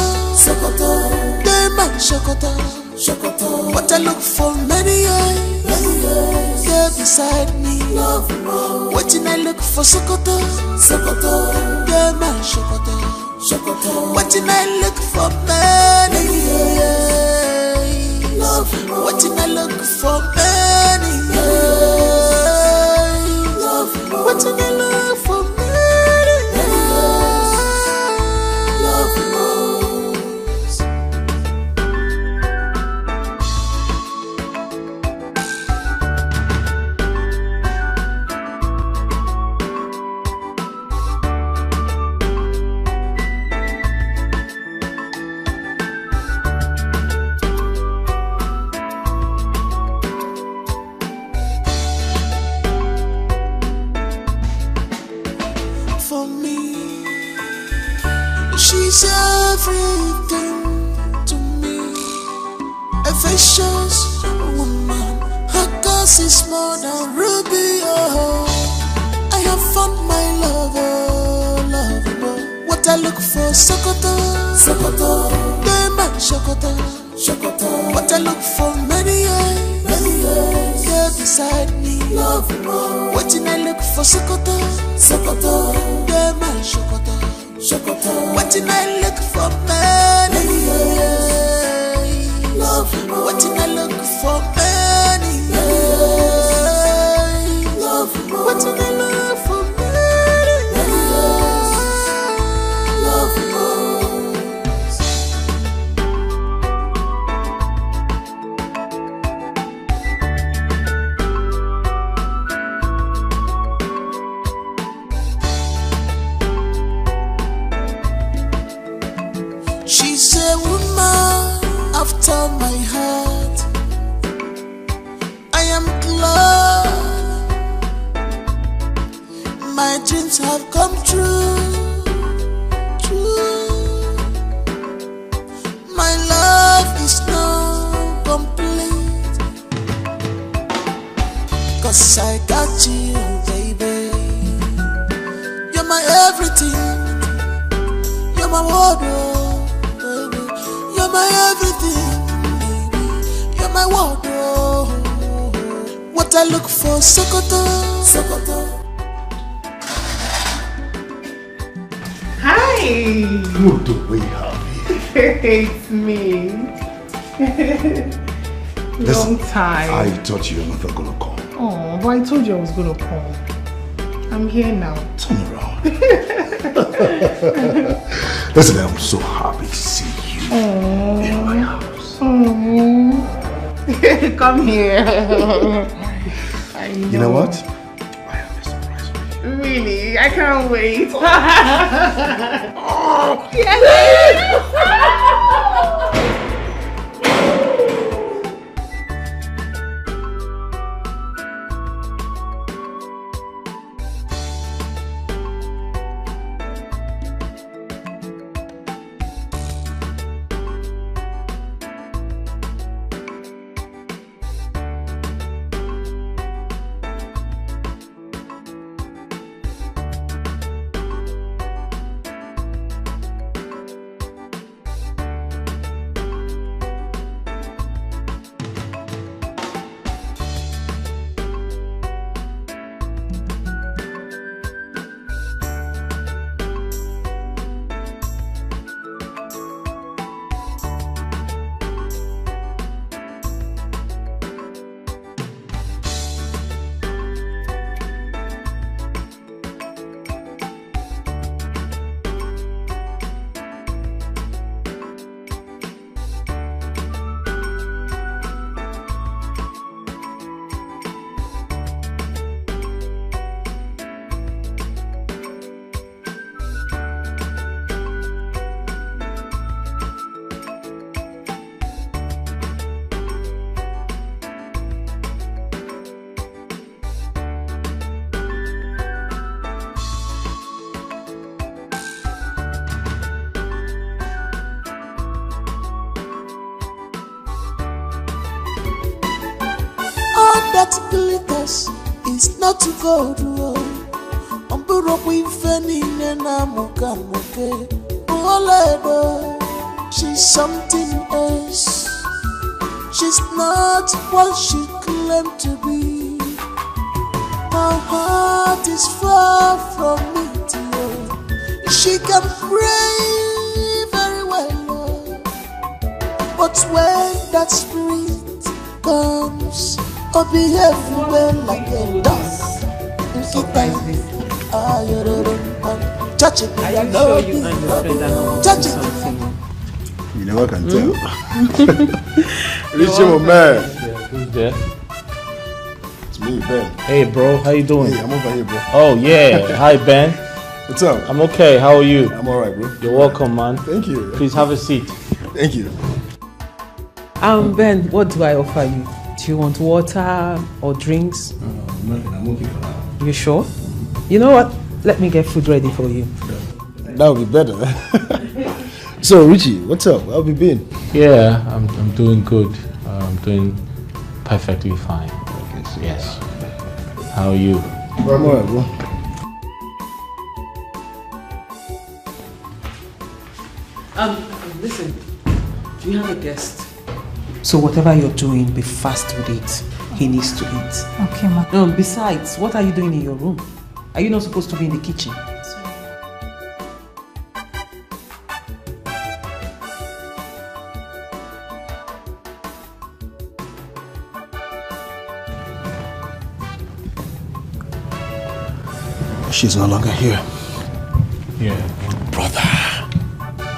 Sokoto. They my Sokoto, Sokoto. What I look for, many years, you're beside me. Love more. What I look for, Sokoto, Sokoto. They my Sokoto, Sokoto. What I look for, many years. Love more. What I look for, many years. Love more. What I look for, many years. Love more. This is more than ruby, oh. I have found my love, oh, love, oh. What I look for, Sokoto, Sokoto, Diamond, Sokoto, Sokoto. What I look for, many years, here beside me, love, oh. What I look for, Sokoto, Sokoto, Diamond, Sokoto, Sokoto. What I look for, many years, love, oh. What I look for, many years, love, oh. What I look for, many years, love, oh. She's a woman after my heart. I am glad my dreams have come true. My love is not complete, 'cause I got you, baby. You're my everything. You're my wardrobe, baby. You're my everything, baby. You're my wardrobe. What I look for, Sokoto, Sokoto. Hi! What do we have here? It's me. Long time. I thought you were not gonna come. Oh, but I told you I was gonna come. I'm here now. Turn around. Listen, I'm so happy to see you in my house. Come here. I know. You know what? Really? I can't wait. Yes. That glitters is not to gold. She's something else. She's not what she claimed to be. Her heart is far from me, dear. She can pray very well, but when that spirit comes, I'll be everywhere like a dog. Touch it, are you sure you understand that? Touch it. You know I can tell. Richie, my man. Yeah, who's there? It's me, Ben. Hey, bro, how you doing? Hey, I'm over here, bro. Oh yeah, hi Ben. What's up? I'm okay. How are you? I'm alright, bro. You're welcome, man. Thank you. Please have a seat. Thank you. Ben, what do I offer you? Do you want water or drinks? Nothing. I'm okay for now. You sure? You know what? Let me get food ready for you. That would be better. So, Richie, what's up? How have you been? Yeah, I'm doing good. I'm doing perfectly fine. Okay. Yes. How are you? I'm alright, bro. Listen. Do you have a guest? So whatever you're doing, be fast with it. He needs to eat. Okay, ma. Besides, what are you doing in your room? Are you not supposed to be in the kitchen? She's no longer here. Yeah. Brother,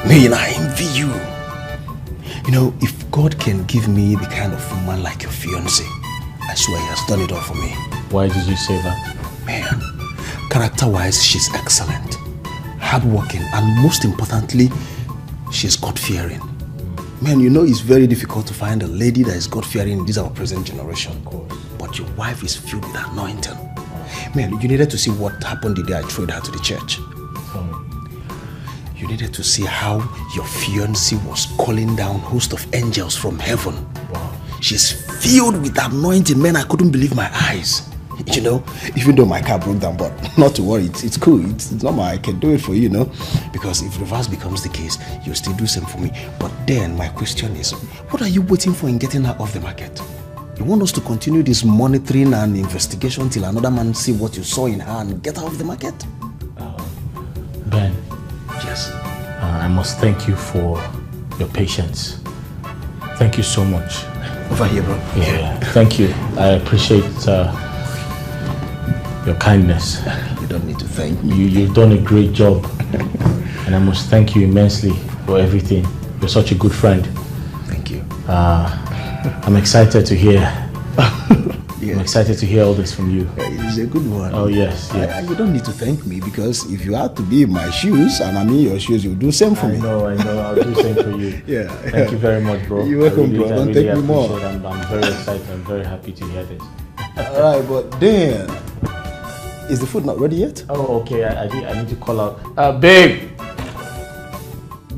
man, I envy you. You know, if God can give me the kind of woman like your fiancé, I swear he has done it all for me. Why did you say that? Man, character-wise, she's excellent, hardworking, and most importantly, she's God-fearing. Man, you know it's very difficult to find a lady that is God-fearing in this our present generation. Of course. But your wife is filled with anointing. Man, you needed to see what happened the day I threw her to the church. You needed to see how your fiancé was calling down host of angels from heaven. Wow. She's filled with anointing. Man, I couldn't believe my eyes. You know, even though my car broke down, but not to worry, it's cool. It's normal. I can do it for you, you know. Because if reverse becomes the case, you'll still do same for me. But then my question is, what are you waiting for in getting her off the market? You want us to continue this monitoring and investigation till another man see what you saw in her and get her off the market? Ben. Yes. I must thank you for your patience. Thank you so much. Over here, bro. Yeah. Thank you. I appreciate your kindness. You don't need to thank me. You've done a great job. And I must thank you immensely for everything. You're such a good friend. Thank you. I'm excited to hear. I'm excited to hear all this from you. It's a good one. Oh, yes. You don't need to thank me because if you had to be in my shoes and I'm in your shoes, you'll do same for me. I know. I'll do same for you. Yeah. Thank you very much, bro. You're welcome, bro. Don't take me more. I'm very excited. I'm very happy to hear this. Alright, but then, is the food not ready yet? Oh, okay. I need to call out. Babe!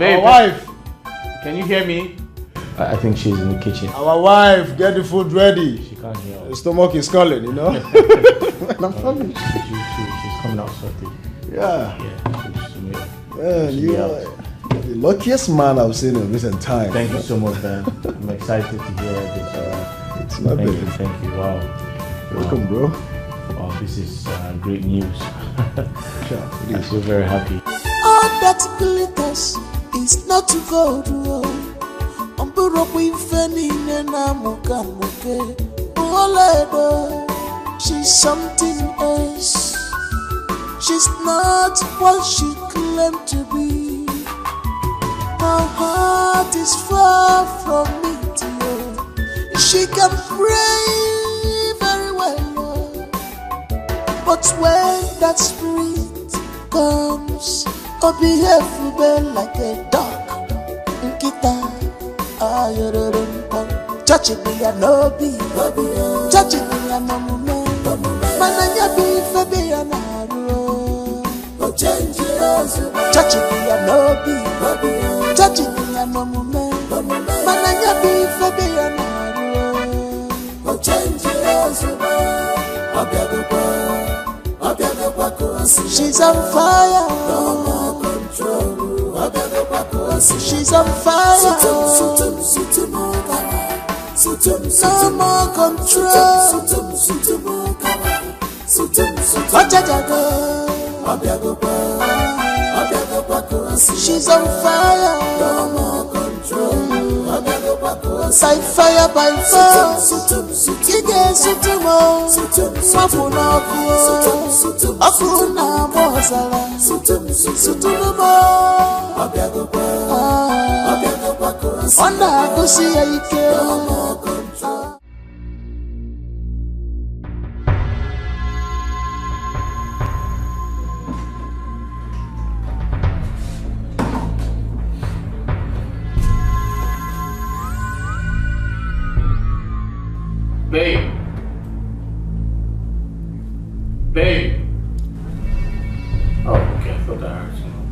Our wife! Can you hear me? I think she's in the kitchen. Our wife, get the food ready. She can't hear. The stomach is calling, you know? I'm coming. She's coming out shortly. Yeah. Yeah, you are the luckiest man I've seen in recent time. Thank you so much, man. I'm excited to hear this. It's not bad. Thank you. Wow. Welcome, bro. Wow, this is great news. I feel very happy. All that glitters is not to gold. She's something else. She's not what she claimed to be. Her heart is far from me, dear. She can pray very well, but when that spirit comes, oh, behave well like a dog. Touching me and no be, touching me and no man. Mananya be for be an arrow. Touching me and no be, touching me and no man. Mananya be for be an arrow. She's on fire. She's on fire. No more control. She's on fire. No more control. By fire, by fire. Kige sutumo. Mafuna kuo. Akuna mozala. Sutumo. Onda kusi ya ike. Babe. Babe. Oh, okay. I thought I heard something.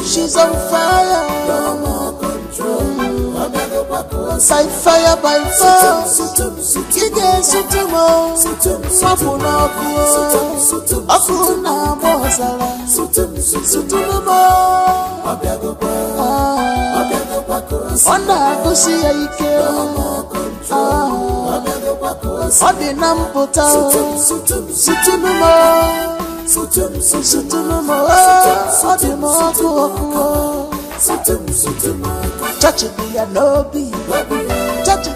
She's on fire, no more control. By fire, by force. Ige sutumo, mapuna kuo, akuna bozala. Sutumo, onda kusi ike, odi namputa. Sutumo. Touch it, be a no be. Touch it.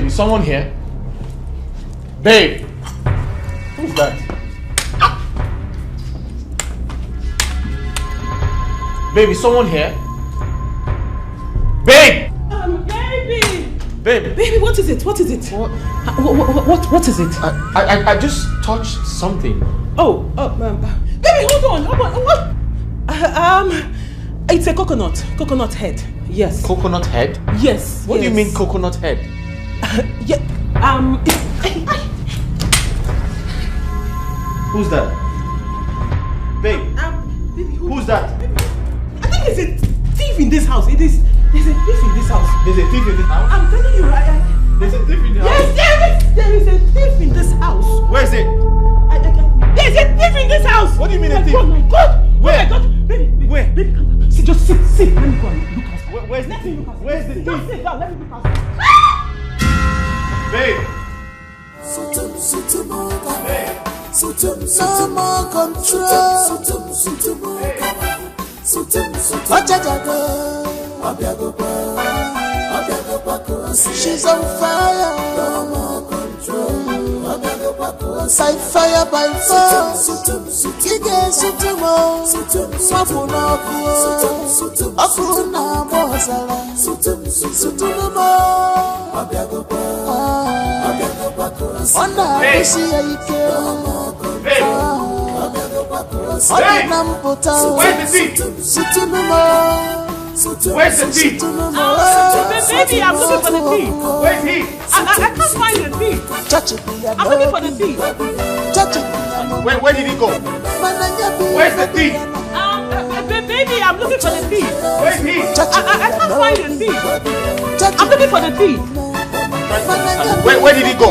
Someone here? Babe! Who's that? Babe, is someone here? Babe! Baby! Babe! Baby, what is it? What is it? What is it? I just touched something. Baby, hold on! It's a coconut. Coconut head. Yes. Coconut head? Yes. What do you mean coconut head? Who's that? Babe. Baby, who's that? I think there's a thief in this house. There's a thief in this house. There's a thief in this house? I'm telling you, there's a thief in the house? Yes, there is a thief in this house. Where is it? There's a thief in this house. What do you mean a thief? Oh my God! Where? Oh my God! Baby, where? Baby, come on. See, just sit. Let me go and look at it. Where's the thief? Where's the thief? Just sit down. Let me look at it. Babe! No more control. She's on fire. No more control. By fire, by force. Ige sutumo, mapuna kuo, akuna bozala. Sutumo, onda kusi ike, odi namputa. Where's the thief? Sutumo. Where's the thief? Baby, I'm looking for the thief. Where's he? I can't find the thief. I'm looking for the thief. Where did he go? Where's the thief? Baby, I'm looking for the thief. Where's he? I can't find the thief. I'm looking for the thief. Where did he go?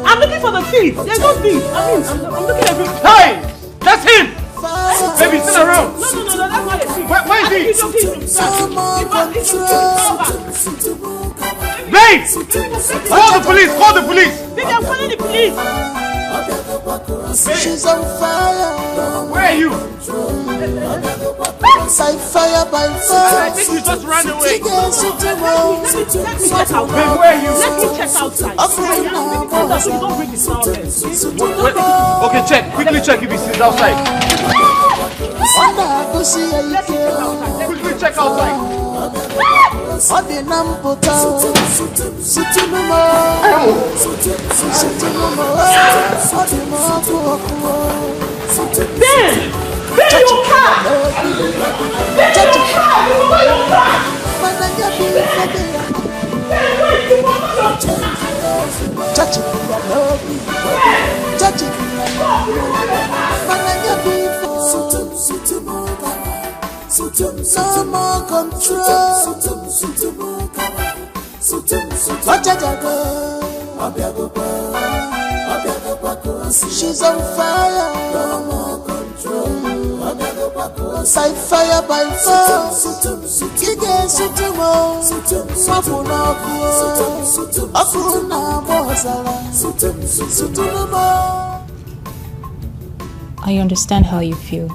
I'm looking for the thief. There's no thief. I'm looking everywhere. Hey! That's him! Baby, turn around! No, that's not a thief. Where is he? Babe! Call the police! Call the police! Baby, I'm calling the police! She's on fire. Where are you? By fire, by force. I think you just ran away. Babe, where are you? Let me check outside. Don't bring this out there. Okay, check. Quickly check if he's outside. Quickly check outside. Ben, your car! Ben, your car! No more control. She's on fire. No more control. By fire, by force, Kige Sutumo, Mapunaku, Akuna Bosala, Sutumo. I understand how you feel.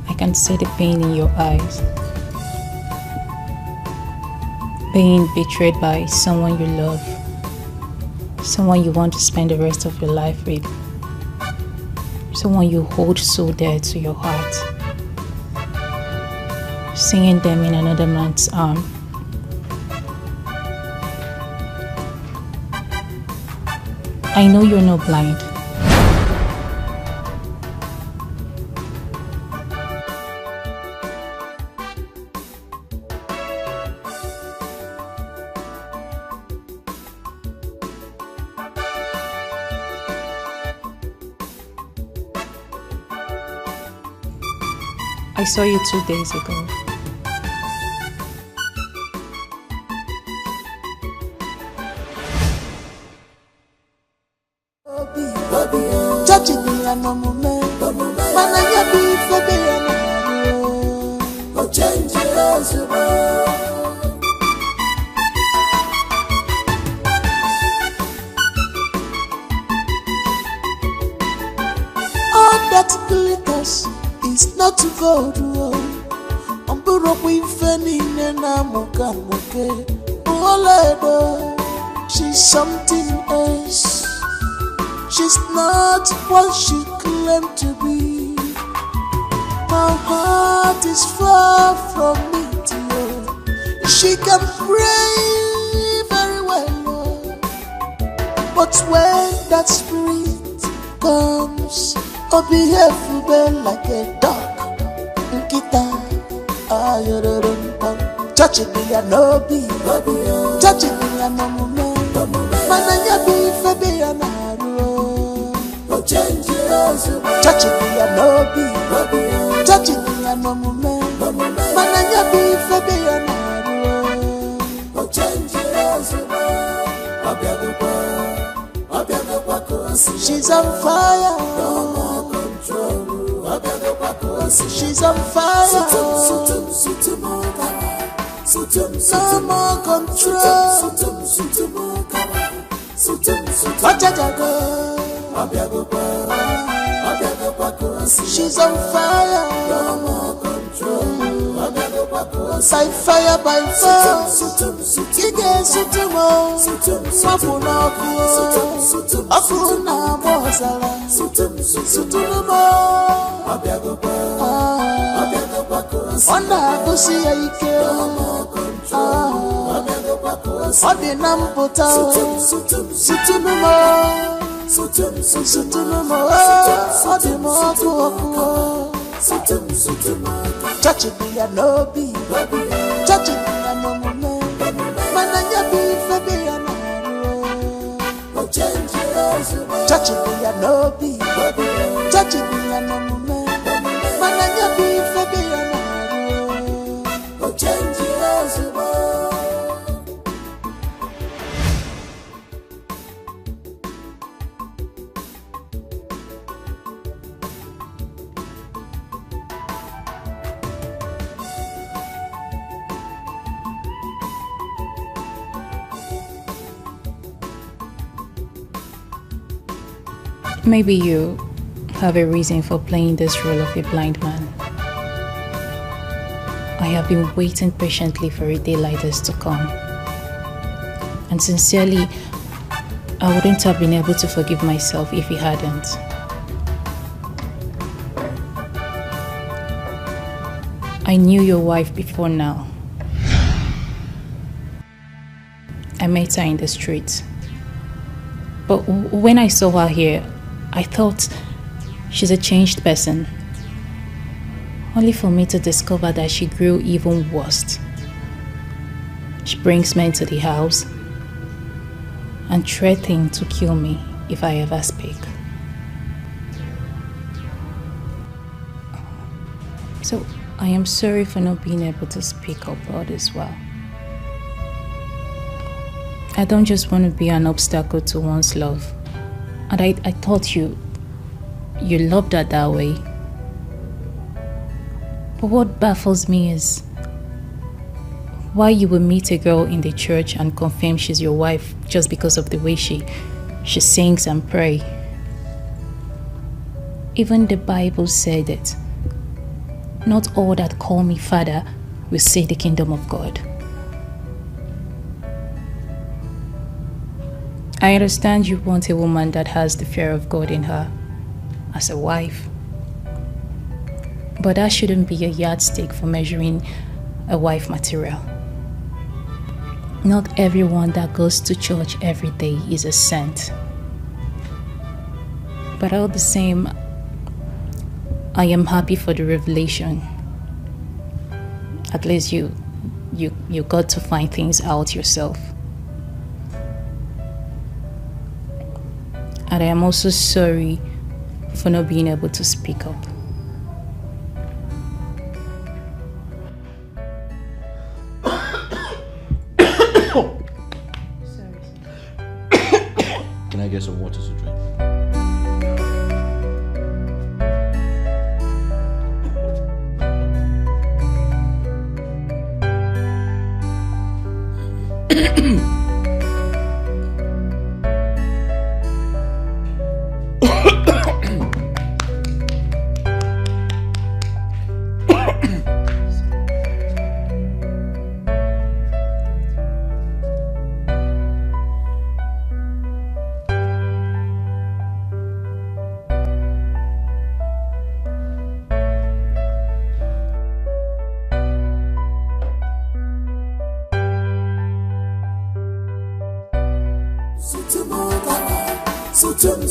I can see the pain in your eyes. Being betrayed by someone you love, someone you want to spend the rest of your life with, someone you hold so dear to your heart. Seeing them in another man's arm. I know you're not blind. I saw you 2 days ago. She's something else. She's not what she claimed to be. My heart is far from me, dear. She can pray very well, but when that spirit comes, I'll behave like a dog. Touch it, be a no be. Touch it, be a no moment. Mananya be for be a narrow. Touch it, be a no be. Touch it, be a no moment. Mananya be for be a narrow. She's on fire. She's on fire. No more control. She's on fire. No more control. By fire, by force. Kige Sutumo, Mapunaku, Akuna Bosala, Sutumo. Wanda Kusia Ike. Odi Nampota, Sutumo, Odi Moku. Touch it, be a no be. Touch it, be a no moment. Mananya be for be a narrow. Touch it, be a no be. Touch it, be a no moment. Mananya be for be a narrow. Change it as you want. Maybe you have a reason for playing this role of a blind man. I have been waiting patiently for a day like this to come. And sincerely, I wouldn't have been able to forgive myself if he hadn't. I knew your wife before now. I met her in the street. But when I saw her here, I thought she's a changed person. Only for me to discover that she grew even worse. She brings men to the house and threatens to kill me if I ever speak. So I am sorry for not being able to speak up all this well. I don't just want to be an obstacle to one's love. And I thought you you loved her that way. But what baffles me is why you will meet a girl in the church and confirm she's your wife just because of the way she sings and prays. Even the Bible said it. Not all that call me Father will see the kingdom of God. I understand you want a woman that has the fear of God in her as a wife. But that shouldn't be a yardstick for measuring a wife material. Not everyone that goes to church every day is a saint. But all the same, I am happy for the revelation. At least you got to find things out yourself. And I am also sorry for not being able to speak up. Can I get some water to drink?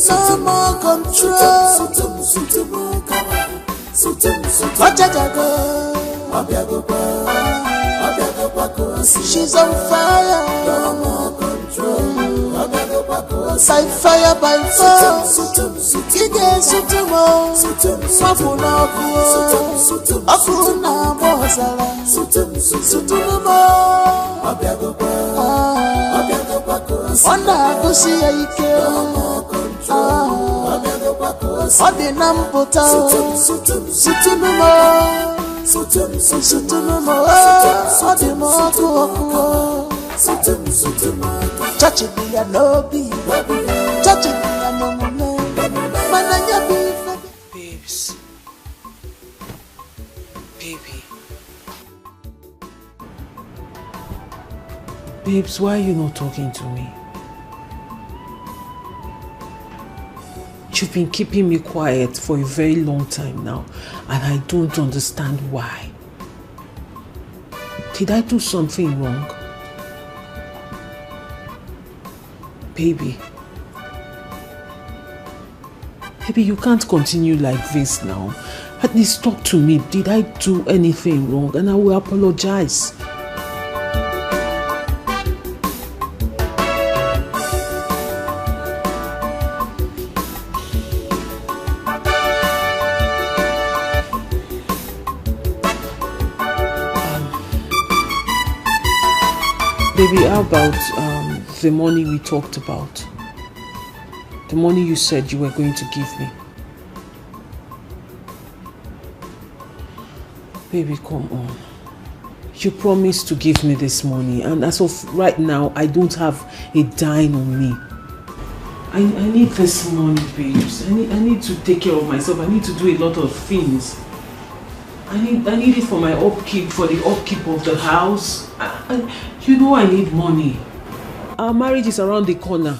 No more control. She's on fire. No more control. By fire, by force. Kige sutumo. Mafuna kuo. Afuna bozala. Sutumo. Onda kusiya ike. Ode nampota. Sutumo. Ode mokuo. Chachi biya lobi. Chachi biya nomume. Mananya bifa. Babes. Baby. Babes, why are you not talking to me? You've been keeping me quiet for a very long time now, and I don't understand why. Did I do something wrong? Baby. Baby, you can't continue like this now. At least talk to me. Did I do anything wrong? And I will apologize. Baby, how about the money we talked about? The money you said you were going to give me. Baby, come on. You promised to give me this money, and as of right now, I don't have a dime on me. I need this money, babes. I need to take care of myself. I need to do a lot of things. I need it for my upkeep, for the upkeep of the house. You know I need money. Our marriage is around the corner.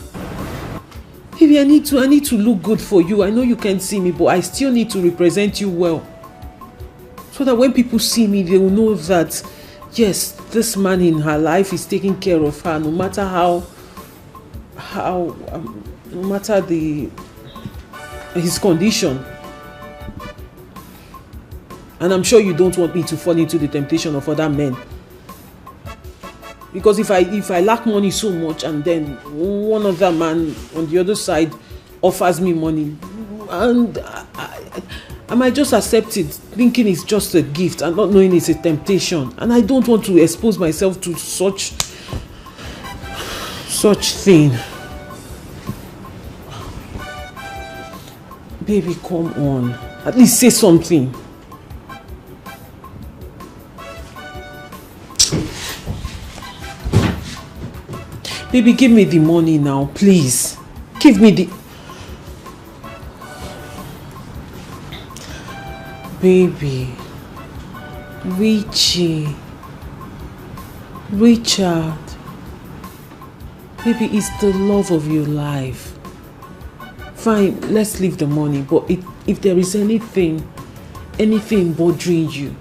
Baby, I need to look good for you. I know you can't see me, but I still need to represent you well. So that when people see me, they will know that, yes, this man in her life is taking care of her, no matter no matter his condition. And I'm sure you don't want me to fall into the temptation of other men. Because if I lack money so much and then one other man on the other side offers me money, and I might just accept it, thinking it's just a gift and not knowing it's a temptation. And I don't want to expose myself to such thing. Baby, come on. At least say something. Baby, give me the money now, please. Give me the... Baby. Richie. Richard. Baby, it's the love of your life. Fine, let's leave the money, but if there is anything bothering you,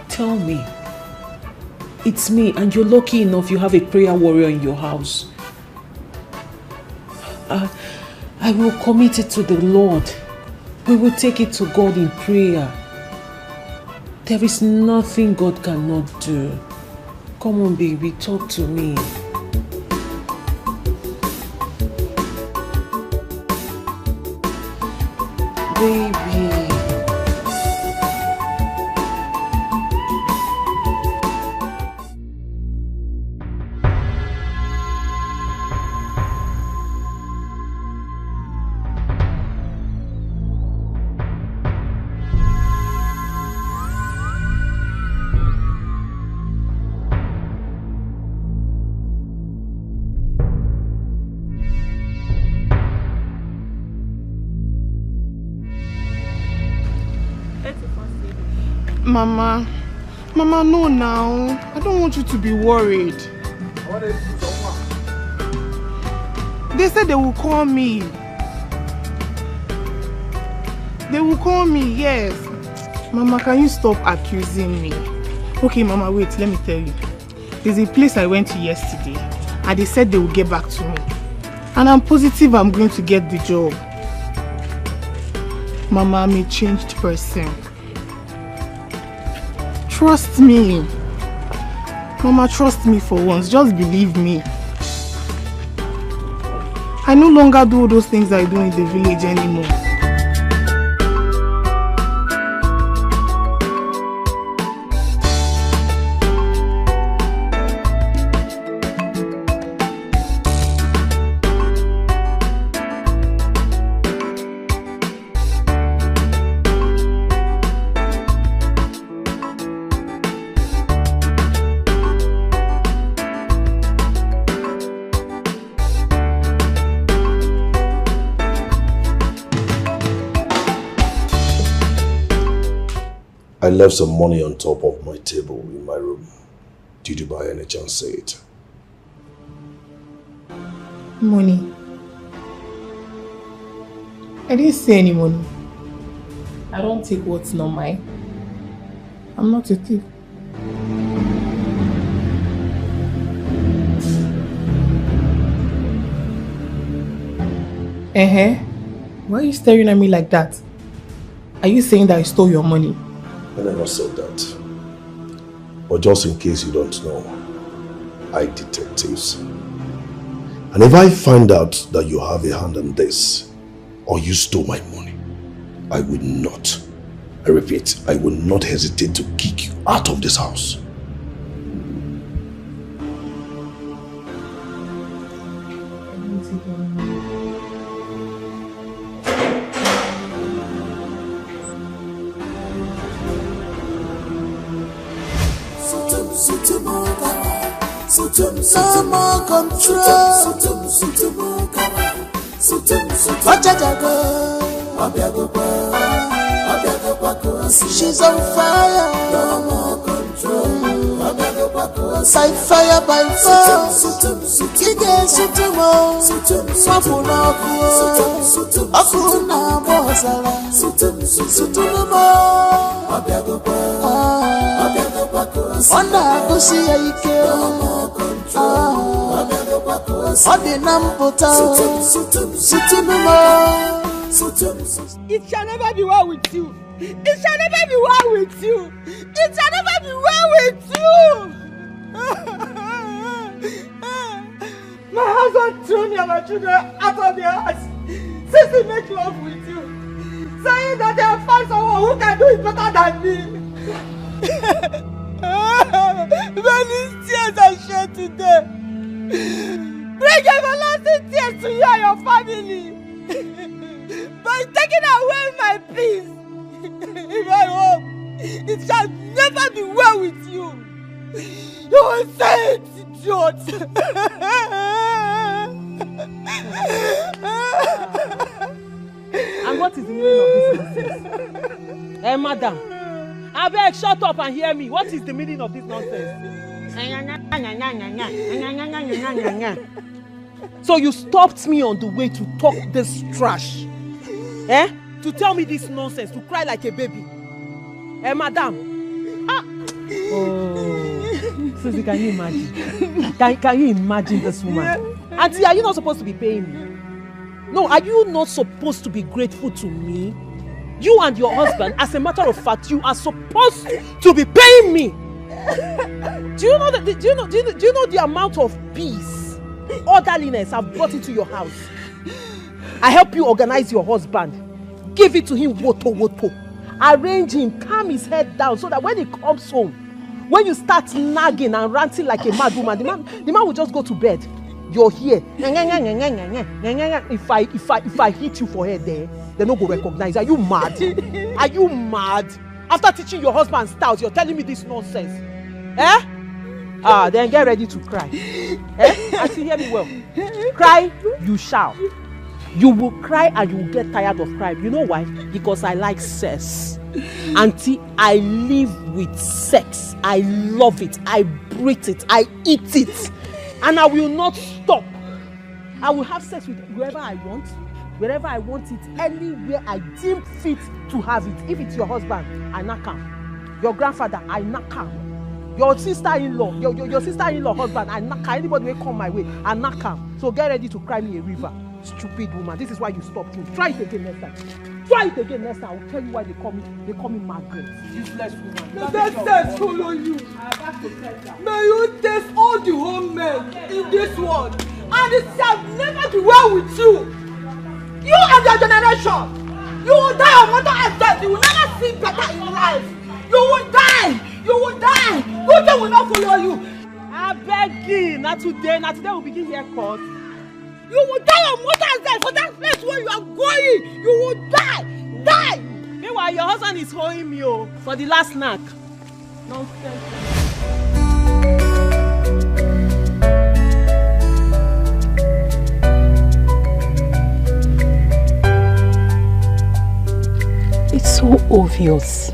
tell me. It's me, and you're lucky enough you have a prayer warrior in your house. I will commit it to the Lord. We will take it to God in prayer. There is nothing God cannot do. Come on, baby, talk to me. Baby. Mama, no now. I don't want you to be worried. They said they will call me. They will call me, yes. Mama, can you stop accusing me? Okay, Mama, wait, let me tell you. There's a place I went to yesterday, and they said they will get back to me. And I'm positive I'm going to get the job. Mama, I'm a changed person. Trust me. Mama, trust me for once. Just believe me. I no longer do all those things I do in the village anymore. I left some money on top of my table in my room. Did you by any chance see it? Money? I didn't see any money. I don't take what's not mine. I'm not a thief. Why are you staring at me like that? Are you saying that I stole your money? I never said that. But just in case you don't know, I detectives. And if I find out that you have a hand in this, or you stole my money, I will not, I repeat, I will not hesitate to kick you out of this house. No more control. She's on fire. No more control. By fire, by force. Ige sutumo. Mapuna kuo. Akuna mozala. Sutumo. Onda kusi ike. No more control. Odi namputa. Sutumo. It shall never be well with you. It shall never be well with you. It shall never be well with you. My husband threw me and my children out of their house since he made love with you, saying that they have found someone who can do it better than me. Many tears are shed today. Bring everlasting tears to you and your family. by taking away my peace. If I hope it shall never be well with you. You will say it, idiot. And what is the meaning of this nonsense? Hey, madam, I beg, shut up and hear me. What is the meaning of this nonsense? So you stopped me on the way to talk this trash, eh? To tell me this nonsense, to cry like a baby. Eh, madam? Ah. Oh, Susie, can you imagine? Can you imagine this woman? Auntie, are you not supposed to be paying me? No, are you not supposed to be grateful to me? You and your husband, as a matter of fact, you are supposed to be paying me. Do you know the amount of peace, orderliness I've brought into your house? I help you organize your husband, give it to him woto, arrange him, calm his head down so that when he comes home, when you start nagging and ranting like a mad woman, the man will just go to bed. You're here. If I hit you for head there, they don't go recognize. Are you mad? Are you mad? After teaching your husband styles, you're telling me this nonsense. Eh? Then get ready to cry. Eh? Auntie, hear me well. Cry, you shall. You will cry and you will get tired of crying. You know why? Because I like sex. Auntie, I live with sex. I love it. I breathe it. I eat it. And I will not stop. I will have sex with whoever I want, wherever I want it, anywhere I deem fit to have it. If it's your husband, I knock him. Your grandfather, I knock him. Your sister-in-law, your sister-in-law husband, I knock him. Anybody will come my way, I knock him. So get ready to cry me a river. Stupid woman. This is why you stopped me. Try it again next time. Try it again next time. I will tell you why they call me Margaret. Useless woman. May that sense follow you. May you taste all the home men in this world, and it shall never be well with you. You and your generation, you will die of mother and death. You will never see better in life. You will die. You will die. Nothing will not follow you. I beg you. Not today we'll begin here court. You will die of mother and death for that place where you are going. You will die. Die. Meanwhile, your husband is holding me for the last snack. Nonsense. It's so obvious.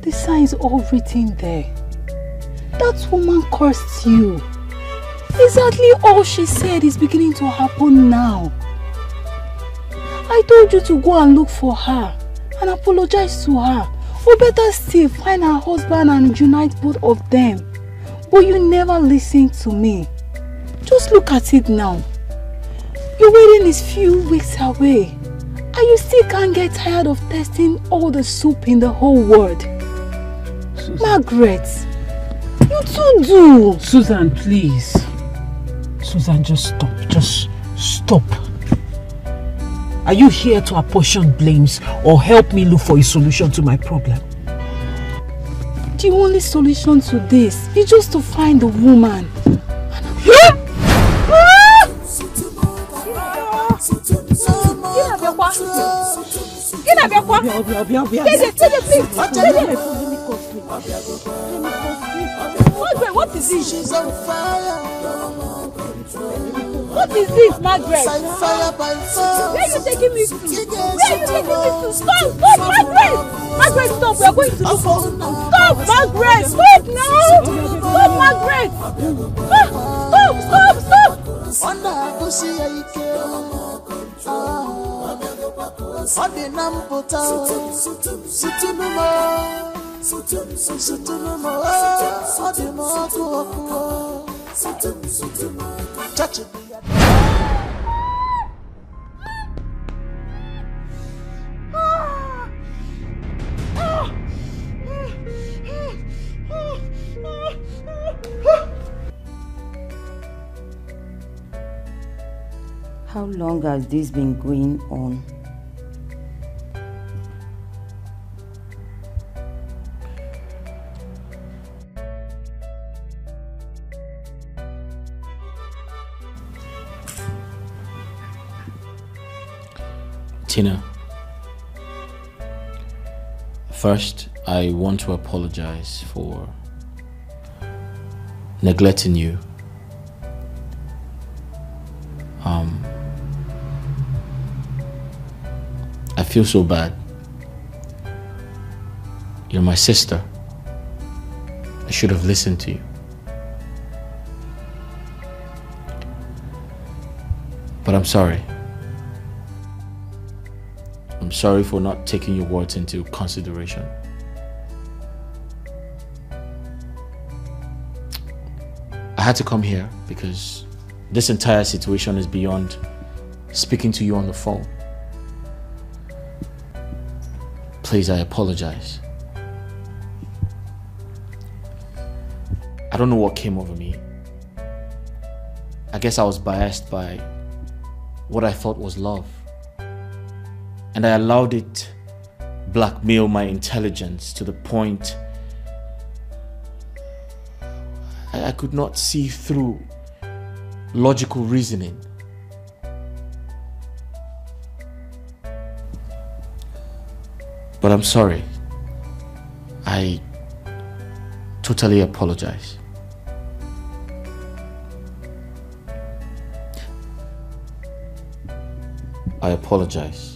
The signs all written there. That woman cursed you. Exactly all she said is beginning to happen now. I told you to go and look for her and apologize to her. Or better still, find her husband and unite both of them. But you never listened to me. Just look at it now. Your wedding is few weeks away. And you still can't get tired of tasting all the soup in the whole world. Susan. Margaret, you too do. Susan, please. Susan, just stop. Just stop. Are you here to apportion blames or help me look for a solution to my problem? The only solution to this is just to find the woman. What is this? She's on fire. What is this, Margaret? Where are you taking me to? Stop, Margaret! Margaret, stop. We are going to look for. Stop, Margaret! Stop now! Stop, Margaret! Touch it. How long has this been going on? Tina, first, I want to apologize for neglecting you. I feel so bad. You're my sister. I should have listened to you. But I'm sorry. I'm sorry for not taking your words into consideration. I had to come here because this entire situation is beyond speaking to you on the phone. Please, I apologize. I don't know what came over me. I guess I was biased by what I thought was love. And I allowed it blackmail my intelligence to the point I could not see through logical reasoning. But I'm sorry. I totally apologize. I apologize.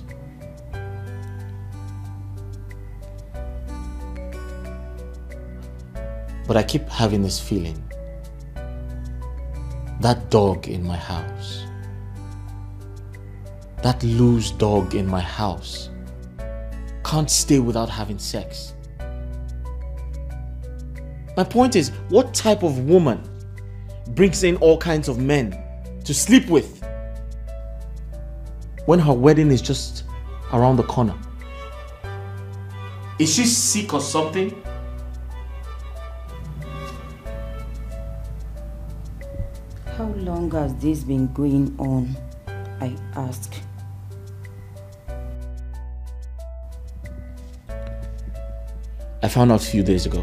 But I keep having this feeling. That dog in my house. That loose dog in my house can't stay without having sex. My point is, what type of woman brings in all kinds of men to sleep with when her wedding is just around the corner? Is she sick or something? How long has this been going on? I ask. I found out a few days ago.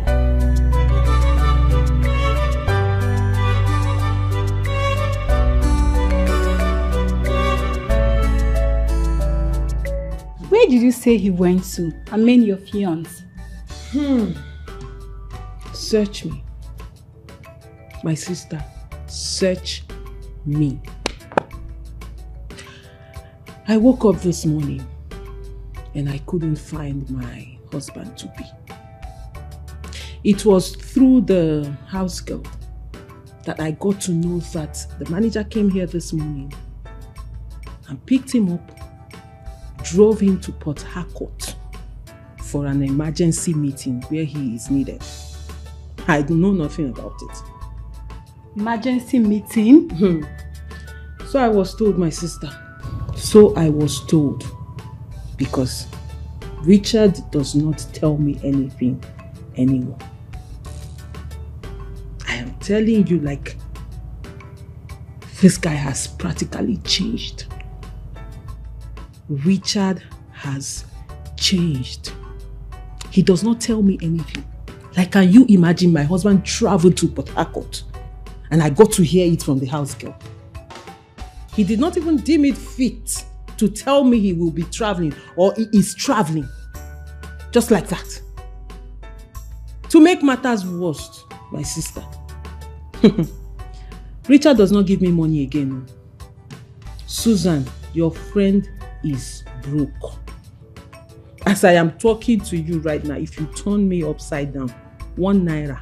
Where did you say he went to? I mean your fiancé. Search me. My sister, search me. I woke up this morning and I couldn't find my husband to be. It was through the house girl that I got to know that the manager came here this morning and picked him up, drove him to Port Harcourt for an emergency meeting where he is needed. I know nothing about it. Emergency meeting? So I was told, my sister. So I was told, because Richard does not tell me anything anymore. I am telling you, like, this guy has practically changed. Richard has changed. He does not tell me anything. Like, can you imagine my husband traveled to Port Harcourt and I got to hear it from the house girl? He did not even deem it fit to tell me he will be traveling or he is traveling. Just like that. To make matters worse, my sister, Richard does not give me money again. Susan, your friend is broke. As I am talking to you right now, if you turn me upside down, 1 naira,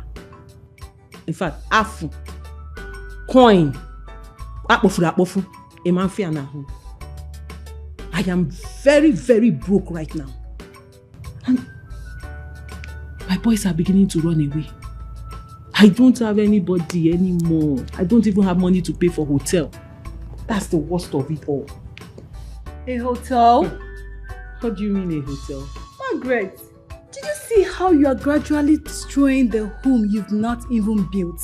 in fact, afu, coin, apofu, I am very, very broke right now. And my boys are beginning to run away. I don't have anybody anymore. I don't even have money to pay for hotel. That's the worst of it all. A hotel? What do you mean a hotel? Margaret, did you see how you are gradually destroying the home you've not even built?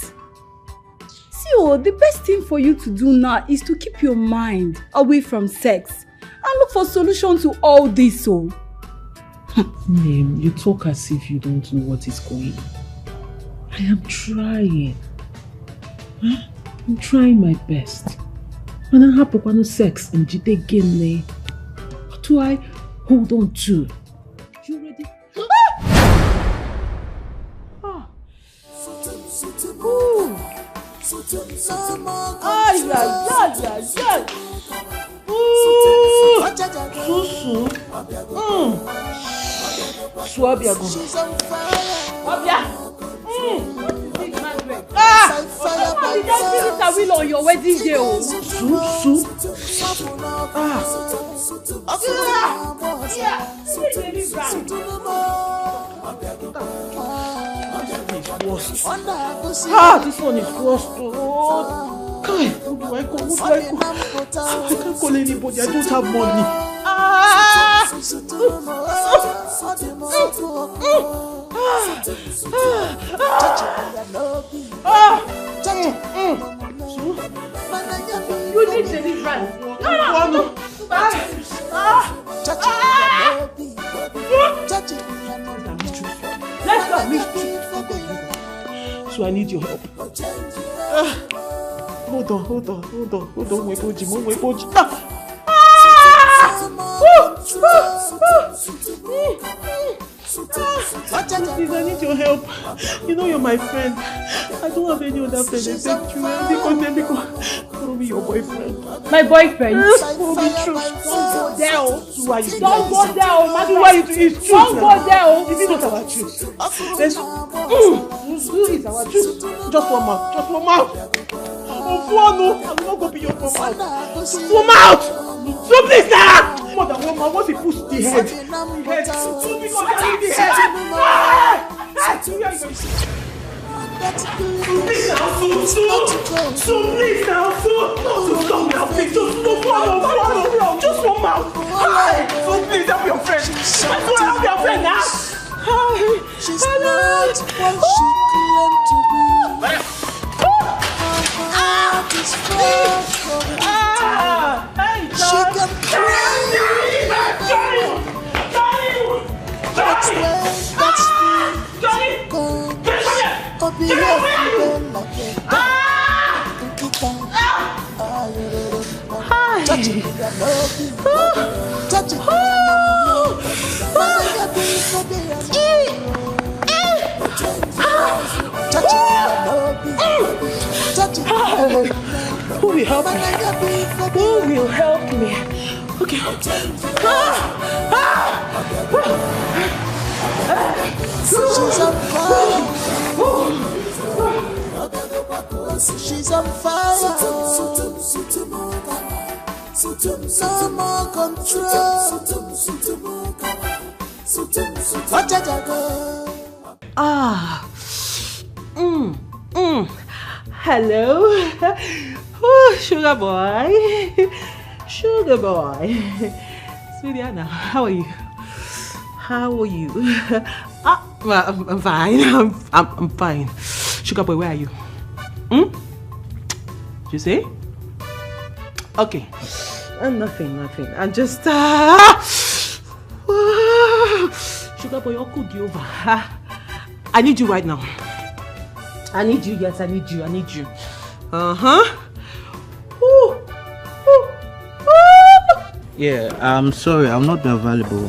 See, the best thing for you to do now is to keep your mind away from sex and look for solutions to all this. Ma'am, you talk as if you don't know what is going on. I am trying. I'm trying my best. And I have no sex and jide game. do I hold on to? You ready? Ay, ay, ay, ay, ay. Susu. Suabiago. Obia. You just feel it a will on your wedding day, oh. Susu. This one is worse. Kai, who do I call? I can't call anybody. I don't have money. You need deliverance. No. Let's go. So I need your help. Hold on. Wait, Boji. Please, I need your help. You know you're my friend. I don't have any other friend except you. Because call me your boyfriend. My boyfriend? Call me true. Don't go there. Don't go there, It's true. Don't go there. Is it not our truth? Let's do it, our truth. Just one mouth. I'm not going to be your mouth. One mouth! So please now! More than one mouth. Once he push the head. So please not carry the head. Please now, just one mouth. So please help your friend. Help your friend now. She's not what she claimed to be. She can cry. That's Who will help me? Who will help me? Okay. She's on fire. She's on fire. No more control. Hello. Oh, sugar boy. Sweetie Anna, how are you? Well, I'm fine. I'm fine. Sugar boy, where are you? You say? Okay. Nothing. I'm just Sugar boy, I'll cook you over. I need you right now. I need you. Yes, I need you. Yeah, I'm sorry, I'm not available.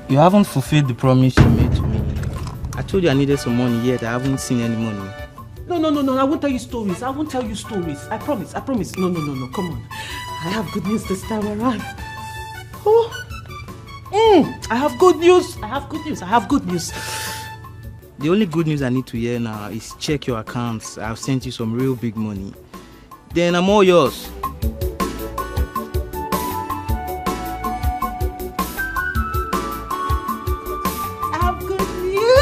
You haven't fulfilled the promise you made to me. I told you I needed some money, yet I haven't seen any money. No, I won't tell you stories. I promise. No, come on. I have good news this time around. I have good news. The only good news I need to hear now is check your accounts. I've sent you some real big money. Then I'm all yours. I have good news.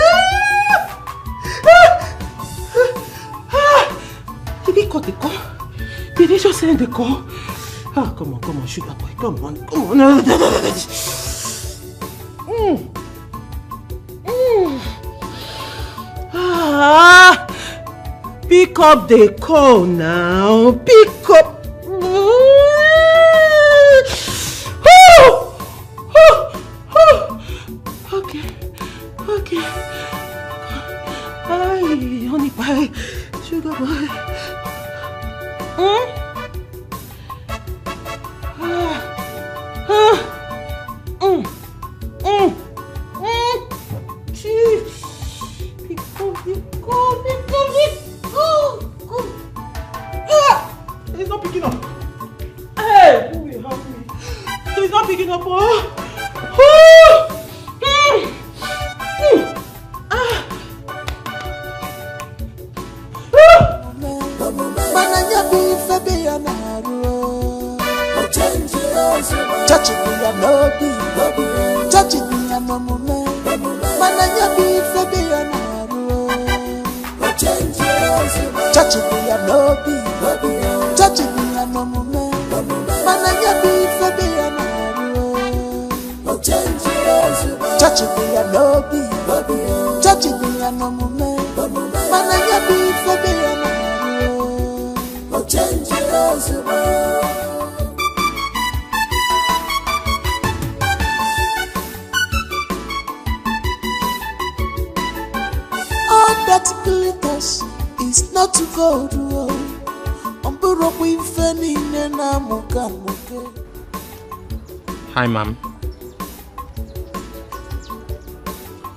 Did he cut the call? Did he just send the call? Come on, sugar boy. Come on. Pick up the call now. Pick up. Okay. Hi, honey pie, sugar boy. He's not picking up. Hey, who will help me? He's not picking up. Hi, ma'am.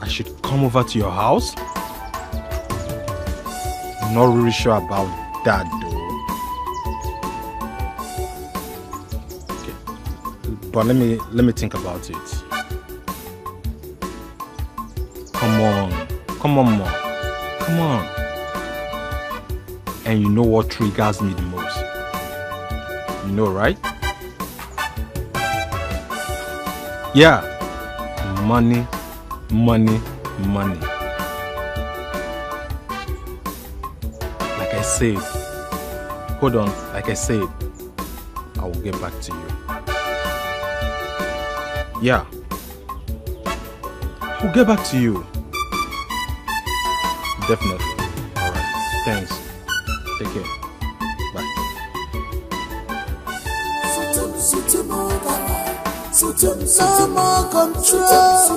I should come over to your house? I'm not really sure about that, though. Okay. But let me think about it. Come on, mom. Come on. And you know what triggers me the most? You know, right? Yeah, money. Like I said, hold on, like I said, I will get back to you. Yeah, I'll get back to you. Definitely. Alright, thanks. Take care. Bye. No more control.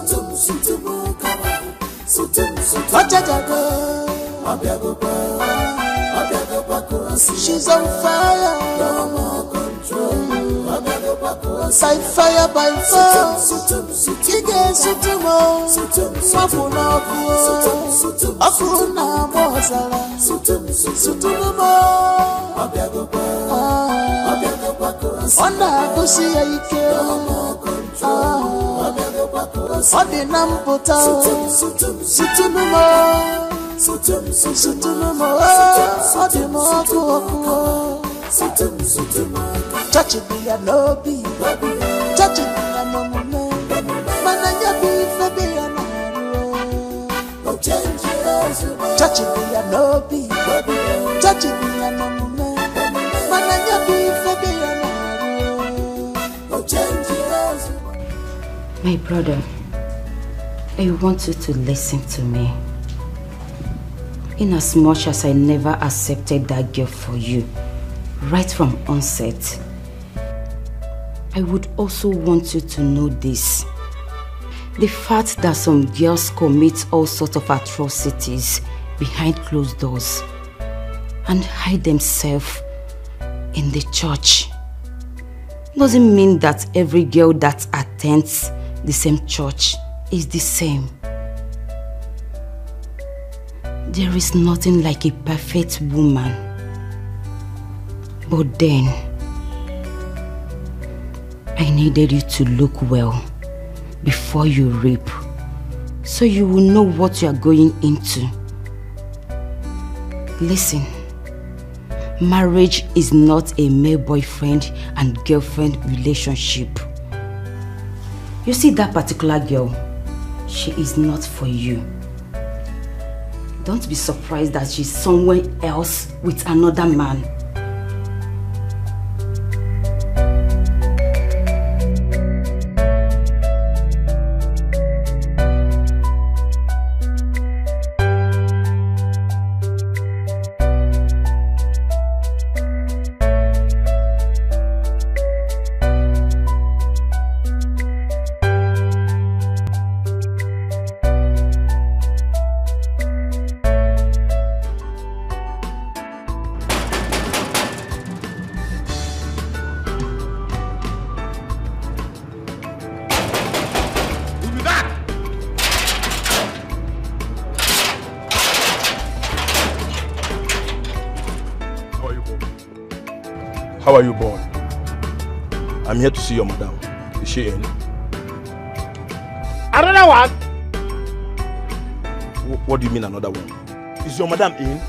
She's on fire. No more control. By fire, by fire. Kige sutumo. Mafuna afuna bozala. Sutumo. Ona kusi ya ike. Odi namputa. Sutumo. Odi moku. Touch it, be a lobby. Touch it, be a moment. Mananya be for be a touch it, be a lobby. Touch it, be a moment. Mananya be for be a My brother, I want you to listen to me. In as much as I never accepted that girl for you, right from onset, I would also want you to know this. The fact that some girls commit all sorts of atrocities behind closed doors and hide themselves in the church doesn't mean that every girl that attends the same church is the same. There is nothing like a perfect woman. But then, I needed you to look well before you reap, so you will know what you are going into. Listen, marriage is not a male boyfriend and girlfriend relationship. You see that particular girl, she is not for you. Don't be surprised that she's somewhere else with another man. How are you, boy? I'm here to see your madam. Is she in? Another one? What do you mean another one? Is your madam in?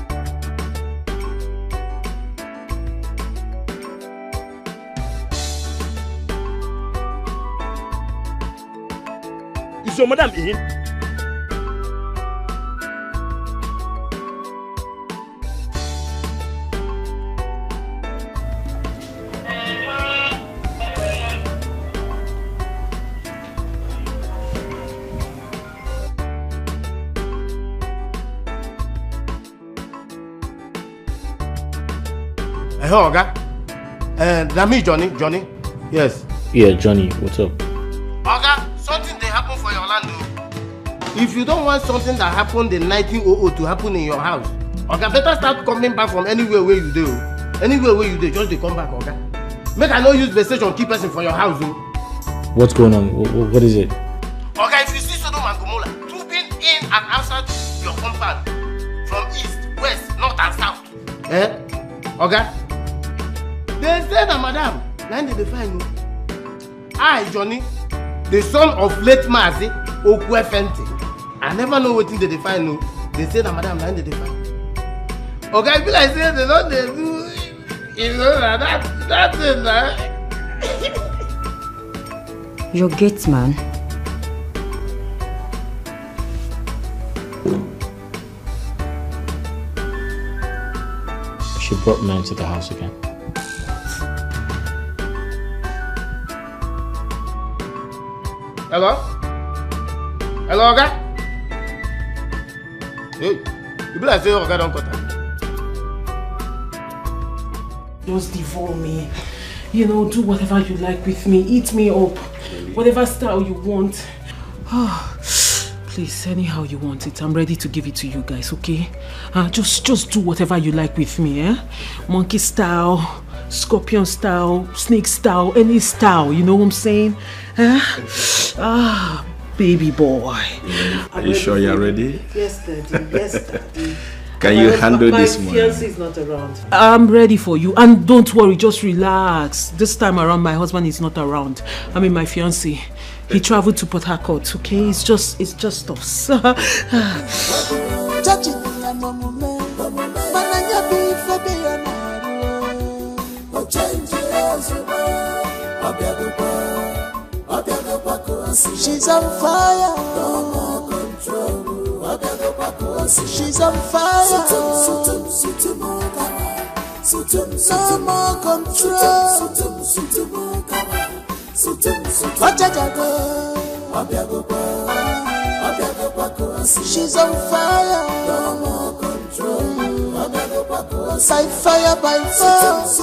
Is your madam in? Hello, Oga. That's me, Johnny. Yes. Yeah, Johnny, what's up? Oga, something they happen for your land. If you don't want something that happened in 1900 to happen in your house, Oga, better start coming back from anywhere where you do. Anywhere where you do, just they come back, Oga. Make I no use the station keep person for your house, though. What's going on? What is it? Oga, if you see Sodom and Gomorrah trooping in and outside your compound from east, west, north and south, Oga, they say that madam, now they find you. I, Johnny, the son of late Mazi Okwefente. I never know what thing they find you. They say that madam, now they find. Okay, I feel like say they don't they do, you know, that's it, man. Your gate man. She brought men to the house again. Hello? Hello, Oga? Hey, you be like say Oga don't cut her. Just devour me. You know, do whatever you like with me. Eat me up. Whatever style you want. Please, anyhow you want it. I'm ready to give it to you guys, okay? Just do whatever you like with me, eh? Monkey style, scorpion style, snake style, any style, you know what I'm saying? Baby boy. Are you sure you're ready? Yes, Daddy. Yes, Daddy. Can you handle this one? My fiancé is not around. I'm ready for you. And don't worry, just relax. This time around, my husband is not around. I mean, my fiancé. He traveled to Port Harcourt, okay? It's just us. She's on fire. She's on fire. No more control. She's on fire. No more control. By fire, by force.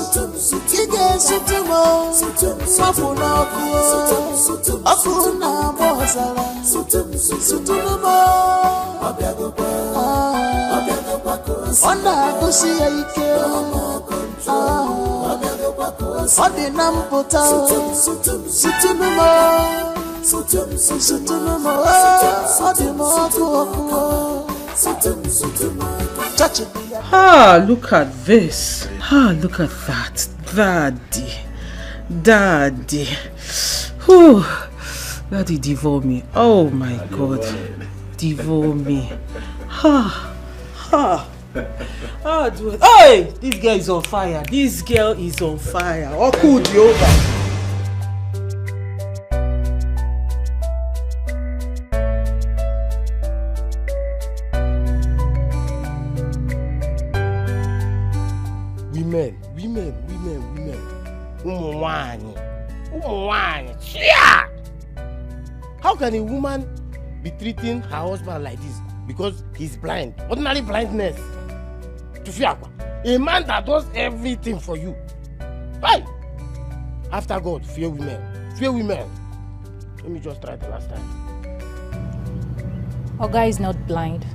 Ige sutumo. Mapuna kuo. Apuna mozala. Sutumo. Onda kusi ike. Odi nampota. Sutumo. Sutumo. Odi mokuo. Touch it. Look at this. Look at that. Daddy. Whew. Daddy, devour me. Oh my God. Devour me. Hey! This girl is on fire. Oh, cool, over. Woman. How can a woman be treating her husband like this because he's blind? Ordinary blindness. A man that does everything for you. Why? After God, fear women. Let me just try the last time. Oga is not blind.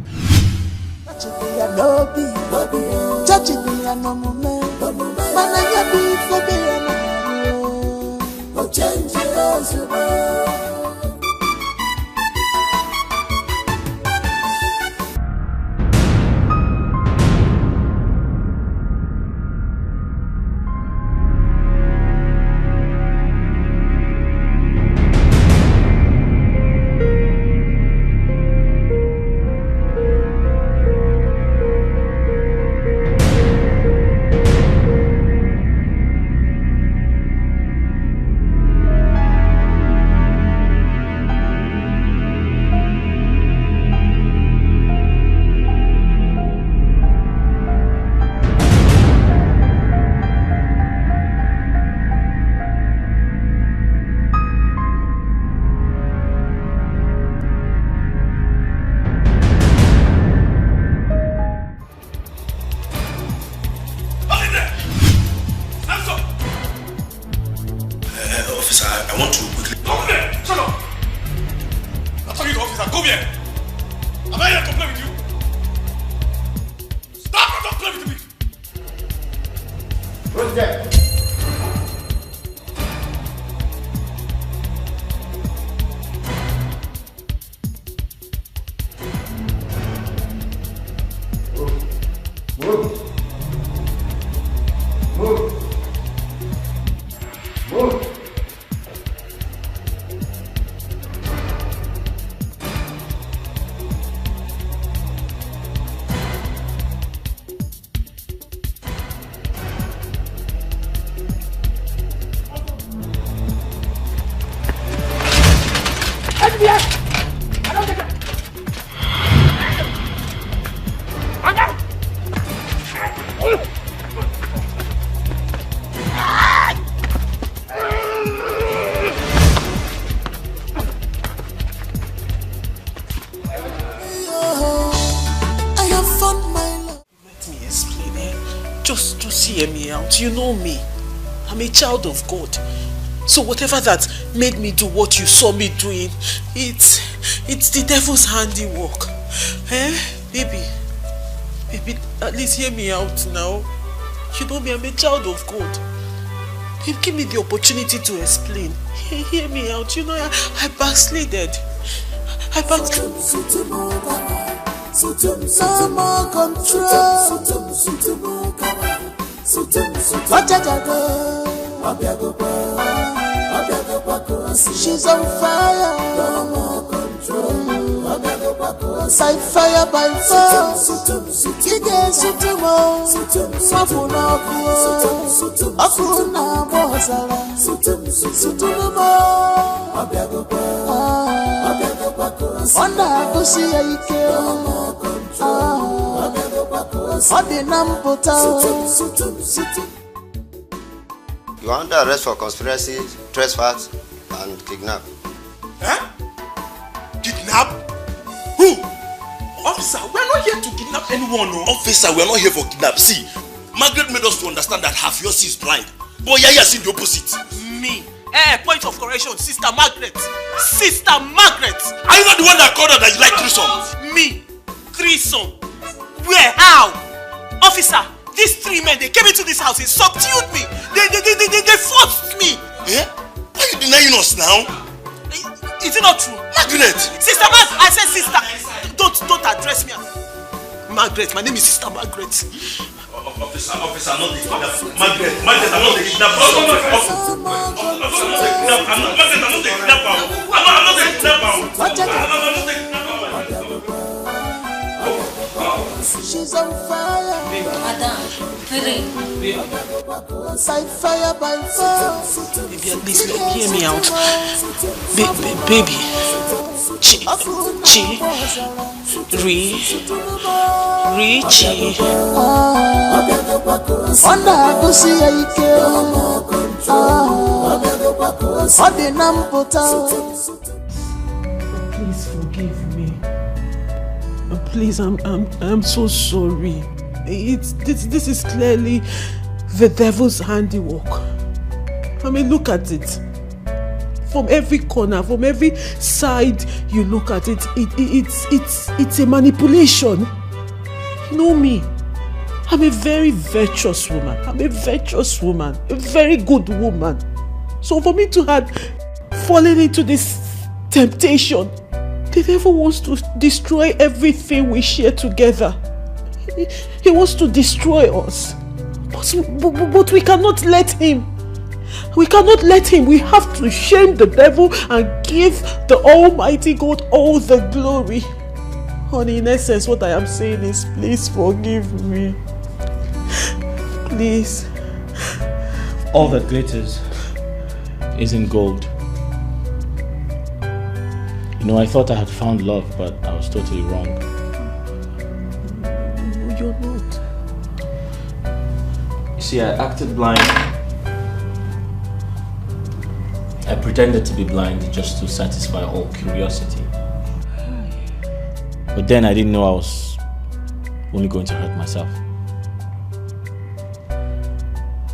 I want to quickly... Come here! Shut up! I'm talking to the officer. Come here! Am I here to play with you? Stop! Don't play with me! What's that? Move. Move. Move. You know me. I'm a child of God. So whatever that made me do what you saw me doing, it's the devil's handiwork. Eh? Baby, at least hear me out now. You know me, I'm a child of God. Give me the opportunity to explain. Hear me out. You know, I backslided. I backslided. She's on fire. By fire, by fire. You are under arrest for conspiracy, trespass, and kidnap. Huh? Kidnap? Who? Officer, we are not here to kidnap anyone. No? Officer, we are not here for kidnap. See, Margaret made us to understand that her fiancé is blind. But Yaya has seen the opposite. Me? Point of correction, Sister Margaret. Sister Margaret! Are you not the one that called her that you like threesome? Me? Threesome? Where? How? Officer, these three men, they came into this house, they subdued me. They forced me. Eh? Why are you denying us now? Is it not true? Margaret! Sister Margaret! I said sister. Don't address me as Margaret. My name is Sister Margaret. Officer, not the kidnapper. Margaret, I'm not the kidnapper. I'm not the kidnapper. She's on fire. Madam, by fire, by fire. Baby, at least hear me out. Baby. Please forgive me. Please, I'm so sorry. This is clearly the devil's handiwork. I mean, look at it. From every corner, from every side you look at it, it's a manipulation. You know me. I'm a very virtuous woman. I'm a virtuous woman. A very good woman. So for me to have fallen into this temptation, the devil wants to destroy everything we share together. He wants to destroy us. But we cannot let him. We cannot let him. We have to shame the devil and give the Almighty God all the glory. Honey, in essence, what I am saying is, please forgive me. Please. All that glitters isn't gold. You know, I thought I had found love, but I was totally wrong. No, you're not. You see, I acted blind. I pretended to be blind just to satisfy all curiosity. But then I didn't know I was only going to hurt myself.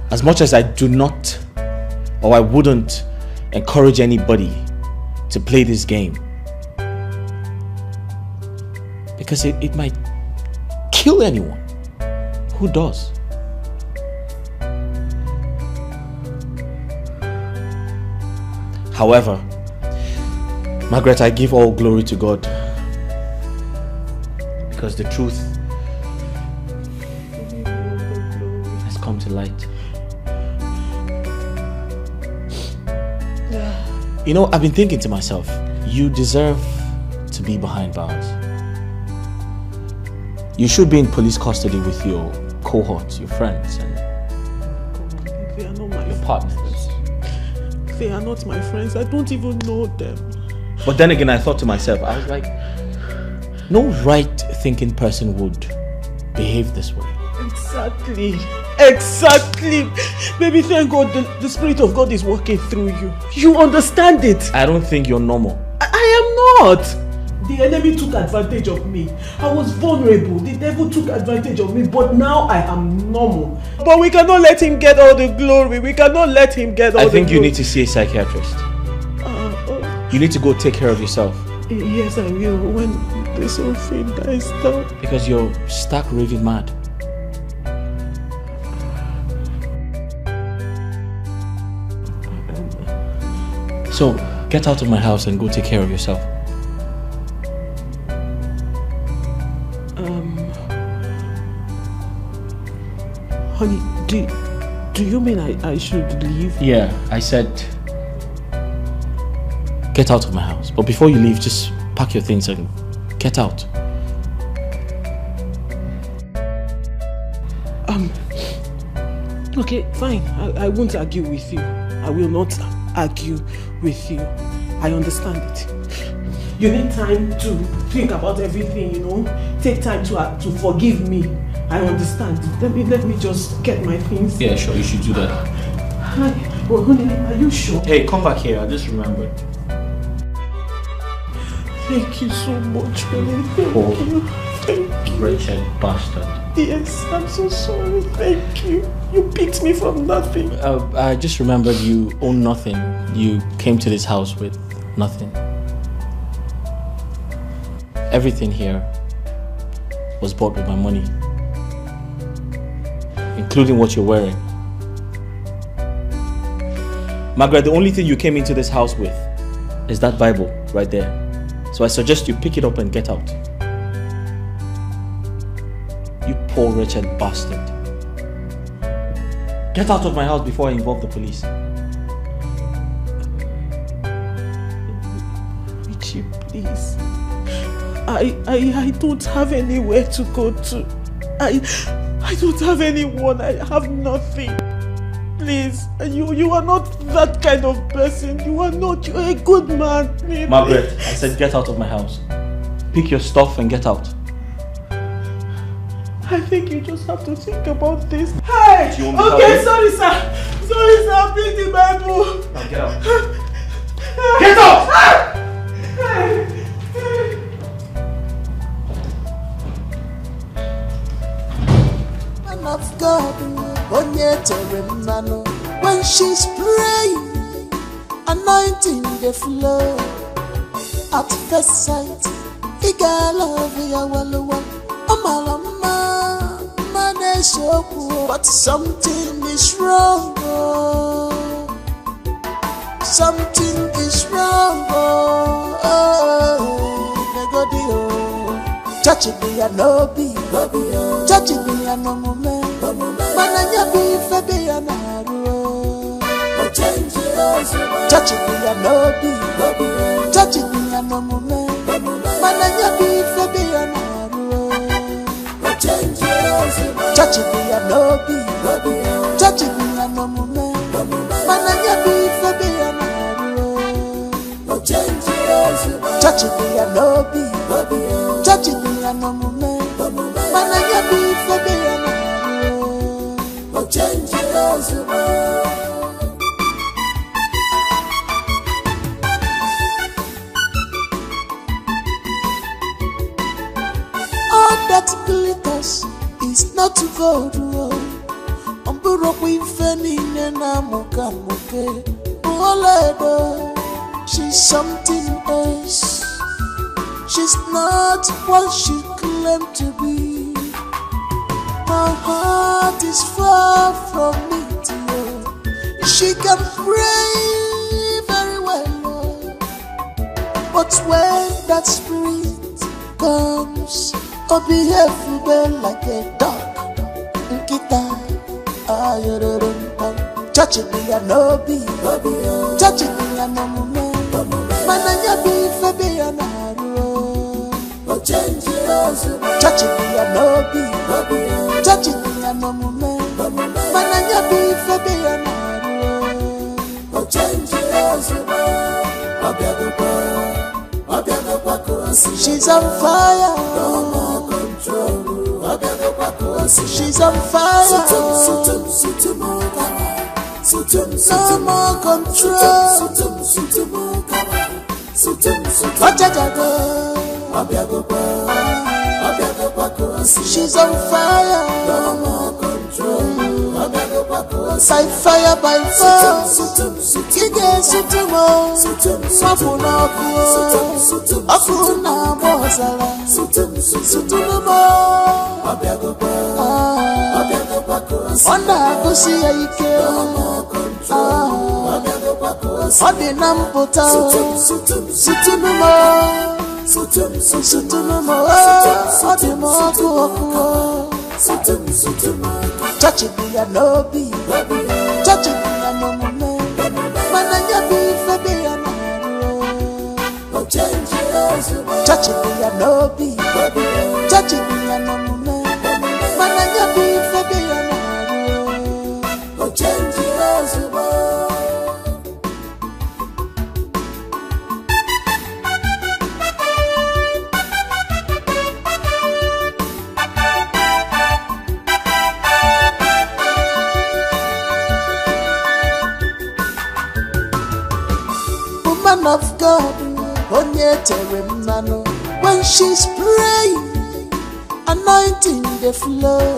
As much as I do not, or I wouldn't encourage anybody to play this game. Because it might kill anyone. Who does? However, Margaret, I give all glory to God. Because the truth has come to light. You know, I've been thinking to myself, you deserve to be behind bars. You should be in police custody with your cohorts, your friends, and They are not my your partners. They are not my friends. I don't even know them. But then again, I thought to myself, I was like, no right-thinking person would behave this way. Exactly. Exactly. Baby, thank God the Spirit of God is working through you. You understand it. I don't think you're normal. I am not. The enemy took advantage of me. I was vulnerable. The devil took advantage of me. But now I am normal. But we cannot let him get all the glory. We cannot let him get all the glory. I think you need to see a psychiatrist. You need to go take care of yourself. Yes, I will. When this whole thing dies down. Because you're stark raving mad. So, get out of my house and go take care of yourself. Honey, do you mean I should leave? Yeah, I said get out of my house. But before you leave, just pack your things and get out. Okay, fine. I won't argue with you. I will not argue with you. I understand it. You need time to think about everything, you know. Take time to forgive me. I understand. Let me just get my things. Yeah, sure, you should do that. Hi. Well, honey, are you sure? Hey, come back here. I just remembered. Thank you so much, honey. Thank you. Thank you. Wretched bastard. Yes, I'm so sorry. Thank you. You picked me from nothing. I just remembered you own nothing. You came to this house with nothing. Everything here was bought with my money, including what you're wearing. Margaret, the only thing you came into this house with is that Bible right there. So I suggest you pick it up and get out. You poor wretched bastard. Get out of my house before I involve the police. Richie, please. I don't have anywhere to go to. I don't have anyone. I have nothing. Please, you are not that kind of person. You are not. You're a good man. Please. Margaret, I said get out of my house. Pick your stuff and get out. I think you just have to think about this. Hey! Okay, sorry sir. Sorry sir, pick the Bible. Now get out. Get out! Hey! Of God, when she's praying, anointing the flow. At first sight, the girl of Yawalawa, Amalama, Maneshoku, but something is wrong. Something is wrong. Touch me and no be, touch me and no moment. Mananya be febe and naru. Touch me and no be, touch me and no moment. Mananya be febe and naru. Touch me and no be, touch me and no moment. Mananya be febe and naru. Touch me and no be, touch me and no moment. Mananya be febe and naru. Change it all that glitters is not gold. Umburo kwifeni nena muka muke. She's something else. She's not what she claimed to be. My heart is far from me, dear. She can pray very well, but when that spirit comes, I'll behave well like a dog. Kita, touching me and no be, touching me and no man. Mananya be Fabiana, touching me and no be, touching me and no man. Mananya be Fabiana, she's on fire. She's on fire. No more control. She's on fire. By fire, by fire. Ige sutumo. Mapuna kuo. Akuna bozala. Sutumo. Onda kusi ya ike. Odi nampota. Sutumo. Sutumo. Odi mokuo. Touching me and no be, touching me and no man. Mananya be Fabiana, touching me and no be, touching me and no man. Mananya be Fabiana, of God, when she's praying, anointing the flow.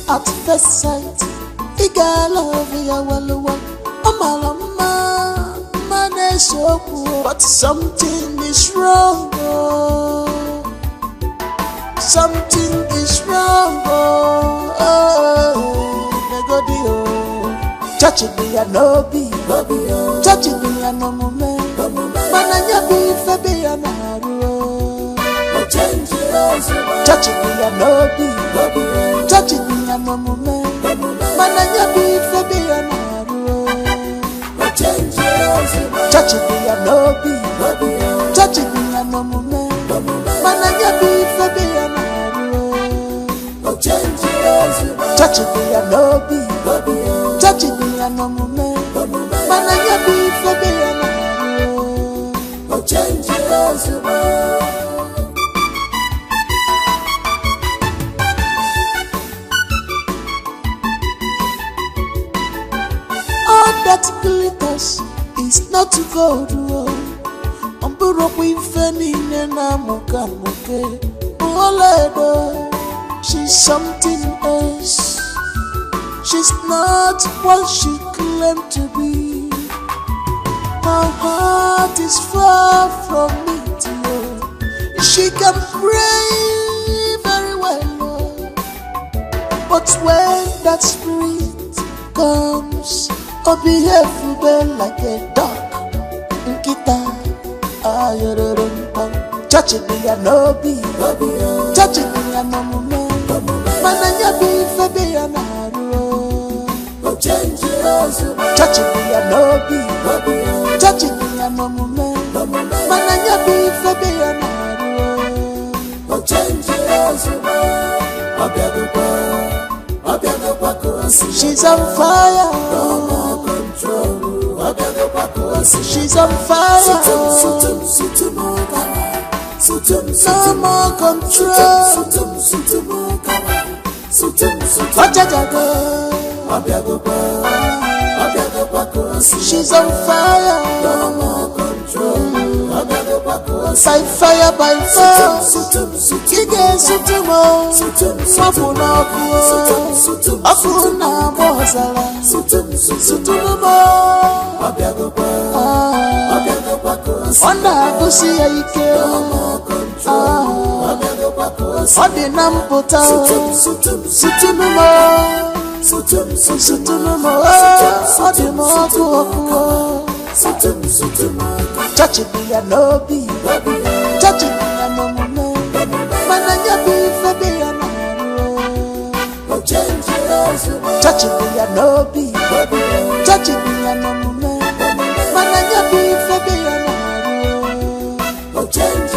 At first sight, I love you, but something is wrong. Something is wrong. Touching me and no be, touching me and no man. Mananya be Fabiana, touching me and no be, touching me and no man. Mananya be Fabiana, touching me and no be, touching me and no man. Mananya be Fabiana, touching me and no be, touching me and no man. Mananya be Fabiana, all that glitters is not gold. She's something else. She's not what she claimed to be. Her heart is far from me, dear. She can pray very well, but when that spirit comes, I'll behave well like a dog. Kita, touching me and no be, touching me and no man. Mananya be Fabiana, touching me and no be, touching me and no man. Mananya be Fabiana, she's on fire. She's on fire. No more control. She's on fire. By fire, by fire. Ige sutumo. Mapuna kuo. Akuna bozala. Sutumo. Onda gusi ya ike Odi nampota Sutunumo Odi moku oku Chachi biya nobi Chachi biya nomume Mananya bife biya naru Chachi biya nobi Chachi biya nomume Mananya bife biya naru Change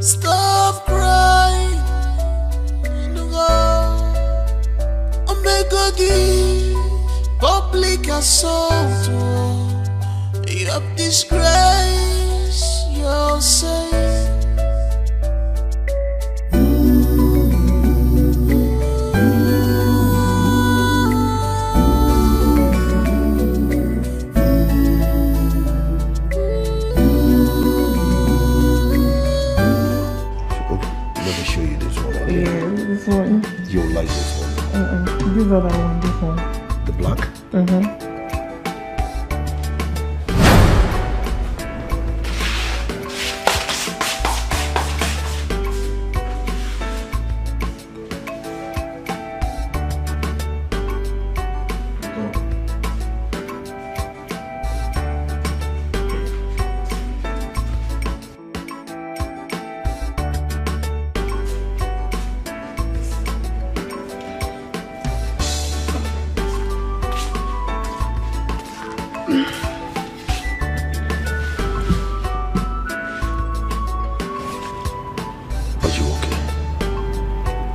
Stop crying. Public assault. You have disgraced yourself. This one. You like this one? This other one, this one. The black?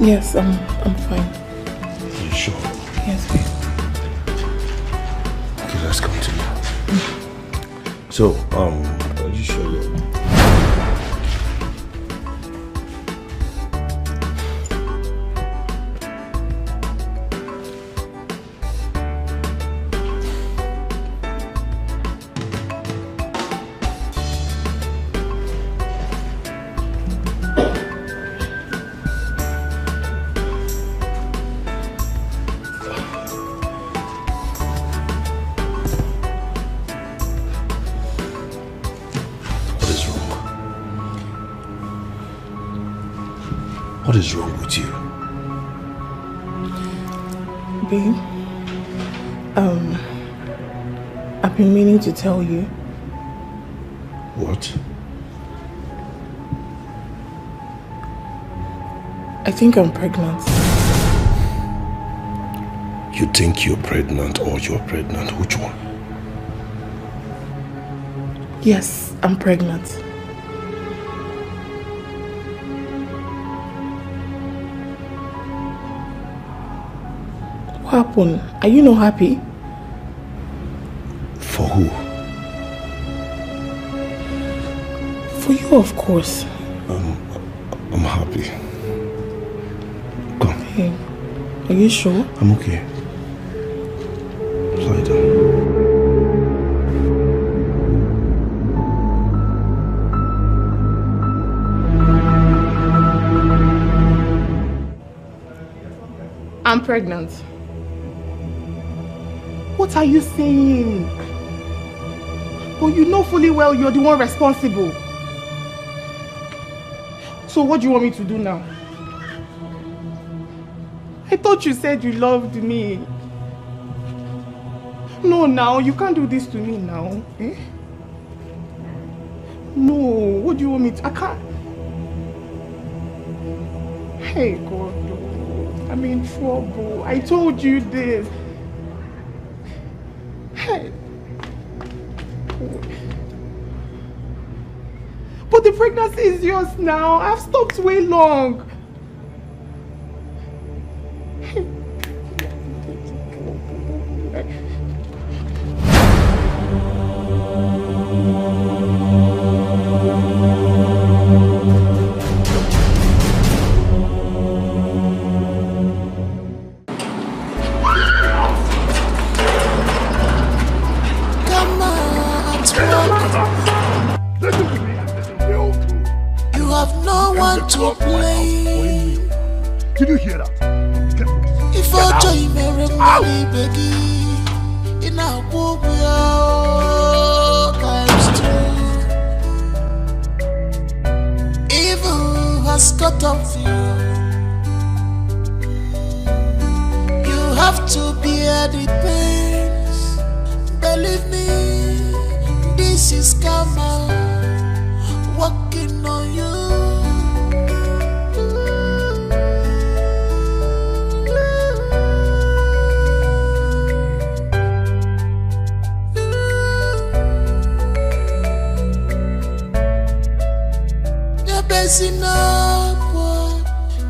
Yes, I'm fine. Are you sure? Yes, babe. Okay, let's continue. So, are you sure you're... What is wrong with you? Babe, I've been meaning to tell you. What? I think I'm pregnant. You think you're pregnant or you're pregnant? Which one? Yes, I'm pregnant. What happened? Are you not happy? For who? For you, of course. I'm happy. Come. Hey, are you sure? I'm okay. Lie down. I'm pregnant. What are you saying? But you know fully well you're the one responsible. So what do you want me to do now? I thought you said you loved me. No, now, you can't do this to me now. Eh? No, what do you want me to... I can't... Hey, God, I'm in trouble. I told you this. Hey. But the pregnancy is yours now. I've stopped way long. To play. Did you hear that? If I join me, baby, in a book, evil has got of you. You have to bear the pains. Believe me, this is karma working on you.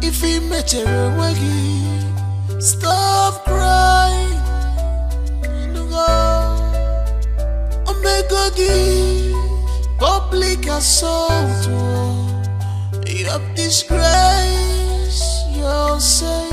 If he met you, stop crying. Omega public assault. You have disgrace yourself.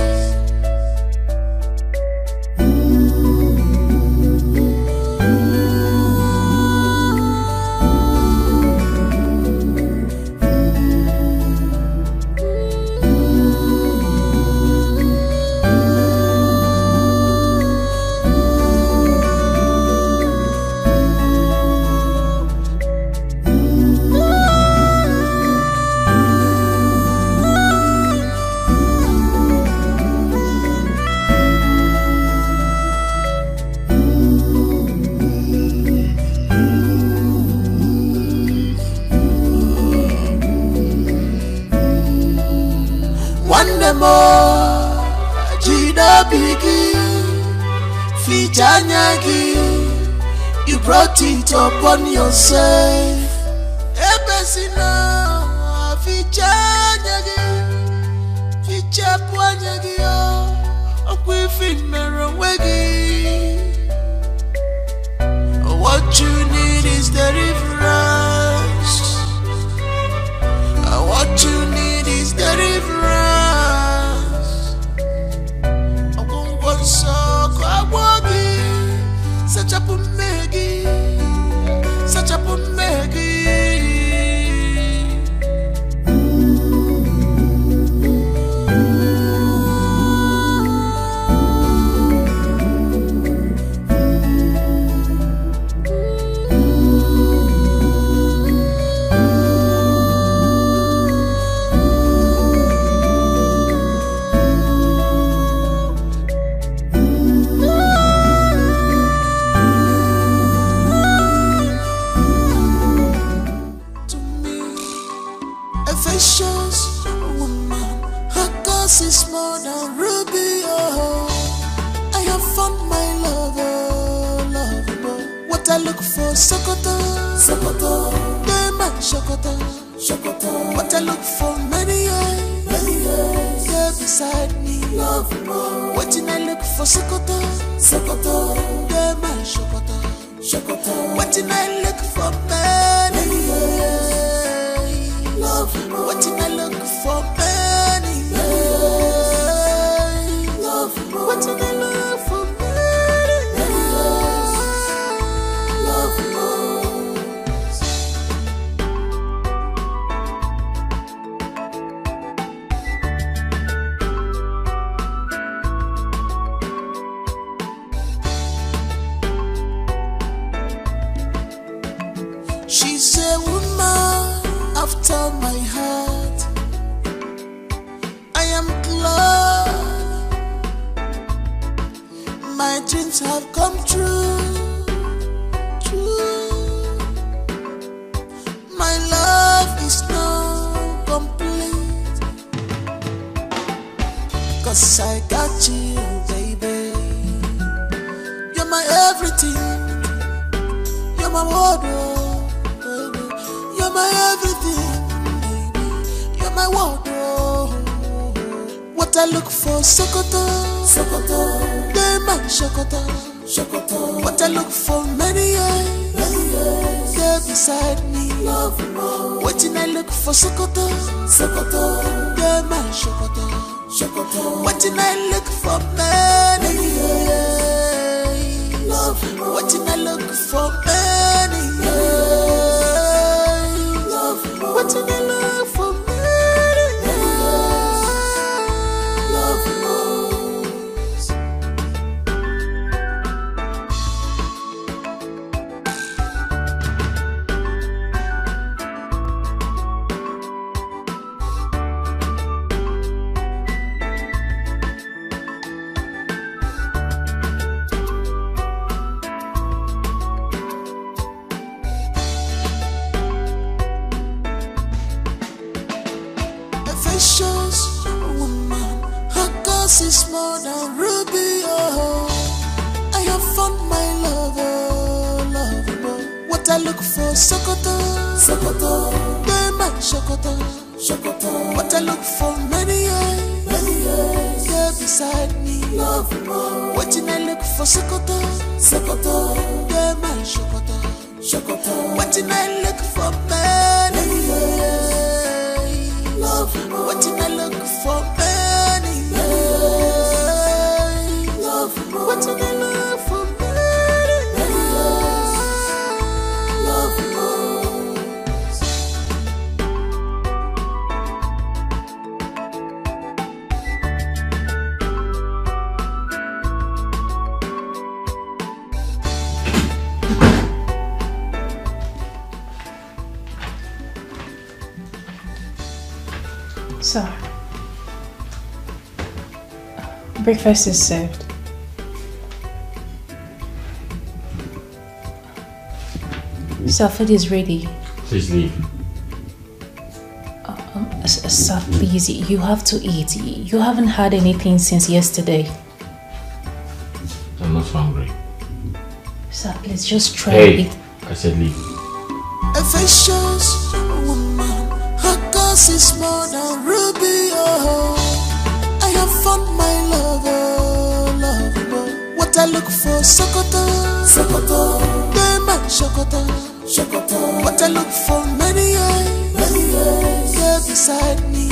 You brought it upon yourself. What you need is deliverance. What you need is deliverance. I won't go so such a Maggie, such a Maggie. What I look for many years, yeah, beside me. What I look for Sokoto, yeah, my Sokoto. Waiting I look for many years. Waiting I look for many years. Waiting I look for many She's a woman after my heart. I am glad my dreams have come true. My love is now complete, 'cause I got you, baby. You're my everything. You're my wardrobe. You're my everything, baby. You're my wardrobe. What I look for, Sokoto, they're my Sokoto. What I look for, many years, they're beside me. Waiting I look for, Sokoto, they're my Sokoto. Waiting I look for, many years. Waiting I look for, many years. Waiting I look for, many years. Precious woman, her cause is more than ruby. Oh, I have found my lover. What I look for, Sokoto, they're my Sokoto. What I look for, many years, they're beside me. Waiting I look for, Sokoto, they're my Sokoto. Waiting I look for, many years. Waiting I look for, many years. Waiting I look for, many years. Sir, breakfast is served. Sir, food is ready. Please leave. Sir, please, you have to eat. You haven't had anything since yesterday. I'm not hungry. Sir, please just try Hey, it. I said leave. A vicious woman, her cause is more than ruby. Oh, I have found my lover. What I look for, Sokoto, they're my Sokoto. What I look for, many years, they're beside me.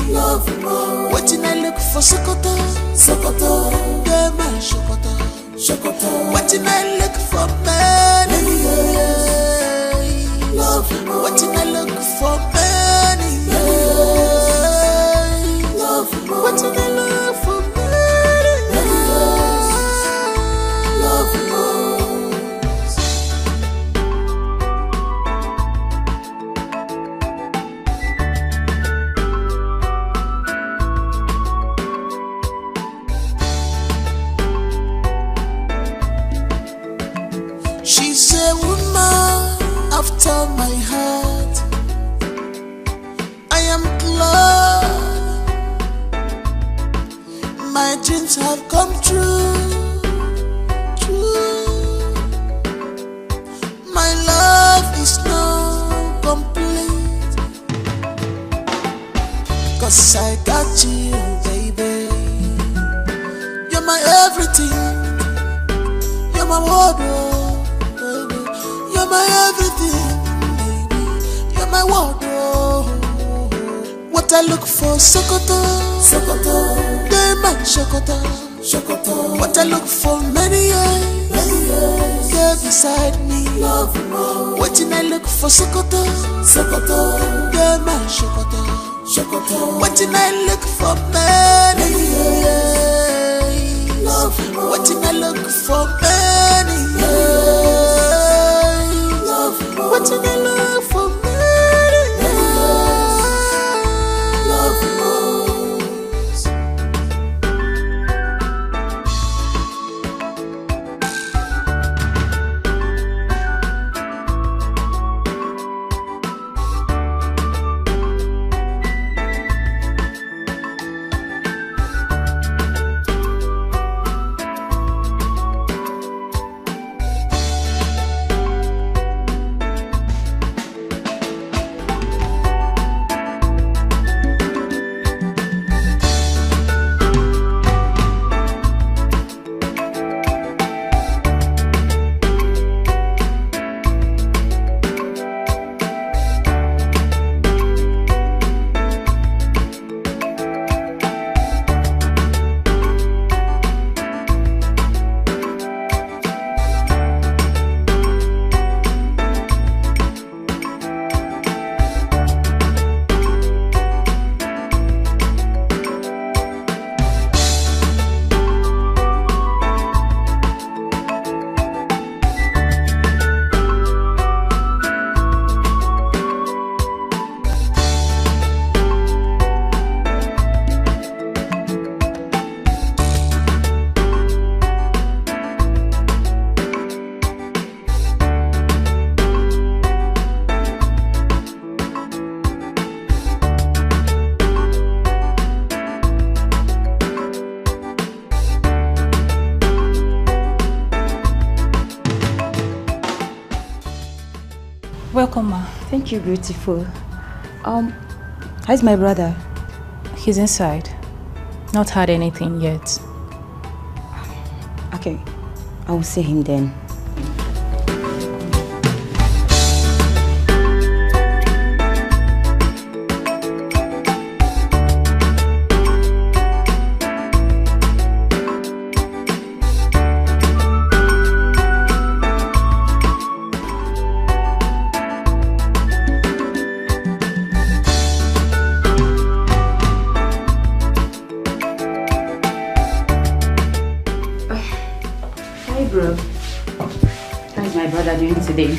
Waiting I look for, Sokoto, they're my Sokoto. Waiting I look for, many years. Waiting I look for, many years. Waiting I look for, many years. She's a woman after my heart. I am glad my dreams have come true. My love is now complete, 'cause I got you, baby. You're my everything. You're my wardrobe, baby. my everything, baby. You're my world, oh. What I look for, Sokoto, Sokoto. They're my Sokoto, Sokoto. What I look for, many years, they're beside me. Love more. What I look for, Sokoto, Sokoto. They're my Sokoto, Sokoto. What I look for, many years. Love more. What I look for, many years. Love more. What I look for, many years. Welcome, ma. Thank you, beautiful. How's my brother? He's inside. Not had anything yet. Okay, I will see him then. Today.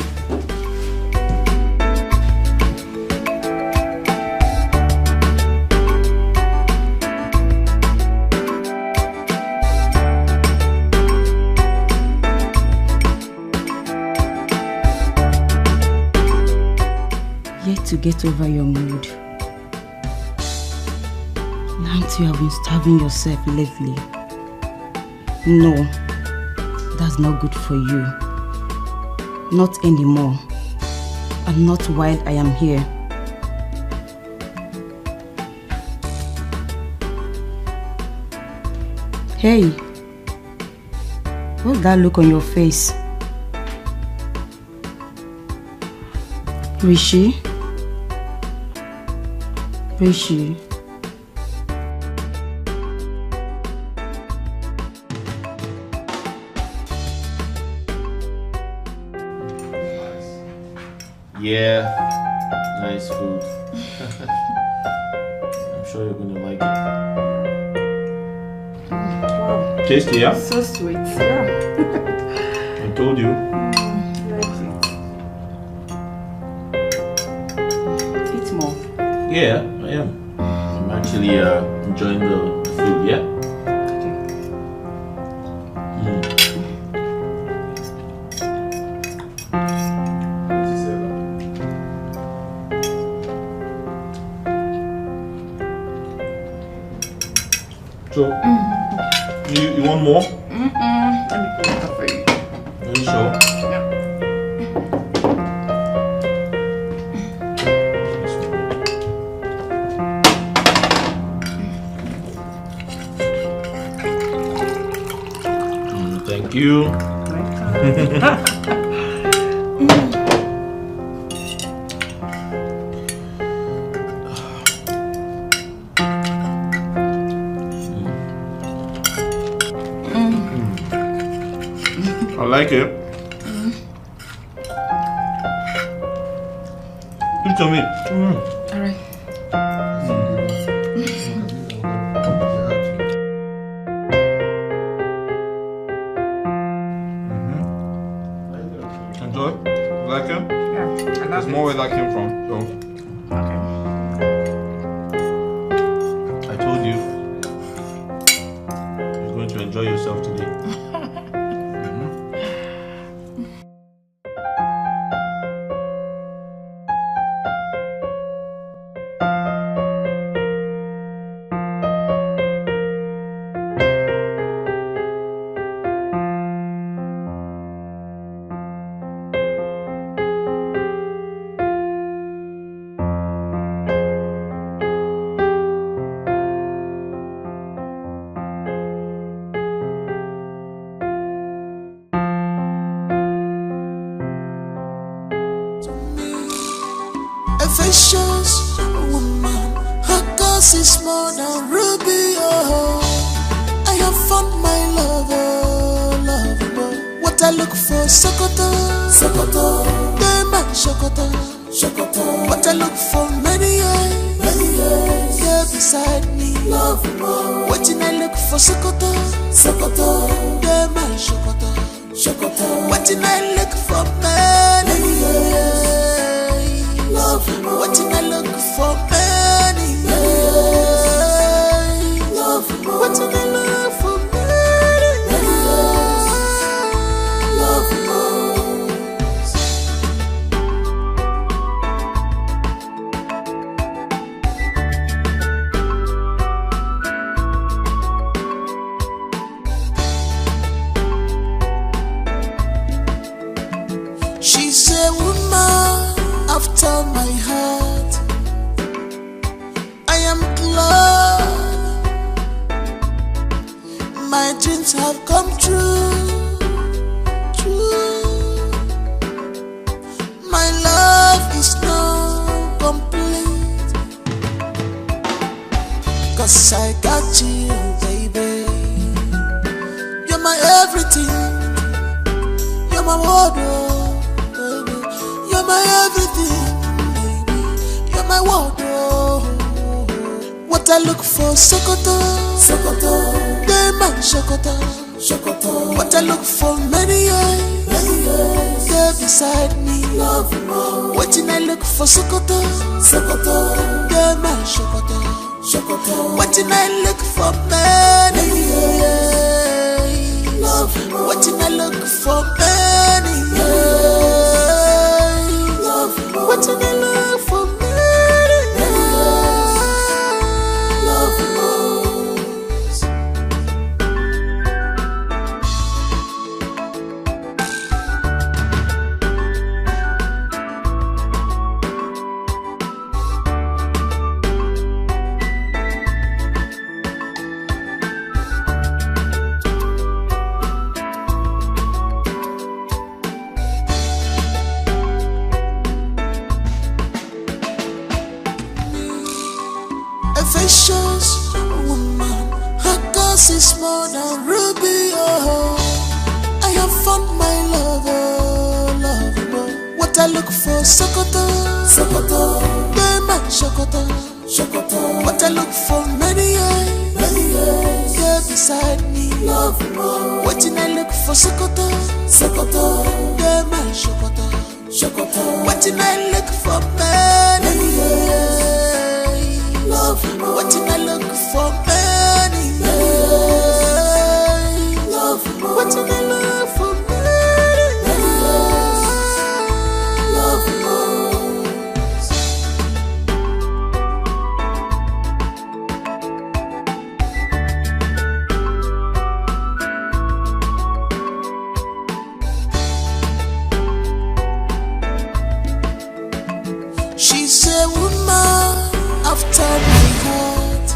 Yet to get over your mood. Now you have been starving yourself lately. No, that's not good for you. Not anymore, and not while I am here. Hey, what's that look on your face? Rishi? Rishi? Yeah, nice food. I'm sure you're gonna like it. Wow. Tasty, yeah? So sweet, yeah. I told you. Eat more. Yeah, I am. I'm actually enjoying the food, yeah? So, you want more? Let me put it up for you. Are you sure? Yeah. Thank you. I like it. Give it to me. Alright. Enjoy? You like it? Yeah. There's more where that came from, so. Okay. I told you. You're going to enjoy yourself today. A vicious woman, her cause is more than ruby. Oh, I have found my lover, lover. What I look for, Sokoto, Sokoto, Dema, Sokoto, Sokoto. What I look for, many years, here beside me, love more. What I look for, Sokoto, Sokoto, Dema, Sokoto, Sokoto. What I look for, many years. What did I look for many years? What did I look for many years? She's a woman after my heart. I am glad my dreams have come true. My love is not complete, 'cause I got you, baby. You're my everything. You're my wardrobe, baby. You're my everything, baby. You're my wardrobe. What I look for, Sokoto, Sokoto, Dema, Sokoto, Sokoto. What I look for, many years, there beside me, love more. What did I look for, Sokoto, Sokoto, Dema, Sokoto, Sokoto. What did I look for, many years, love more. What did I look for, many years, love more. What did I look for, many years, love more. A vicious woman, her cause is more than ruby. Oh, I have found my lover, lover. What I look for, Sokoto, Sokoto, Dema, Sokoto, Sokoto. What I look for, many years, here beside me, love more. What did I look for, Sokoto, Sokoto, Dema, Sokoto, Sokoto. What did I look for, many years, love more. What did I look for, many years, love more. What did I look for, many years, love more. She's a woman after my heart.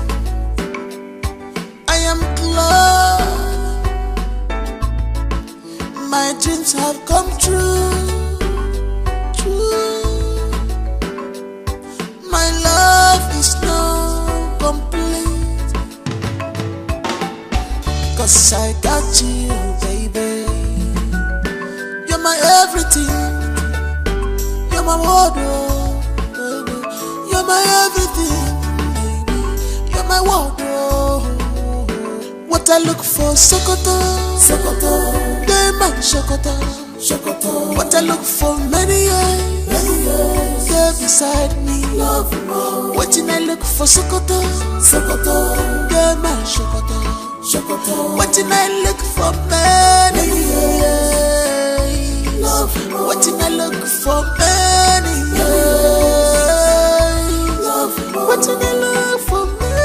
I am glad my dreams have come true. My love is not complete, 'cause I got you, baby. everything. You're my wardrobe, baby. You're my everything, baby. You're my wardrobe. What I look for, Sokoto, Sokoto. They my Sokoto, Sokoto. What I look for, many years. They're beside me, love more. Waiting I look for, Sokoto, Sokoto. They're my Sokoto, Sokoto. Waiting I look for, many years. Love more. Waiting I look for, many years. Love more. Waiting I look for, many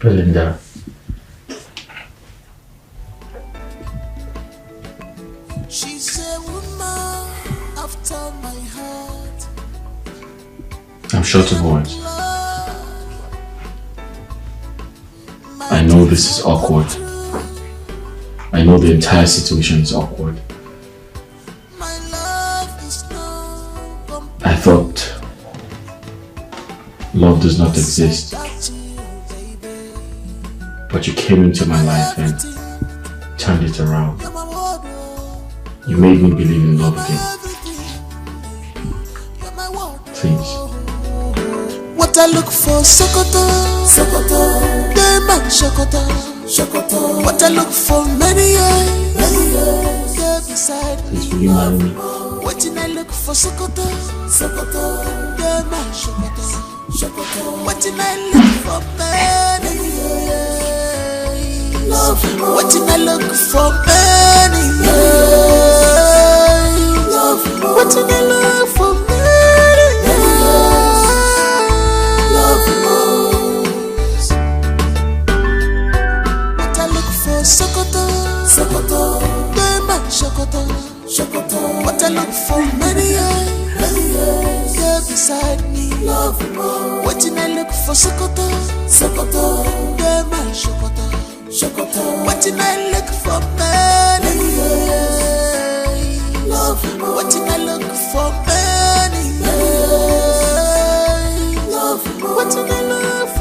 Belinda. She's a woman after my heart. I'm short of words. I know this is awkward. I know the entire situation is awkward. I thought love does not exist. But you came into my life and turned it around. You made me believe in love again. Please. What I look for, Sokoto, Sokoto, the man Sokoto, Sokoto. What I look for, many years, there beside me. Please, will you marry me? What I look for, Sokoto, Sokoto, the man Sokoto, Sokoto. What I look for, many years, love. What I look for, many years, love. What I look for, many years. Sokoto, Sokoto, the man Sokoto, Sokoto. What I look for, many years, there beside me, love more. What I look for, Sokoto, Sokoto, the man Sokoto, Sokoto. What I look for, many years, love more. What I look for, many years, love more. What I look for.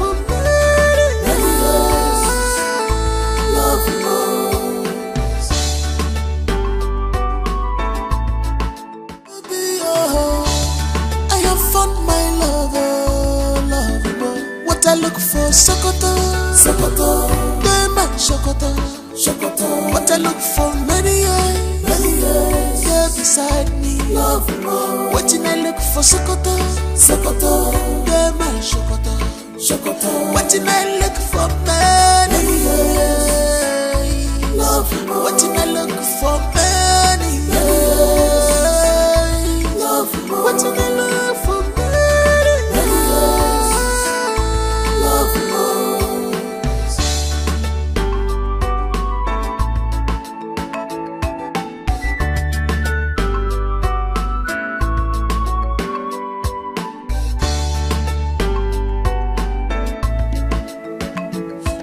I look for Sokoto, Sokoto, the man Sokoto, Sokoto. What I look for, many years, there beside me, love more. What I look for, Sokoto, Sokoto, the man Sokoto, Sokoto. What I look for, many years, love more. What I look for, many years, love more. What I look for.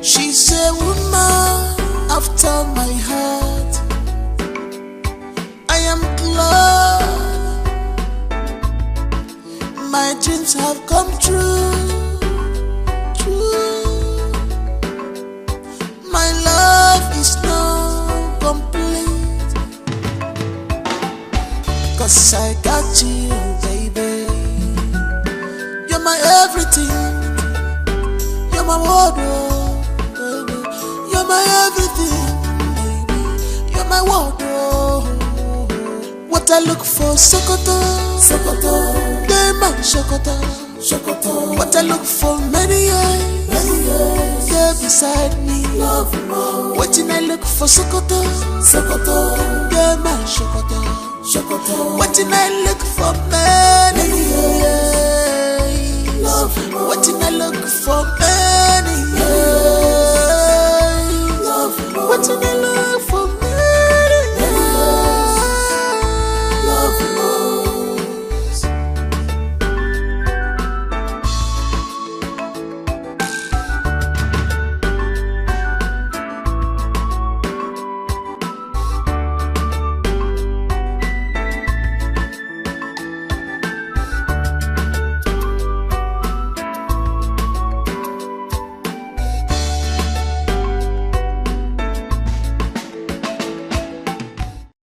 She's a woman after my heart. I am glad my dreams have come true. My love is now complete, 'cause I got you, baby. You're my everything. You're my wardrobe. You're my everything, baby. You're my wardrobe. What I look for, Sokoto, Sokoto, the man Sokoto, Sokoto. What I look for, many years, there beside me, love more. What I look for, Sokoto, Sokoto, the man Sokoto, Sokoto. What I look for, many